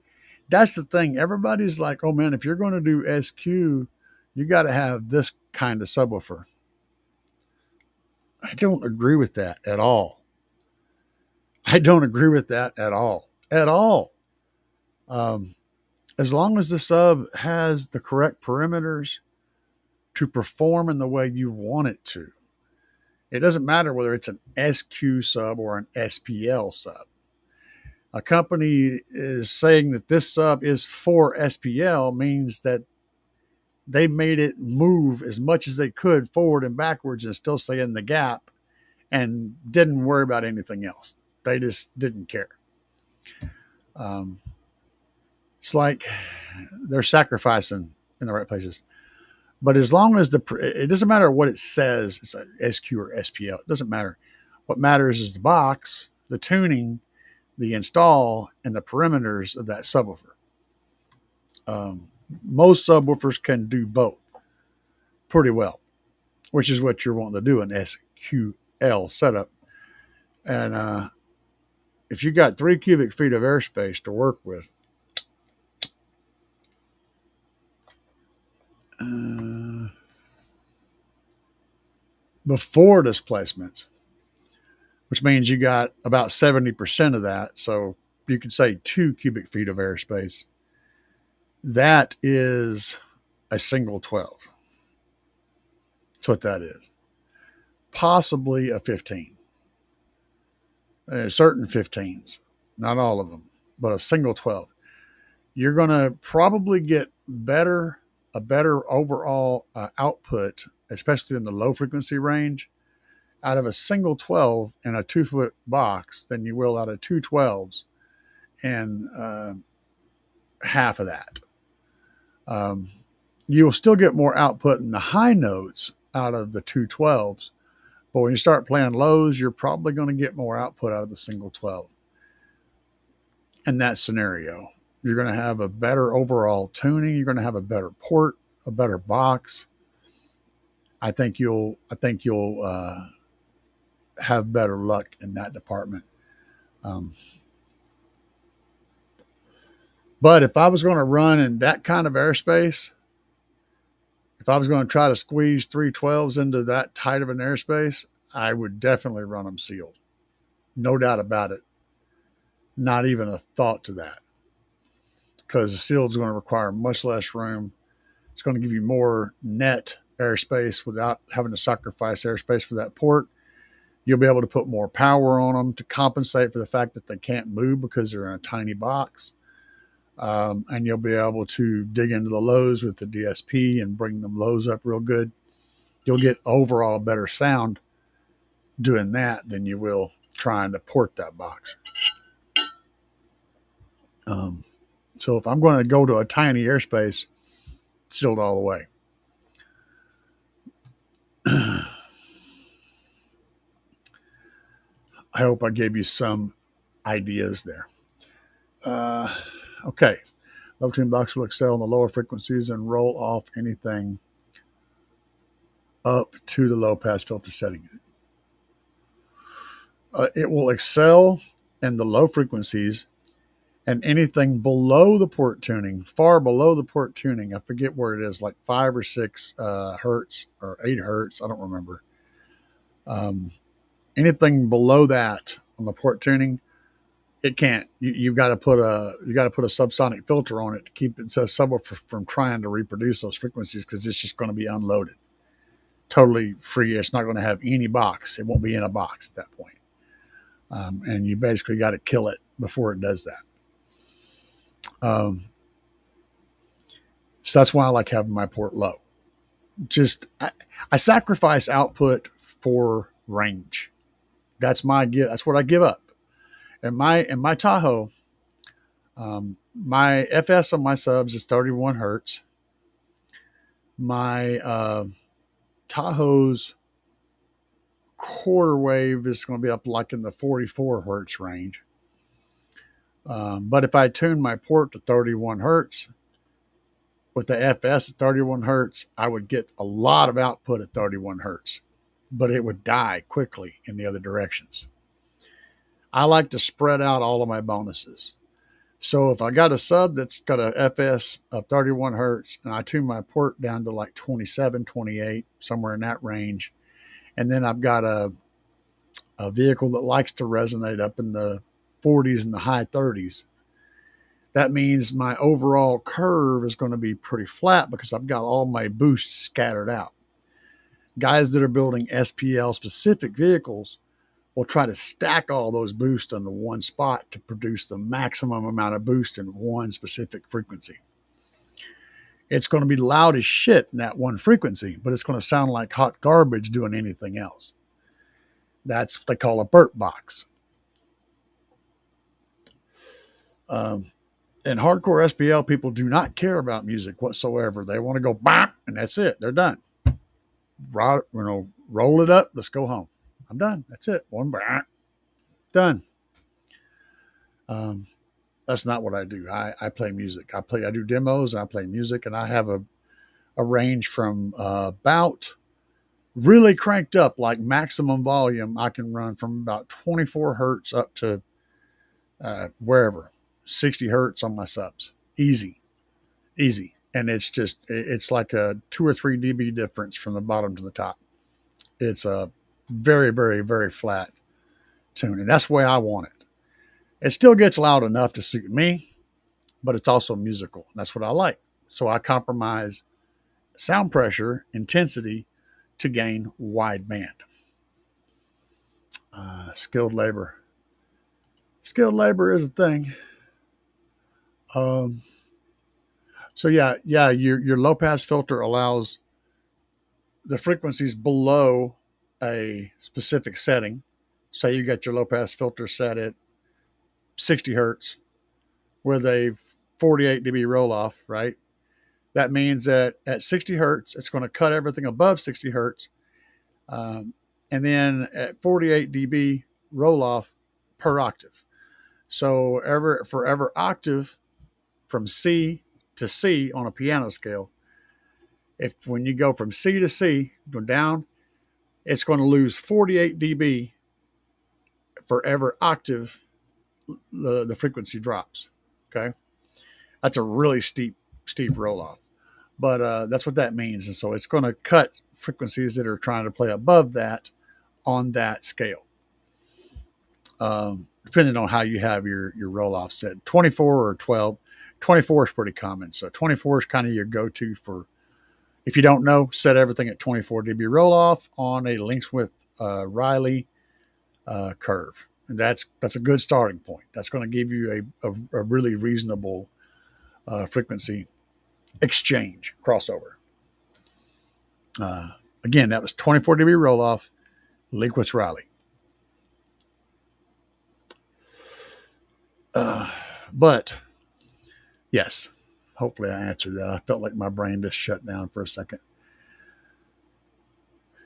that's the thing. Everybody's like, oh man, if you're going to do SQ, you got to have this kind of subwoofer. I don't agree with that at all. I don't agree with that at all. At all. As long as the sub has the correct perimeters to perform in the way you want it to. It doesn't matter whether it's an SQ sub or an SPL sub. A company is saying that this sub is for SPL means that they made it move as much as they could forward and backwards and still stay in the gap and didn't worry about anything else. They just didn't care. It's like they're sacrificing in the right places. But as long as it doesn't matter what it says, it's a SQ or SPL. It doesn't matter. What matters is the box, the tuning, the install, and the perimeters of that subwoofer. Most subwoofers can do both pretty well. which is what you're wanting to do in SQL setup. And if you got 3 cubic feet of airspace to work with, before displacements, which means you got about 70% of that. So you could say 2 cubic feet of airspace. That is a single 12. That's what that is. Possibly a 15. Certain 15s, not all of them, but a single 12. You're going to probably get a better overall output, especially in the low frequency range, out of a single 12 in a 2-foot box than you will out of 2 12s and half of that. You'll still get more output in the high notes out of the 2 12s, but when you start playing lows, you're probably going to get more output out of the single 12. In that scenario, you're going to have a better overall tuning. You're going to have a better port, a better box. I think you'll have better luck in that department. But if I was going to run in that kind of airspace, if I was going to try to squeeze 3 12s into that tight of an airspace, I would definitely run them sealed. No doubt about it. Not even a thought to that. Because the sealed is going to require much less room. It's going to give you more net airspace without having to sacrifice airspace for that port. You'll be able to put more power on them to compensate for the fact that they can't move because they're in a tiny box. And you'll be able to dig into the lows with the DSP and bring them lows up real good. You'll get overall better sound doing that than you will trying to port that box. So if I'm going to go to a tiny airspace, sealed all the way. I hope I gave you some ideas there. Okay. Low tune box will excel in the lower frequencies and roll off anything up to the low pass filter setting. It will excel in the low frequencies and anything below the port tuning, far below the port tuning. I forget where it is, like 5 or 6 hertz or 8 hertz. I don't remember. Anything below that on the port tuning, it can't. You've got to put a subsonic filter on it to keep it subwoofer from trying to reproduce those frequencies, because it's just going to be unloaded, totally free. It's not going to have any box. It won't be in a box at that point, and you basically got to kill it before it does that. So that's why I like having my port low. I sacrifice output for range. That's what I give up. In my Tahoe, my FS on my subs is 31 hertz. My Tahoe's quarter wave is going to be up like in the 44 hertz range. But if I tune my port to 31 hertz with the FS at 31 hertz, I would get a lot of output at 31 hertz, but it would die quickly in the other directions. I like to spread out all of my bonuses. So if I got a sub that's got a FS of 31 hertz and I tune my port down to like 27, 28, somewhere in that range, and then I've got a vehicle that likes to resonate up in the 40s and the high 30s, that means my overall curve is going to be pretty flat because I've got all my boosts scattered out. Guys that are building SPL specific vehicles will try to stack all those boosts into one spot to produce the maximum amount of boost in one specific frequency. It's going to be loud as shit in that one frequency, but it's going to sound like hot garbage doing anything else. That's what they call a Burt box. And hardcore SPL people do not care about music whatsoever. They want to go bop, and that's it. They're done. Roll it up. Let's go home. I'm done. That's it. One bop. Done. That's not what I do. I play music. I do demos, and I play music, and I have a range from about really cranked up, like maximum volume, I can run from about 24 hertz up to wherever, 60 hertz on my subs. Easy, easy. And it's like a 2 or 3 dB difference from the bottom to the top. It's a very, very, very flat tune. And that's the way I want it. It still gets loud enough to suit me, but it's also musical. That's what I like. So I compromise sound pressure, intensity to gain wide band. Skilled labor. Skilled labor is a thing. Um, so your low pass filter allows the frequencies below a specific setting. Say you got your low pass filter set at 60 hertz with a 48 dB roll off, right? That means that at 60 hertz, it's going to cut everything above 60 hertz. And then at 48 dB roll off per octave. So for every octave from C to C on a piano scale, when you go from C to C, go down, it's going to lose 48 dB for every octave the frequency drops. Okay. That's a really steep roll off. But that's what that means. And so it's going to cut frequencies that are trying to play above that on that scale. Depending on how you have your roll off set, 24 or 12. 24 is pretty common. So 24 is kind of your go-to for, if you don't know, set everything at 24 dB roll off on a length width Riley curve. And that's a good starting point. That's going to give you a really reasonable frequency exchange crossover. Again, that was 24 dB roll off, Linkwitz Riley. But yes, hopefully I answered that. I felt like my brain just shut down for a second.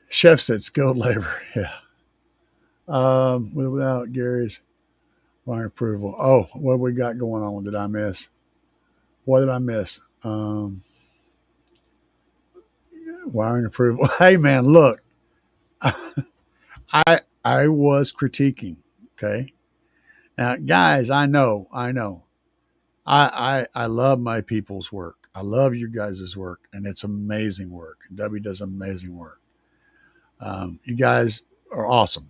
Chef said skilled labor. Yeah. Without Gary's wire approval. Oh, what we got going on? Did I miss? What did I miss? Wiring approval. Hey man, look, I was critiquing. Okay. Now, guys, I know. I love my people's work. I love you guys' work, and it's amazing work. And Debbie does amazing work. You guys are awesome.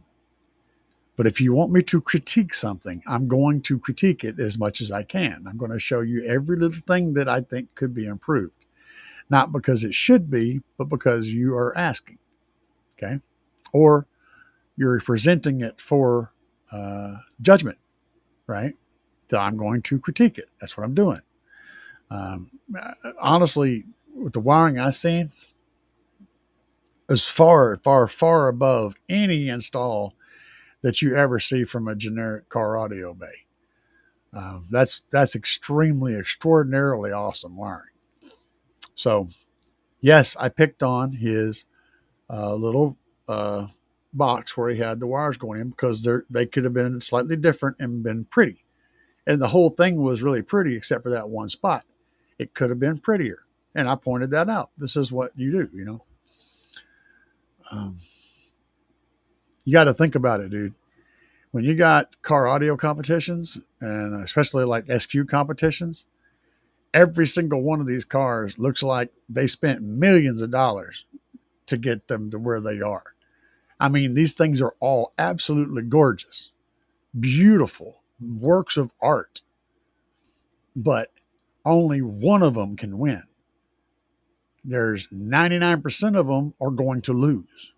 But if you want me to critique something, I'm going to critique it as much as I can. I'm going to show you every little thing that I think could be improved. Not because it should be, but because you are asking. Okay? Or you're presenting it for judgment, right? So I'm going to critique it. That's what I'm doing. Honestly, with the wiring I've seen, is far, far, far above any install that you ever see from a generic car audio bay. That's extraordinarily awesome wiring. So, yes, I picked on his little box where he had the wires going in because they could have been slightly different and been pretty. And the whole thing was really pretty except for that one spot. It could have been prettier. And I pointed that out. This is what you do, you know. You got to think about it, dude. When you got car audio competitions, and especially like SQ competitions, every single one of these cars looks like they spent millions of dollars to get them to where they are. I mean, these things are all absolutely gorgeous, beautiful works of art, but only one of them can win. There's 99% of them are going to lose.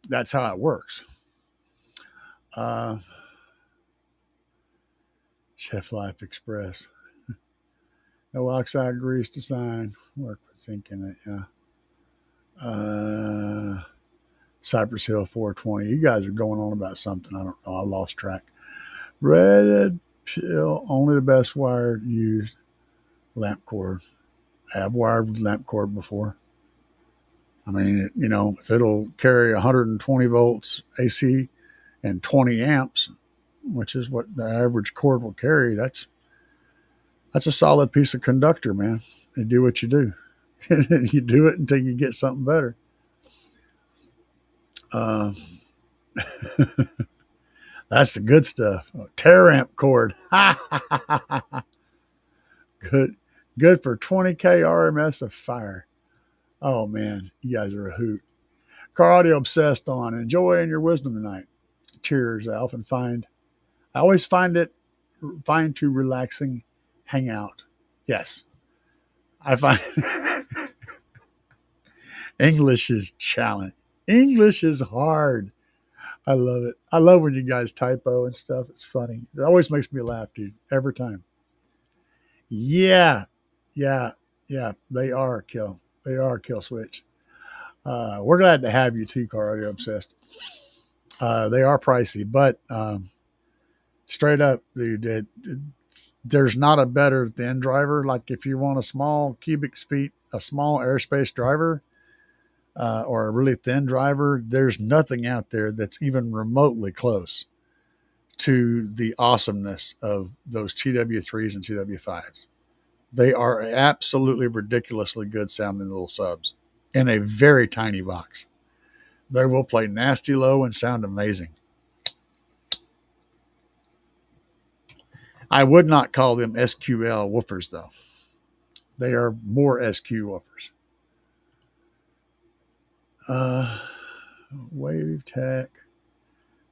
That's how it works. Chef Life Express. No oxide grease to sign. Work with zinc in it, yeah. Cypress Hill 420. You guys are going on about something. I don't know. I lost track. Red pill, only the best wire used. Lamp cord. I have wired with lamp cord before. I mean, you know, if it'll carry 120 volts AC and 20 amps, which is what the average cord will carry, that's a solid piece of conductor, man. You do what you do. You do it until you get something better. Uh, that's the good stuff. Oh, tear amp cord. Good. Good for 20K RMS of fire. Oh, man. You guys are a hoot. Car Audio Obsessed on. Enjoy your wisdom tonight. Cheers. I always find to relaxing hang out. Yes. I find English is challenge. English is hard. I love it. I love when you guys typo and stuff. It's funny. It always makes me laugh, dude. Every time. Yeah. Yeah. Yeah. They are kill. They are kill switch. We're glad to have you too, Car Audio Obsessed. They are pricey, but straight up, dude, there's not a better thin driver. Like if you want a small cubic feet, a small airspace driver, or a really thin driver, there's nothing out there that's even remotely close to the awesomeness of those TW3s and TW5s. They are absolutely ridiculously good sounding little subs in a very tiny box. They will play nasty low and sound amazing. I would not call them SQL woofers, though. They are more SQ woofers. Wave Tech,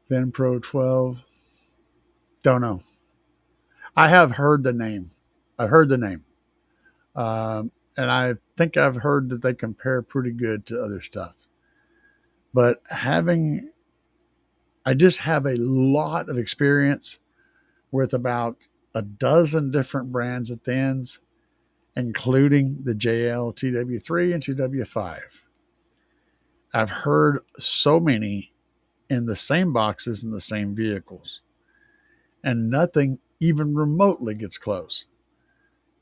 Thin Pro 12. Don't know. I have heard the name. I've heard the name. And I think I've heard that they compare pretty good to other stuff. But I just have a lot of experience with about a dozen different brands of thins, including the JL TW3 and TW5. I've heard so many in the same boxes in the same vehicles, and nothing even remotely gets close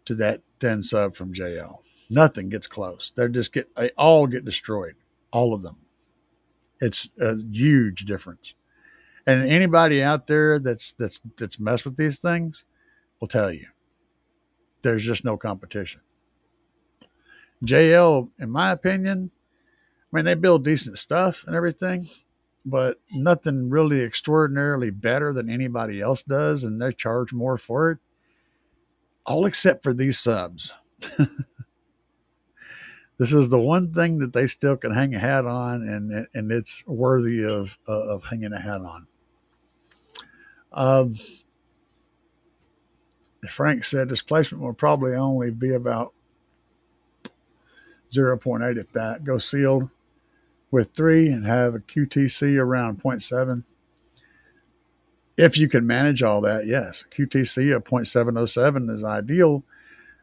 to that thin sub from JL. Nothing gets close. They all get destroyed, all of them. It's a huge difference. And anybody out there that's messed with these things will tell you there's just no competition. JL, in my opinion, I mean, they build decent stuff and everything, but nothing really extraordinarily better than anybody else does, and they charge more for it, all except for these subs. This is the one thing that they still can hang a hat on, and it's worthy of hanging a hat on. Frank said displacement will probably only be about 0.8 if that. Go sealed with 3 and have a QTC around 0.7. If you can manage all that, yes. QTC of 0.707 is ideal.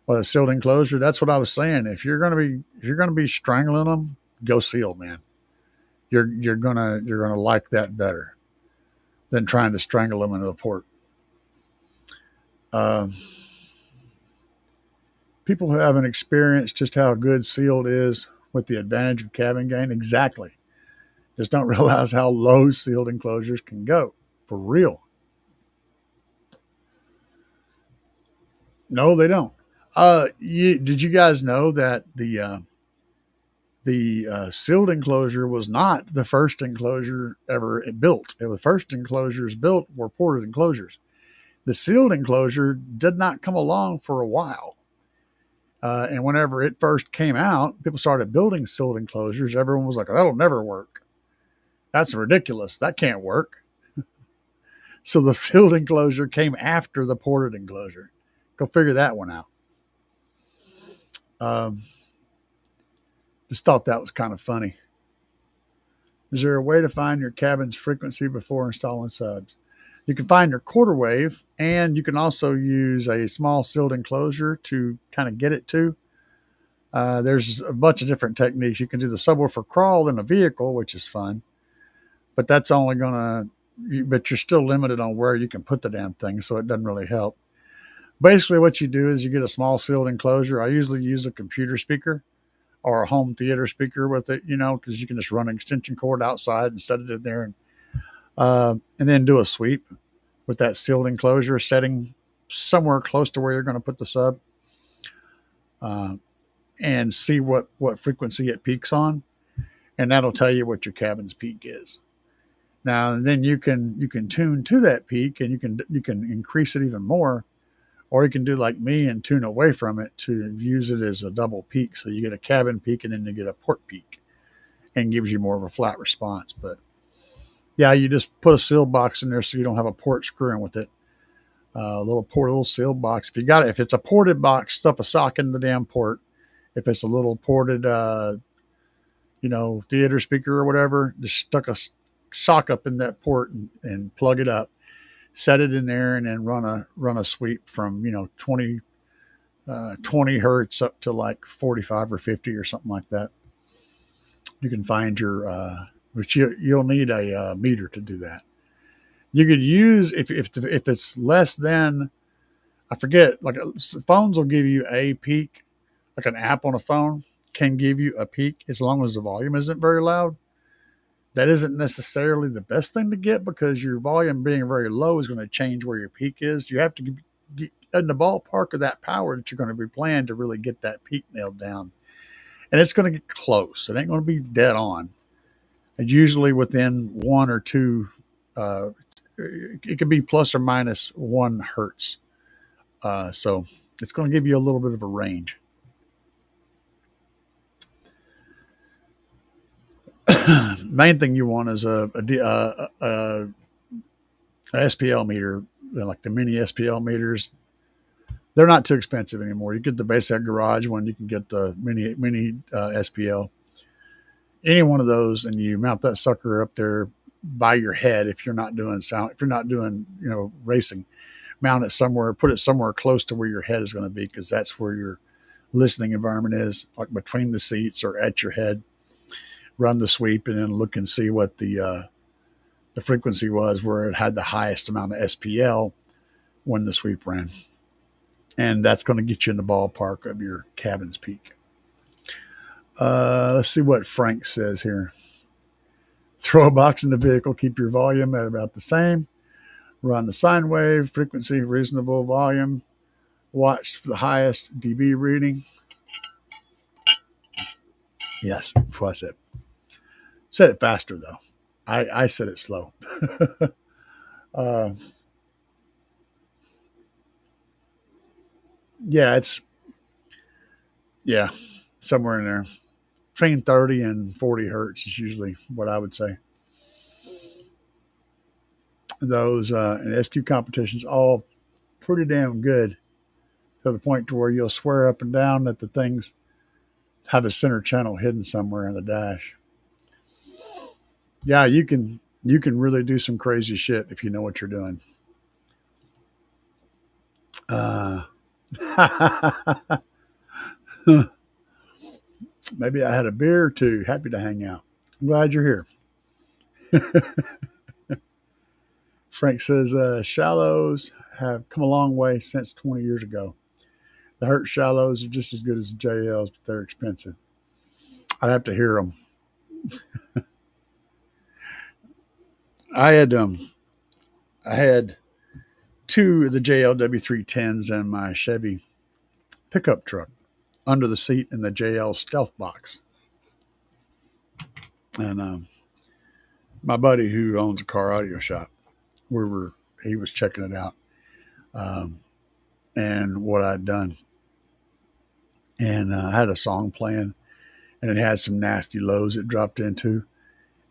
With a sealed enclosure, that's what I was saying. If you're gonna be strangling them, go sealed, man. You're gonna like that better than trying to strangle them into the port. People who haven't experienced just how good sealed is with the advantage of cabin gain, exactly, just don't realize how low sealed enclosures can go for real. No, they don't. Did you guys know that the sealed enclosure was not the first enclosure ever built? The first enclosures built were ported enclosures. The sealed enclosure did not come along for a while. And whenever it first came out, people started building sealed enclosures. Everyone was like, that'll never work. That's ridiculous. That can't work. So the sealed enclosure came after the ported enclosure. Go figure that one out. Just thought that was kind of funny. Is there a way to find your cabin's frequency before installing subs? You can find your quarter wave, and you can also use a small sealed enclosure to kind of get it to. There's a bunch of different techniques. You can do the subwoofer crawl in a vehicle, which is fun, but that's only but you're still limited on where you can put the damn thing, so it doesn't really help. Basically, what you do is you get a small sealed enclosure. I usually use a computer speaker or a home theater speaker with it, because you can just run an extension cord outside and set it in there, and then do a sweep with that sealed enclosure, setting somewhere close to where you're going to put the sub, and see what frequency it peaks on. and that'll tell you what your cabin's peak is. Now and then you can tune to that peak, and you can increase it even more, or you can do like me and tune away from it to use it as a double peak. So you get a cabin peak and then you get a port peak, and gives you more of a flat response. But yeah, you just put a seal box in there so you don't have a port screwing with it. A little seal box. If you got it, if it's a ported box, stuff a sock in the damn port. If it's a little ported, theater speaker or whatever, just stuck a sock up in that port and plug it up, set it in there, and then run a sweep from 20 hertz up to like 45 or 50 or something like that. You can find your, but you'll need a meter to do that. You could use if it's less than, I forget, like phones will give you a peak, like an app on a phone can give you a peak as long as the volume isn't very loud. That isn't necessarily the best thing to get, because your volume being very low is going to change where your peak is. You have to get in the ballpark of that power that you're going to be playing to really get that peak nailed down. And it's going to get close. It ain't going to be dead on. It's usually within 1 or 2, it could be plus or minus 1 hertz. So it's going to give you a little bit of a range. Main thing you want is a SPL meter, like the mini SPL meters. They're not too expensive anymore. You get the basic garage one, you can get the mini SPL. Any one of those, and you mount that sucker up there by your head. If you're not doing sound, if you're not doing racing, mount it somewhere, put it somewhere close to where your head is going to be, because that's where your listening environment is, like between the seats or at your head. Run the sweep and then look and see what the frequency was where it had the highest amount of SPL when the sweep ran. And that's going to get you in the ballpark of your cabin's peak. Let's see what Frank says here. Throw a box in the vehicle, keep your volume at about the same. Run the sine wave, frequency, reasonable volume. Watch for the highest dB reading. Yes, that's what I said. Said it faster, though. I said it slow. It's somewhere in there. Between 30 and 40 hertz is usually what I would say. Those and SQ competitions, all pretty damn good, to the point to where you'll swear up and down that the things have a center channel hidden somewhere in the dash. Yeah, you can really do some crazy shit if you know what you're doing. Maybe I had a beer or two. Happy to hang out. I'm glad you're here. Frank says, shallows have come a long way since 20 years ago. The Hertz shallows are just as good as the JLs, but they're expensive. I'd have to hear them. I had 2 of the JL W310s in my Chevy pickup truck under the seat in the JL Stealth box. And my buddy who owns a car audio shop, he was checking it out, and what I'd done. And I had a song playing, and it had some nasty lows it dropped into.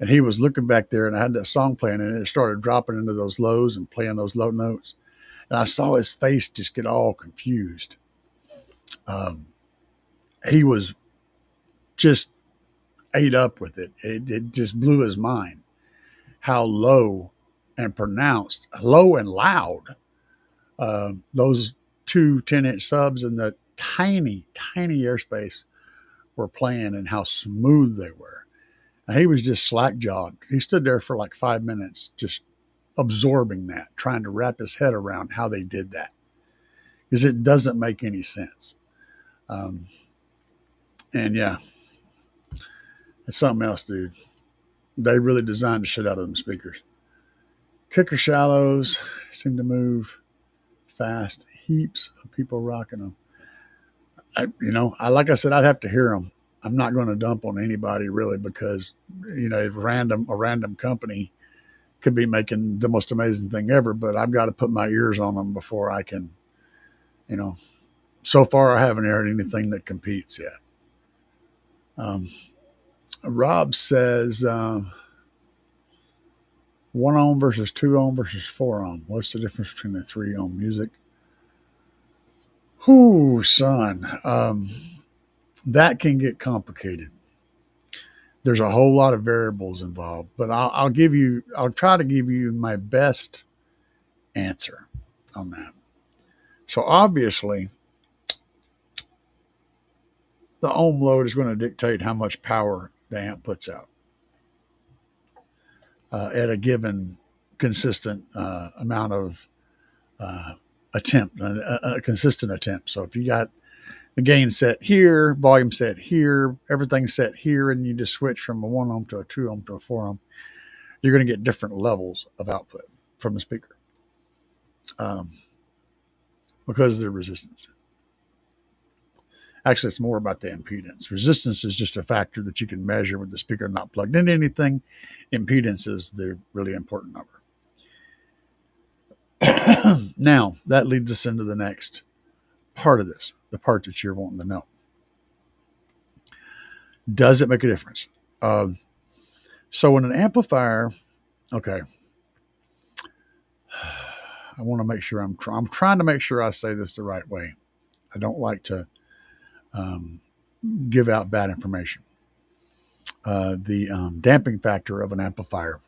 And he was looking back there, and I had that song playing, and it started dropping into those lows and playing those low notes. And I saw his face just get all confused. He was just ate up with it. It just blew his mind how low and pronounced, low and loud, those 2 10-inch subs in the tiny, tiny airspace were playing, and how smooth they were. And he was just slack-jawed. He stood there for like 5 minutes just absorbing that, trying to wrap his head around how they did that, because it doesn't make any sense. And yeah, it's something else, dude. They really designed the shit out of them speakers. Kicker shallows seem to move fast. Heaps of people rocking them. Like I said, I'd have to hear them. I'm not going to dump on anybody really because a random company could be making the most amazing thing ever, but I've got to put my ears on them before I can, you know. So far, I haven't heard anything that competes yet. Rob says 1 ohm versus 2 ohm versus 4 ohm. What's the difference between the 3 ohm music? Whoo, son. That can get complicated. There's a whole lot of variables involved, but I'll try to give you my best answer on that. So obviously, the ohm load is going to dictate how much power the amp puts out at a given consistent amount of attempt, a consistent attempt. So if you got the gain set here, volume set here, everything set here, and you just switch from a 1 ohm to a 2 ohm to a 4 ohm, you're going to get different levels of output from the speaker because of the resistance. Actually, it's more about the impedance. Resistance is just a factor that you can measure with the speaker not plugged into anything. Impedance is the really important number. Now, that leads us into the next part of this, the part that you're wanting to know. Does it make a difference? So when an amplifier, okay, I want to make sure I'm trying to make sure I say this the right way. I don't like to give out bad information. The damping factor of an amplifier,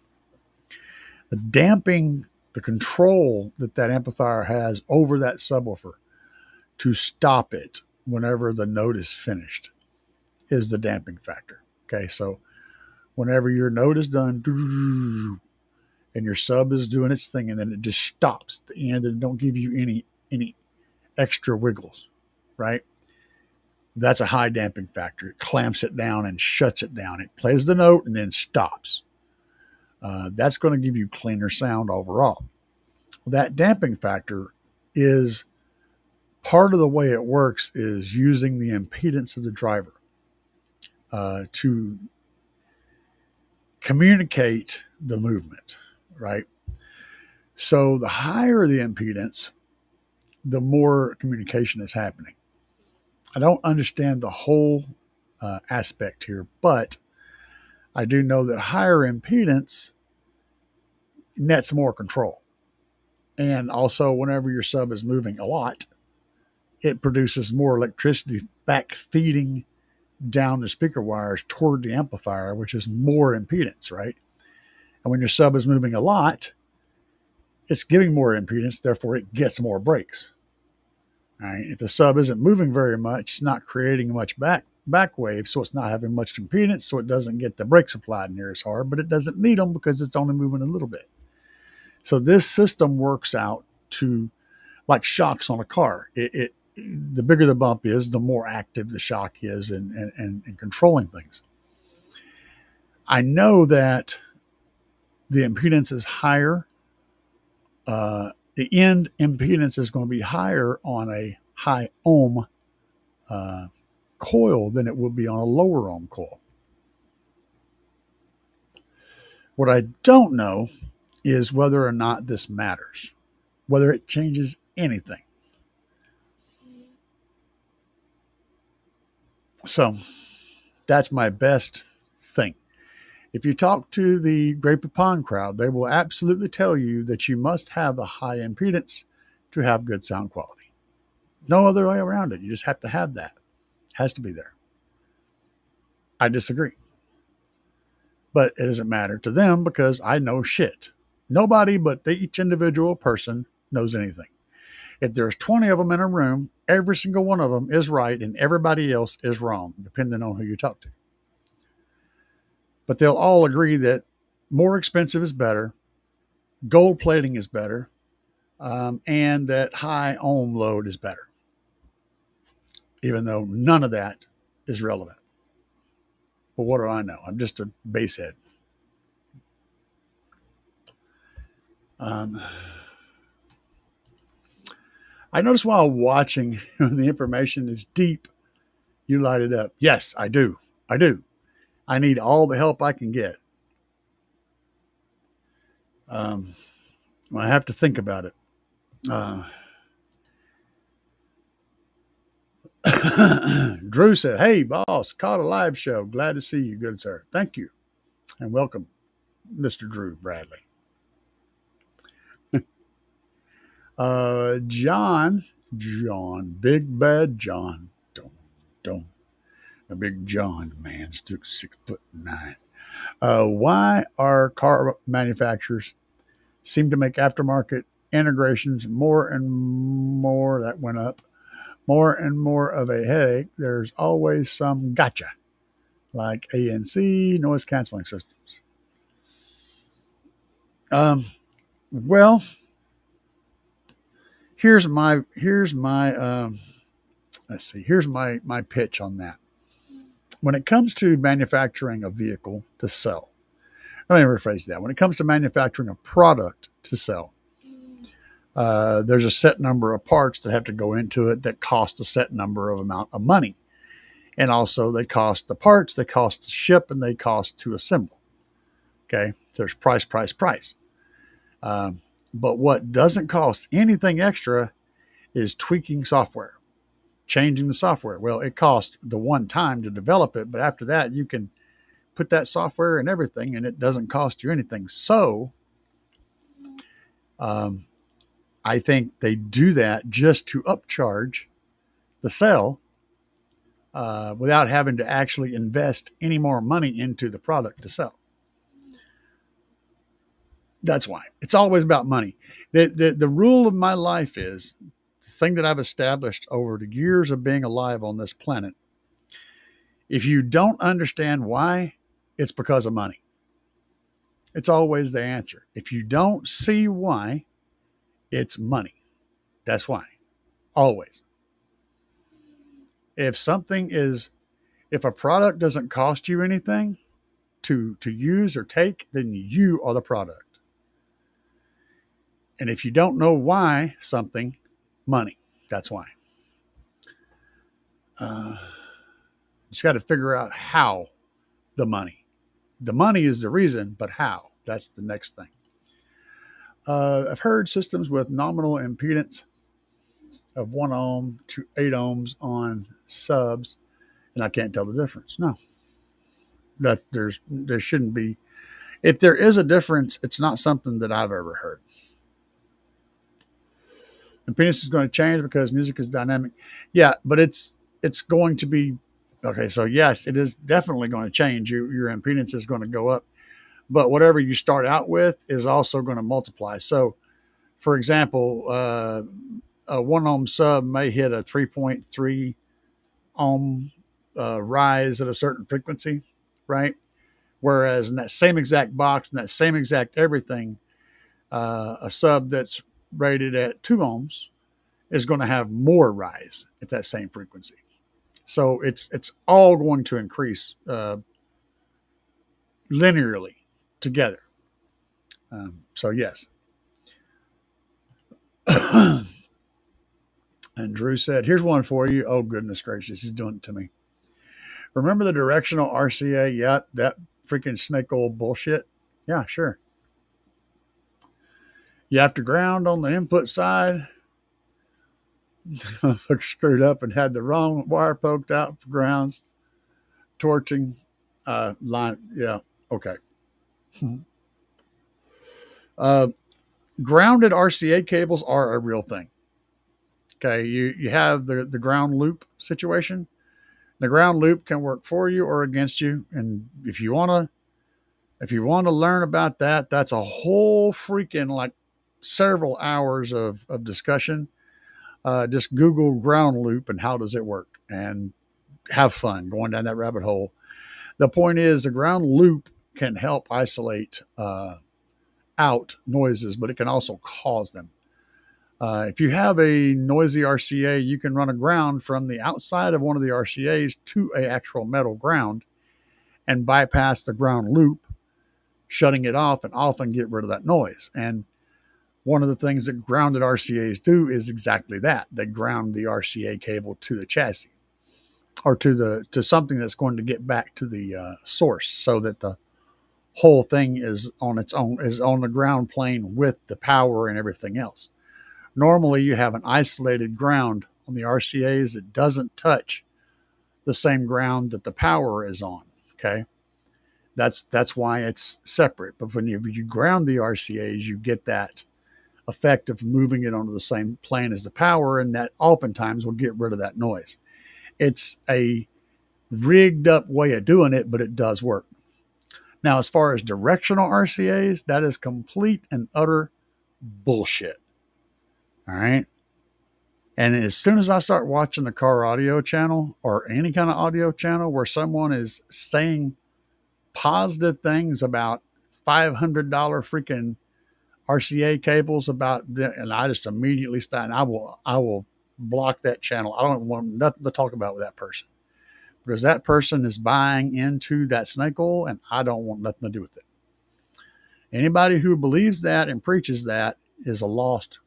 the control that amplifier has over that subwoofer to stop it whenever the note is finished is the damping factor. Okay, so whenever your note is done and your sub is doing its thing and then it just stops at the end and don't give you any extra wiggles, right? That's a high damping factor. It clamps it down and shuts it down. It plays the note and then stops. That's going to give you cleaner sound overall. That damping factor is part of the way it works is using the impedance of the driver to communicate the movement, right? So the higher the impedance, the more communication is happening. I don't understand the whole aspect here, but I do know that higher impedance nets more control. And also, whenever your sub is moving a lot, it produces more electricity back feeding down the speaker wires toward the amplifier, which is more impedance, right? And when your sub is moving a lot, it's giving more impedance, therefore it gets more breaks. All right. If the sub isn't moving very much, it's not creating much back wave, so it's not having much impedance, so it doesn't get the brakes applied near as hard, but it doesn't need them because it's only moving a little bit. So this system works out to like shocks on a car. The bigger the bump is, the more active the shock is in controlling things. I know that the impedance is higher. The end impedance is going to be higher on a high ohm coil than it will be on a lower ohm coil. What I don't know is whether or not this matters, whether it changes anything. So that's my best thing. If you talk to the Grape Pond crowd, they will absolutely tell you that you must have a high impedance to have good sound quality. No other way around it. You just have to have that. It has to be there. I disagree. But it doesn't matter to them because I know shit. Nobody but each individual person knows anything. If there's 20 of them in a room, every single one of them is right and everybody else is wrong, depending on who you talk to. But they'll all agree that more expensive is better, gold plating is better, and that high ohm load is better, even though none of that is relevant. But what do I know? I'm just a basehead. I noticed while watching, the information is deep, you light it up. Yes, I do. I do. I need all the help I can get. I have to think about it. Uh, Drew said, "Hey, boss, caught a live show. Glad to see you, good sir. Thank you, and welcome, Mr. Drew Bradley." John, Big Bad John, don't, a big John man, stood 6'9". Why are car manufacturers seem to make aftermarket integrations more and more that went up, more and more of a headache? There's always some gotcha, like ANC noise canceling systems. Well, here's my here's my pitch on that. When it comes to manufacturing a vehicle to sell, let me rephrase that. When it comes to manufacturing a product to sell, there's a set number of parts that have to go into it that cost a set number of amount of money. And also they cost the parts, they cost to ship, and they cost to assemble. Okay. There's price. But what doesn't cost anything extra is tweaking software, changing the software. Well, it costs the one time to develop it, but after that, you can put that software and everything, and it doesn't cost you anything. So, I think they do that just to upcharge the sale without having to actually invest any more money into the product to sell. That's why. It's always about money. The rule of my life is the thing that I've established over the years of being alive on this planet. If you don't understand why, it's because of money. It's always the answer. If you don't see why, it's money. That's why. Always. If a product doesn't cost you anything to use or take, then you are the product. And if you don't know why something, money. That's why. Just got to figure out how the money. The money is the reason, but how? That's the next thing. I've heard systems with nominal impedance of 1 ohm to 8 ohms on subs, and I can't tell the difference. No. That there shouldn't be. If there is a difference, it's not something that I've ever heard. Impedance is going to change because music is dynamic. Yeah, but it's going to be okay. So yes, it is definitely going to change. Your impedance is going to go up, but whatever you start out with is also going to multiply. So, for example, a 1 ohm sub may hit a 3.3 ohm rise at a certain frequency, right? Whereas in that same exact box, in that same exact everything, a sub that's rated at 2 ohms is going to have more rise at that same frequency. So it's all going to increase linearly together. So yes. And Drew said, "Here's one for you." Oh, goodness gracious, he's doing it to me. Remember the directional RCA? Yeah, that freaking snake oil bullshit. Yeah, sure. You have to ground on the input side. Motherfucker screwed up and had the wrong wire poked out for grounds. Torching line. Yeah, okay. Grounded RCA cables are a real thing. Okay, you have the ground loop situation. The ground loop can work for you or against you, and if you want to learn about that, that's a whole freaking like several hours of discussion. Just Google ground loop and how does it work, and have fun going down that rabbit hole. The point is, the ground loop can help isolate out noises, but it can also cause them. If you have a noisy RCA, you can run a ground from the outside of one of the RCAs to an actual metal ground and bypass the ground loop, shutting it off and get rid of that noise. And one of the things that grounded RCAs do is exactly that. They ground the RCA cable to the chassis. or to something that's going to get back to the source, so that the whole thing is on its own, is on the ground plane with the power and everything else. Normally, you have an isolated ground on the RCAs that doesn't touch the same ground that the power is on. Okay, that's why it's separate. But when you ground the RCAs, you get that effect of moving it onto the same plane as the power, and that oftentimes will get rid of that noise. It's a rigged up way of doing it, but it does work. Now, as far as directional RCAs, that is complete and utter bullshit. All right. And as soon as I start watching the car audio channel or any kind of audio channel where someone is saying positive things about $500 freaking RCA cables and I just immediately start, and I will block that channel. I don't want nothing to talk about with that person, because that person is buying into that snake oil, and I don't want nothing to do with it. Anybody who believes that and preaches that is a lost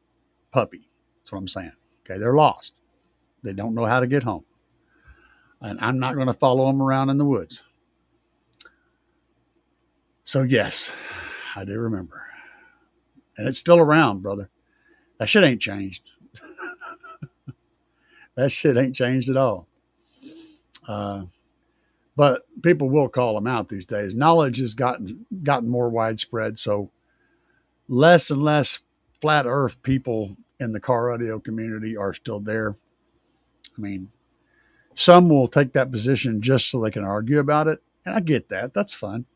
puppy. That's what I'm saying. Okay, they're lost. They don't know how to get home. And I'm not going to follow them around in the woods. So yes, I do remember. And it's still around, brother. That shit ain't changed. That shit ain't changed at all. But people will call them out these days. Knowledge has gotten more widespread, so less and less flat earth people in the car audio community are still there. I mean, some will take that position just so they can argue about it, and I get that. That's fun.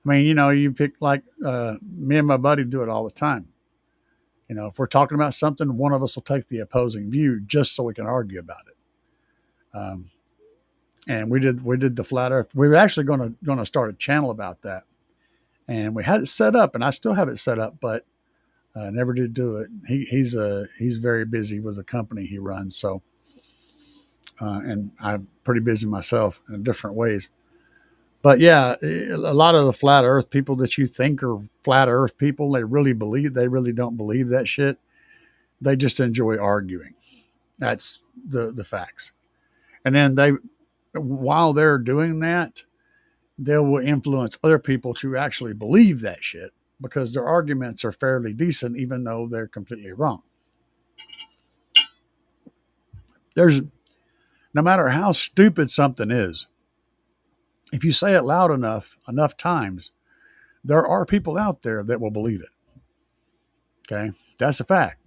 I mean, you pick, like, me and my buddy do it all the time. If we're talking about something, one of us will take the opposing view just so we can argue about it. And we did the flat earth. We were actually going to start a channel about that, and we had it set up, and I still have it set up, but never did do it. He's very busy with the company he runs, so and I'm pretty busy myself in different ways. But yeah, a lot of the flat earth people that you think are flat earth people, they really don't believe that shit. They just enjoy arguing. That's the facts. And then while they're doing that, they will influence other people to actually believe that shit, because their arguments are fairly decent, even though they're completely wrong. No matter how stupid something is, if you say it loud enough times, there are people out there that will believe it. Okay? That's a fact.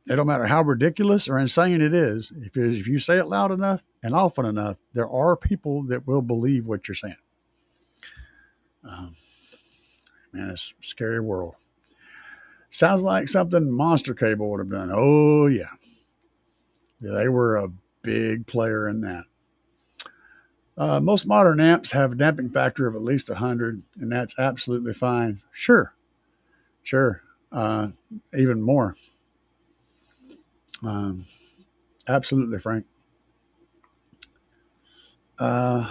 It don't matter how ridiculous or insane it is. If you say it loud enough and often enough, there are people that will believe what you're saying. Man, it's a scary world. Sounds like something Monster Cable would have done. Oh, yeah. They were a big player in that. Most modern amps have a damping factor of at least 100, and that's absolutely fine. Sure. Even more. Absolutely, Frank. I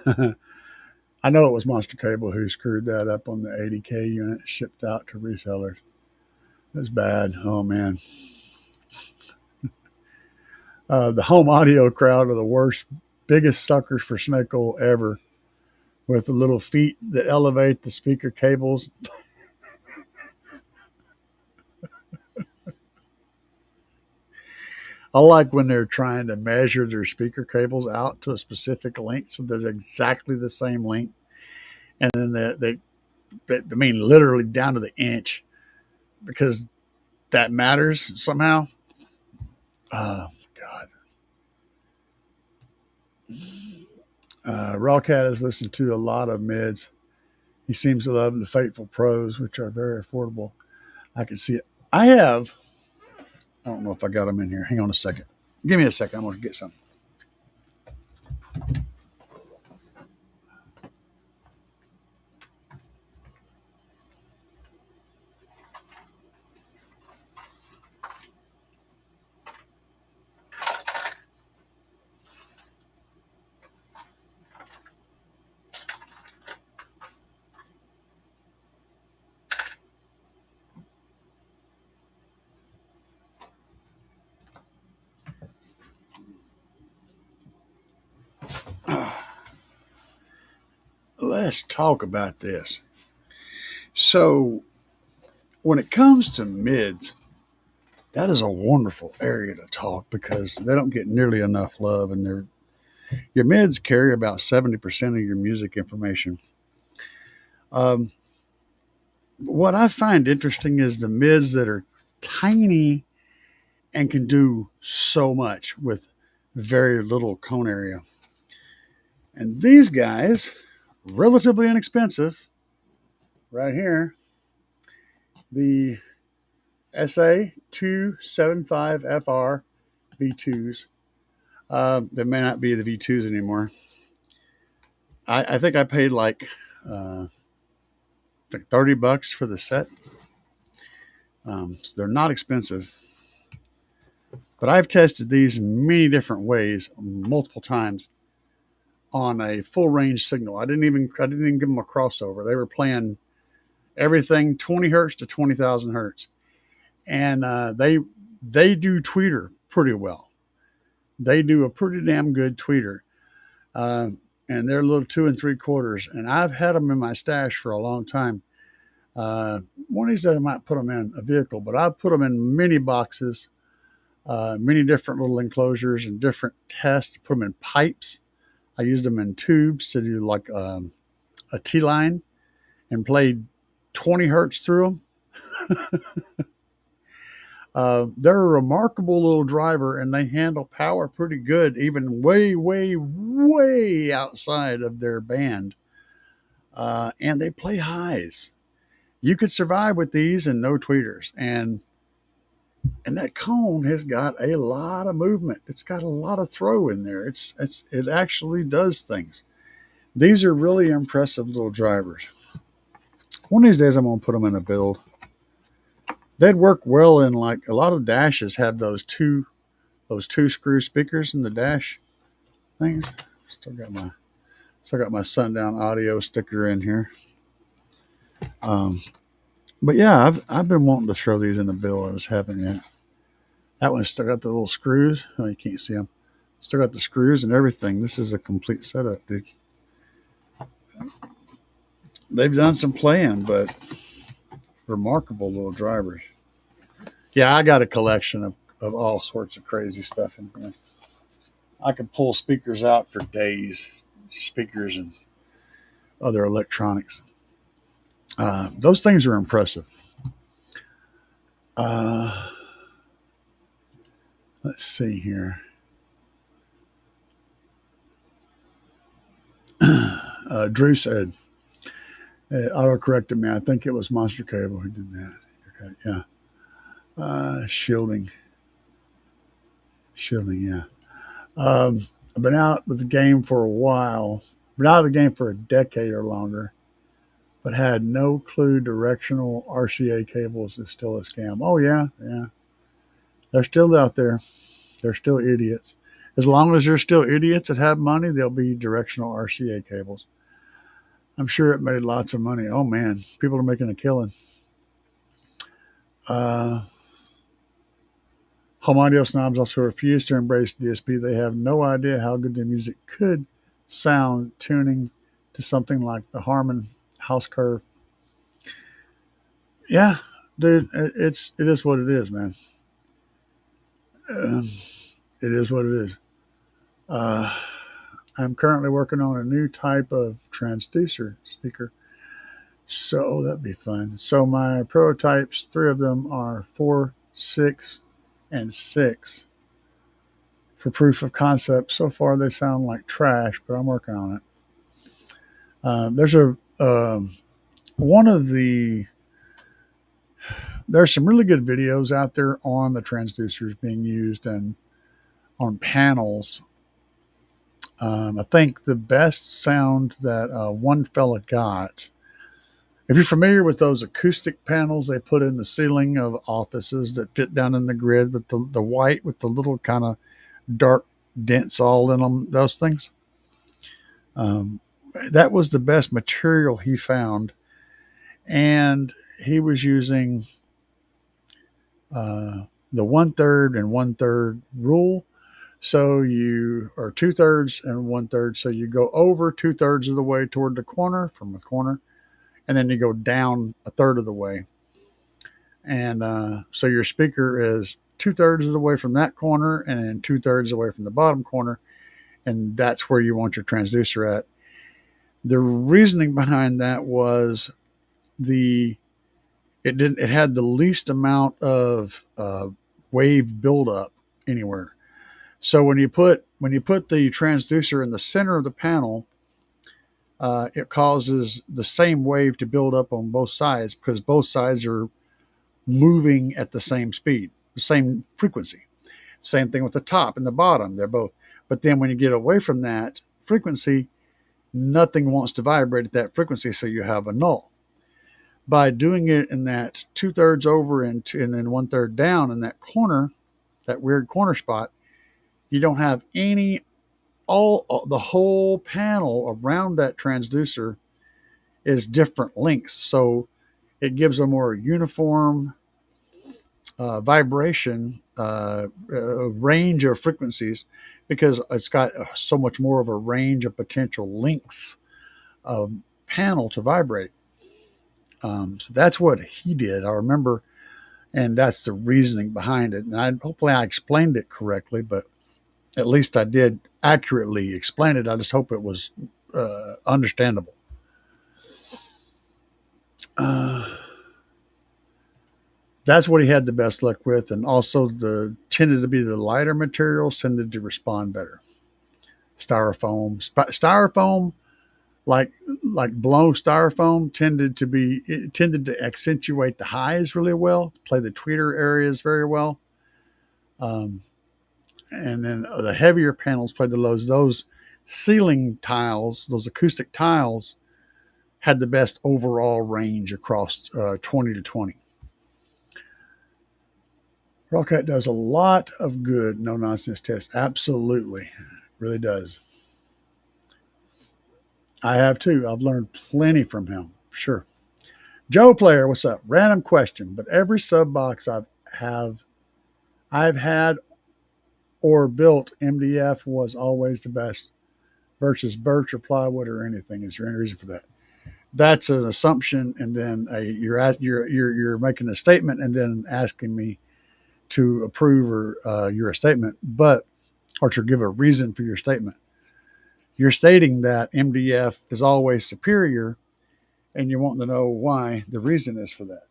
know it was Monster Cable who screwed that up on the 80K unit shipped out to resellers. It was bad. Oh, man. The home audio crowd are the worst, biggest suckers for snake oil ever, with the little feet that elevate the speaker cables. I like when they're trying to measure their speaker cables out to a specific length, so they're exactly the same length, and then they mean literally down to the inch, because that matters somehow. Oh God. Rawcat has listened to a lot of mids. He seems to love the Fateful Pros, which are very affordable. I can see it. I don't know if I got them in here. Hang on a second. Give me a second. I'm going to get some. let's talk about this. So, when it comes to mids, that is a wonderful area to talk because they don't get nearly enough love, and your mids carry about 70% of your music information. Um, what I find interesting is the mids that are tiny and can do so much with very little cone area. And these guys, relatively inexpensive, right here, the SA275FR V2s. They may not be the V2s anymore. I think I paid like $30 for the set. So they're not expensive. But I've tested these many different ways, multiple times, on a full range signal. I didn't even give them a crossover. They were playing everything 20 hertz to 20,000 hertz, and they do tweeter pretty well. They do a pretty damn good tweeter, and they're a little 2 3/4. And I've had them in my stash for a long time. One of these days I might put them in a vehicle, but I've put them in many boxes, many different little enclosures and different tests. Put them in pipes. I used them in tubes to do like a T-line and played 20 hertz through them. They're a remarkable little driver, and they handle power pretty good, even way, way, way outside of their band. And they play highs. You could survive with these and no tweeters. And that cone has got a lot of movement. It's got a lot of throw in there. It actually does things. These are really impressive little drivers. One of these days I'm going to put them in a build. They'd work well in, like, a lot of dashes have those two screw speakers in the dash things. Still got my Sundown Audio sticker in here. But yeah, I've been wanting to throw these in the bill. I just haven't yet. That one's still got the little screws. Oh, you can't see them. Still got the screws and everything. This is a complete setup, dude. They've done some playing, but remarkable little drivers. Yeah, I got a collection of all sorts of crazy stuff in here. I could pull speakers out for days, speakers and other electronics. Those things are impressive. Let's see here. Drew said, auto-corrected me. I think it was Monster Cable who did that. Okay, yeah. Shielding, yeah. I've been out with the game for a while. Been out of the game for a decade or longer, but had no clue directional RCA cables is still a scam. Oh, yeah. They're still out there. They're still idiots. As long as there's still idiots that have money, there'll be directional RCA cables. I'm sure it made lots of money. Oh, man. People are making a killing. Home audio snobs also refuse to embrace DSP. They have no idea how good their music could sound tuning to something like the Harman House Curve. Yeah, dude, it is what it is, man. It is what it is. I'm currently working on a new type of transducer speaker, so that'd be fun. So my prototypes, 3 of them are 4, 6, and 6 for proof of concept. So far, they sound like trash, but I'm working on it. There's some really good videos out there on the transducers being used and on panels. I think the best sound that one fella got, if you're familiar with those acoustic panels they put in the ceiling of offices that fit down in the grid with the white with the little kind of dark dents all in them, those things, that was the best material he found. And he was using the 1/3 and 1/3 rule. So you are 2/3 and 1/3. So you go over 2/3 of the way toward the corner from the corner, and then you go down a third of the way. And so your speaker is 2/3 of the way from that corner and 2/3 away from the bottom corner. And that's where you want your transducer at. The reasoning behind that was it had the least amount of wave buildup anywhere. So when you put the transducer in the center of the panel, it causes the same wave to build up on both sides because both sides are moving at the same speed, the same frequency. Same thing with the top and the bottom; they're both. But then when you get away from that frequency, nothing wants to vibrate at that frequency, so you have a null. By doing it in that 2/3 over and then 1/3 down in that corner, that weird corner spot, you don't have any, all the whole panel around that transducer is different lengths. So it gives a more uniform vibration range of frequencies because it's got so much more of a range of potential lengths of panel to vibrate. So that's what he did. I remember, and that's the reasoning behind it. And hopefully I explained it correctly, but at least I did accurately explain it. I just hope it was understandable. That's what he had the best luck with, and also tended to be the lighter materials tended to respond better. Styrofoam, like blown styrofoam, tended to accentuate the highs really well, play the tweeter areas very well, and then the heavier panels played the lows. Those ceiling tiles, those acoustic tiles, had the best overall range across 20 to 20. Roccat does a lot of good no nonsense tests. Absolutely, really does. I have too. I've learned plenty from him. Sure. Joe Player, what's up? Random question, but every sub box I've had or built, MDF was always the best versus birch or plywood or anything. Is there any reason for that? That's an assumption, and then you're making a statement and then asking me to approve or your statement, or to give a reason for your statement. You're stating that MDF is always superior, and you want to know why the reason is for that.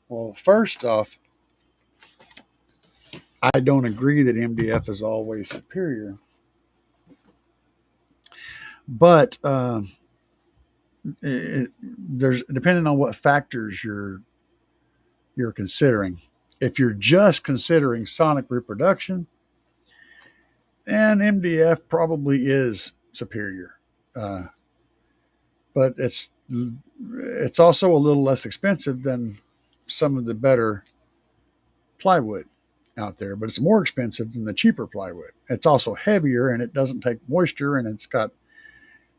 Well, first off, I don't agree that MDF is always superior, but there's depending on what factors you're considering. If you're just considering sonic reproduction, then MDF probably is superior, but it's also a little less expensive than some of the better plywood out there, but it's more expensive than the cheaper plywood. It's also heavier and it doesn't take moisture and it's got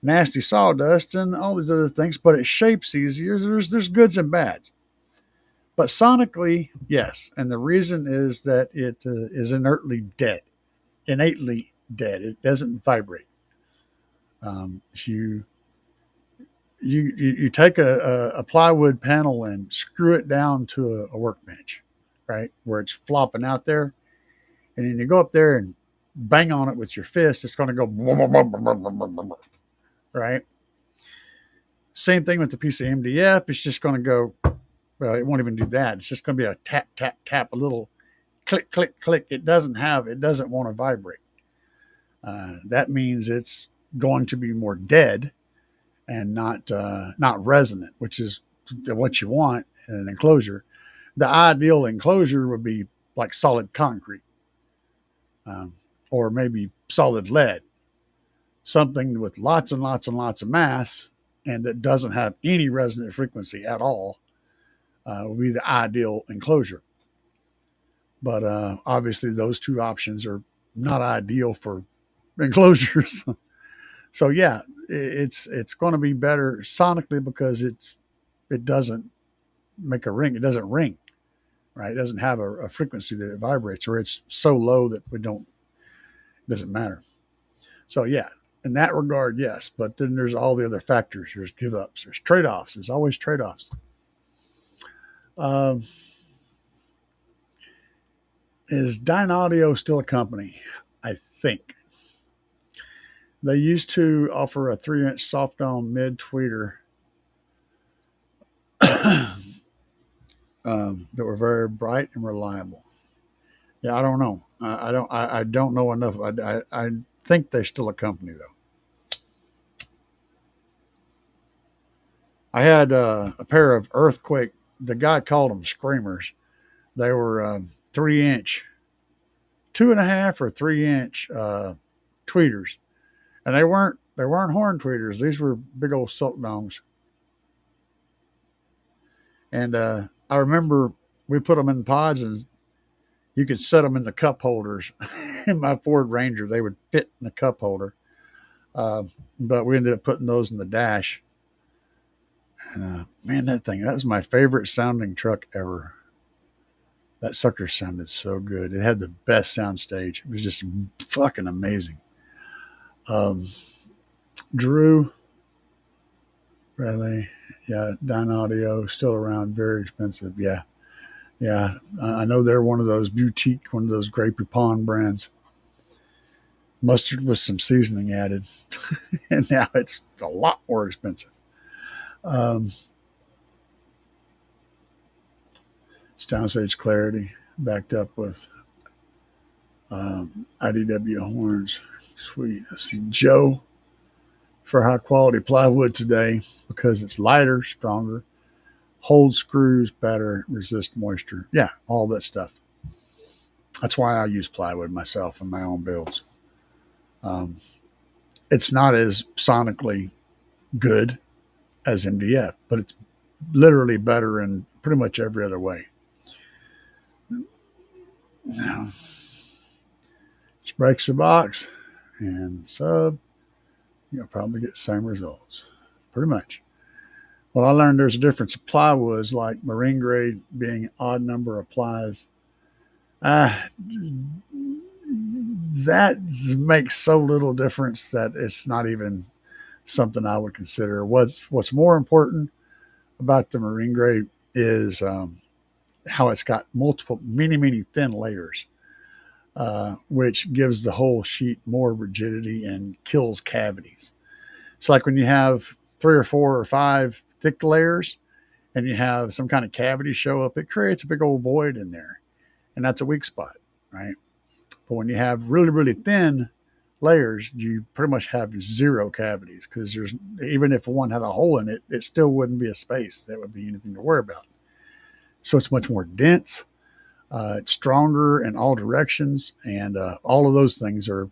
nasty sawdust and all these other things, but it shapes easier. There's goods and bads. But sonically, yes. And the reason is that it is innately dead. It doesn't vibrate. If you take a plywood panel and screw it down to a workbench, right, where it's flopping out there, and then you go up there and bang on it with your fist, it's going to go right. Same thing with the piece of MDF. It's just going to go. Well, it won't even do that. It's just going to be a tap, tap, tap, a little click, click, click. It doesn't want to vibrate. That means it's going to be more dead and not resonant, which is what you want in an enclosure. The ideal enclosure would be like solid concrete, or maybe solid lead, something with lots and lots and lots of mass and that doesn't have any resonant frequency at all. Would be the ideal enclosure. But obviously those two options are not ideal for enclosures. So yeah, it's going to be better sonically because it doesn't make a ring. It doesn't ring, right? It doesn't have a frequency that it vibrates, or it's so low that Doesn't matter. So yeah, in that regard, yes. But then there's all the other factors. There's give ups. There's trade offs. There's always trade offs. Um, is Dynaudio still a company? I think they used to offer a 3-inch soft dome mid tweeter that were very bright and reliable. Yeah, I don't know. I don't know enough. I think they're still a company though. I had a pair of Earthquake. The guy called them Screamers. They were 3-inch, 2.5 or 3-inch tweeters, and they weren't horn tweeters. These were big old silk domes. And I remember we put them in pods, and you could set them in the cup holders. In my Ford Ranger, they would fit in the cup holder. Uh, but we ended up putting those in the dash. And man, that was my favorite sounding truck ever. That sucker sounded so good. It had the best sound stage. It was just fucking amazing. Um, Drew, Bradley, yeah, Dynaudio, still around, very expensive. Yeah, yeah. I know they're one of those boutique, one of those Grey Poupon brands. Mustard with some seasoning added, and now it's a lot more expensive. Um, Downstage Clarity backed up with IDW horns. Sweet. I see Joe for high quality plywood today because it's lighter, stronger, holds screws better, resist moisture. Yeah, all that stuff. That's why I use plywood myself in my own builds. Um, it's not as sonically good as MDF, but it's literally better in pretty much every other way. Now, just breaks the box and sub, you'll probably get the same results. Pretty much. Well, I learned there's a difference of plywoods, like marine grade being odd number of plies. That makes so little difference that it's not even something I would consider. What's more important about the marine grade is how it's got multiple, many thin layers, which gives the whole sheet more rigidity and kills cavities. It's like when you have 3 or 4 or 5 thick layers and you have some kind of cavity show up, it creates a big old void in there. And that's a weak spot, right? But when you have really thin layers, you pretty much have 0 cavities because there's, even if one had a hole in it, it still wouldn't be a space that would be anything to worry about. So it's much more dense. It's stronger in all directions. And all of those things are,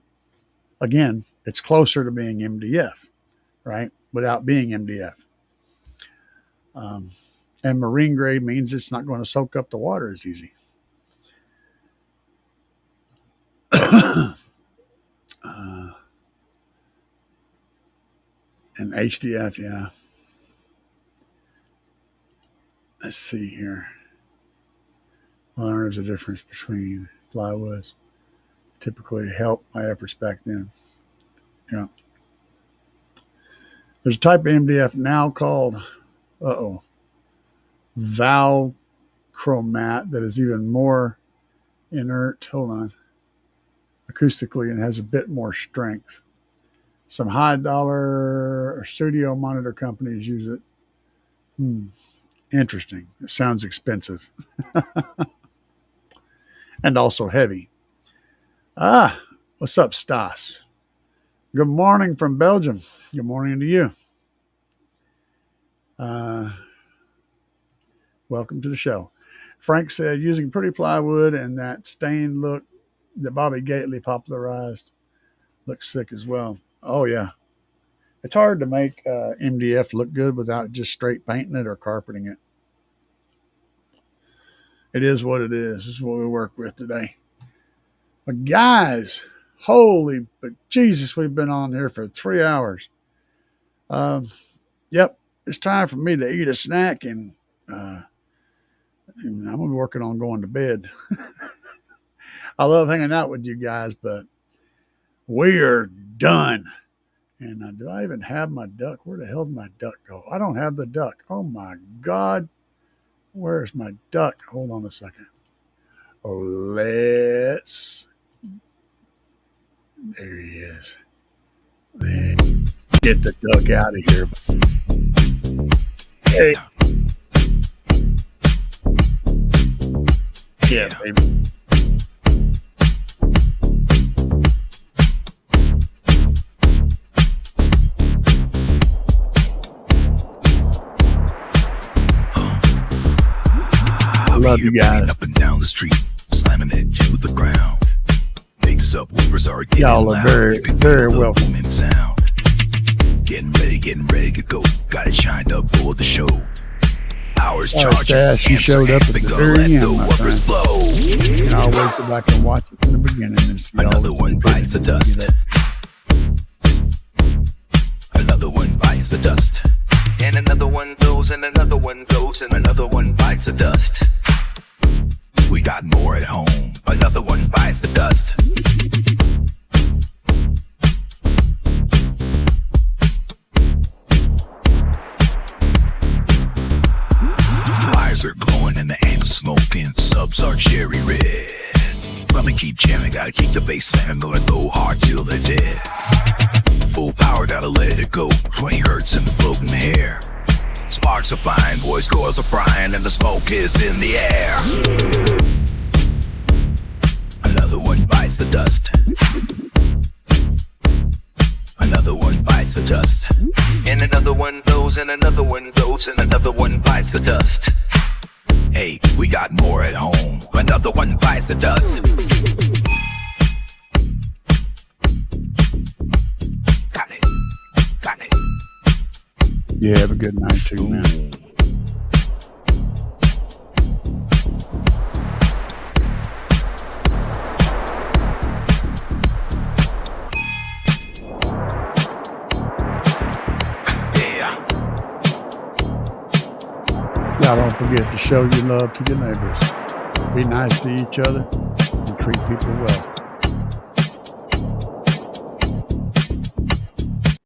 again, it's closer to being MDF, right? Without being MDF. And marine grade means it's not going to soak up the water as easy. And HDF, yeah. Let's see here. Well, there's a difference between plywoods. Typically helped my efforts back then. Yeah. There's a type of MDF now called, Valchromat that is even more inert. Hold on. Acoustically, and has a bit more strength. Some high dollar studio monitor companies use it. Interesting. It sounds expensive. And also heavy. What's up, Stas? Good morning from Belgium. Good morning to you. Welcome to the show. Frank said, using pretty plywood and that stained look that Bobby Gately popularized looks sick as well. Oh, yeah. It's hard to make MDF look good without just straight painting it or carpeting it. It is what it is. This is what we work with today. But guys, but Jesus, we've been on here for 3 hours. Yep, it's time for me to eat a snack, and I'm going to be working on going to bed. I love hanging out with you guys, but We are done. And do I even have my duck? Where the hell did my duck go? I don't have the duck. Oh my God. Where's my duck? Hold on a second. Oh, let's. There he is. Then get the duck out of here. Hey. Yeah, baby. I love you guys. Up and down the street, slamming that to the ground. Big subwoofers are getting Y'all are loud. very, You can very feel the welcome. booming sound. Getting ready to go. Got it shined up for the show. Hours Sorry, charging. Stash, you showed up at the very let end, the my woofers friend. blow. And I'll wait till I can watch it from the beginning and see all Another the one bites the dust. Another one bites the dust. And another one goes, and another one goes, and another one bites the dust. We got more at home. Another one bites the dust. Eyes are glowing and the amp is smoking. Subs are cherry red. Let me keep jamming, gotta keep the bass slamming, gonna go hard till they're dead. Full power, gotta let it go. 20 hertz in the floating hair. Sparks are flying, voice cords are frying, and the smoke is in the air. Another one bites the dust. Another one bites the dust. And another one goes, and another one goes, and another one bites the dust. Hey, we got more at home. Another one bites the dust. Got it. Got it. Yeah, have a good night too, man. Yeah. Y'all don't forget to show your love to your neighbors. Be nice to each other and treat people well.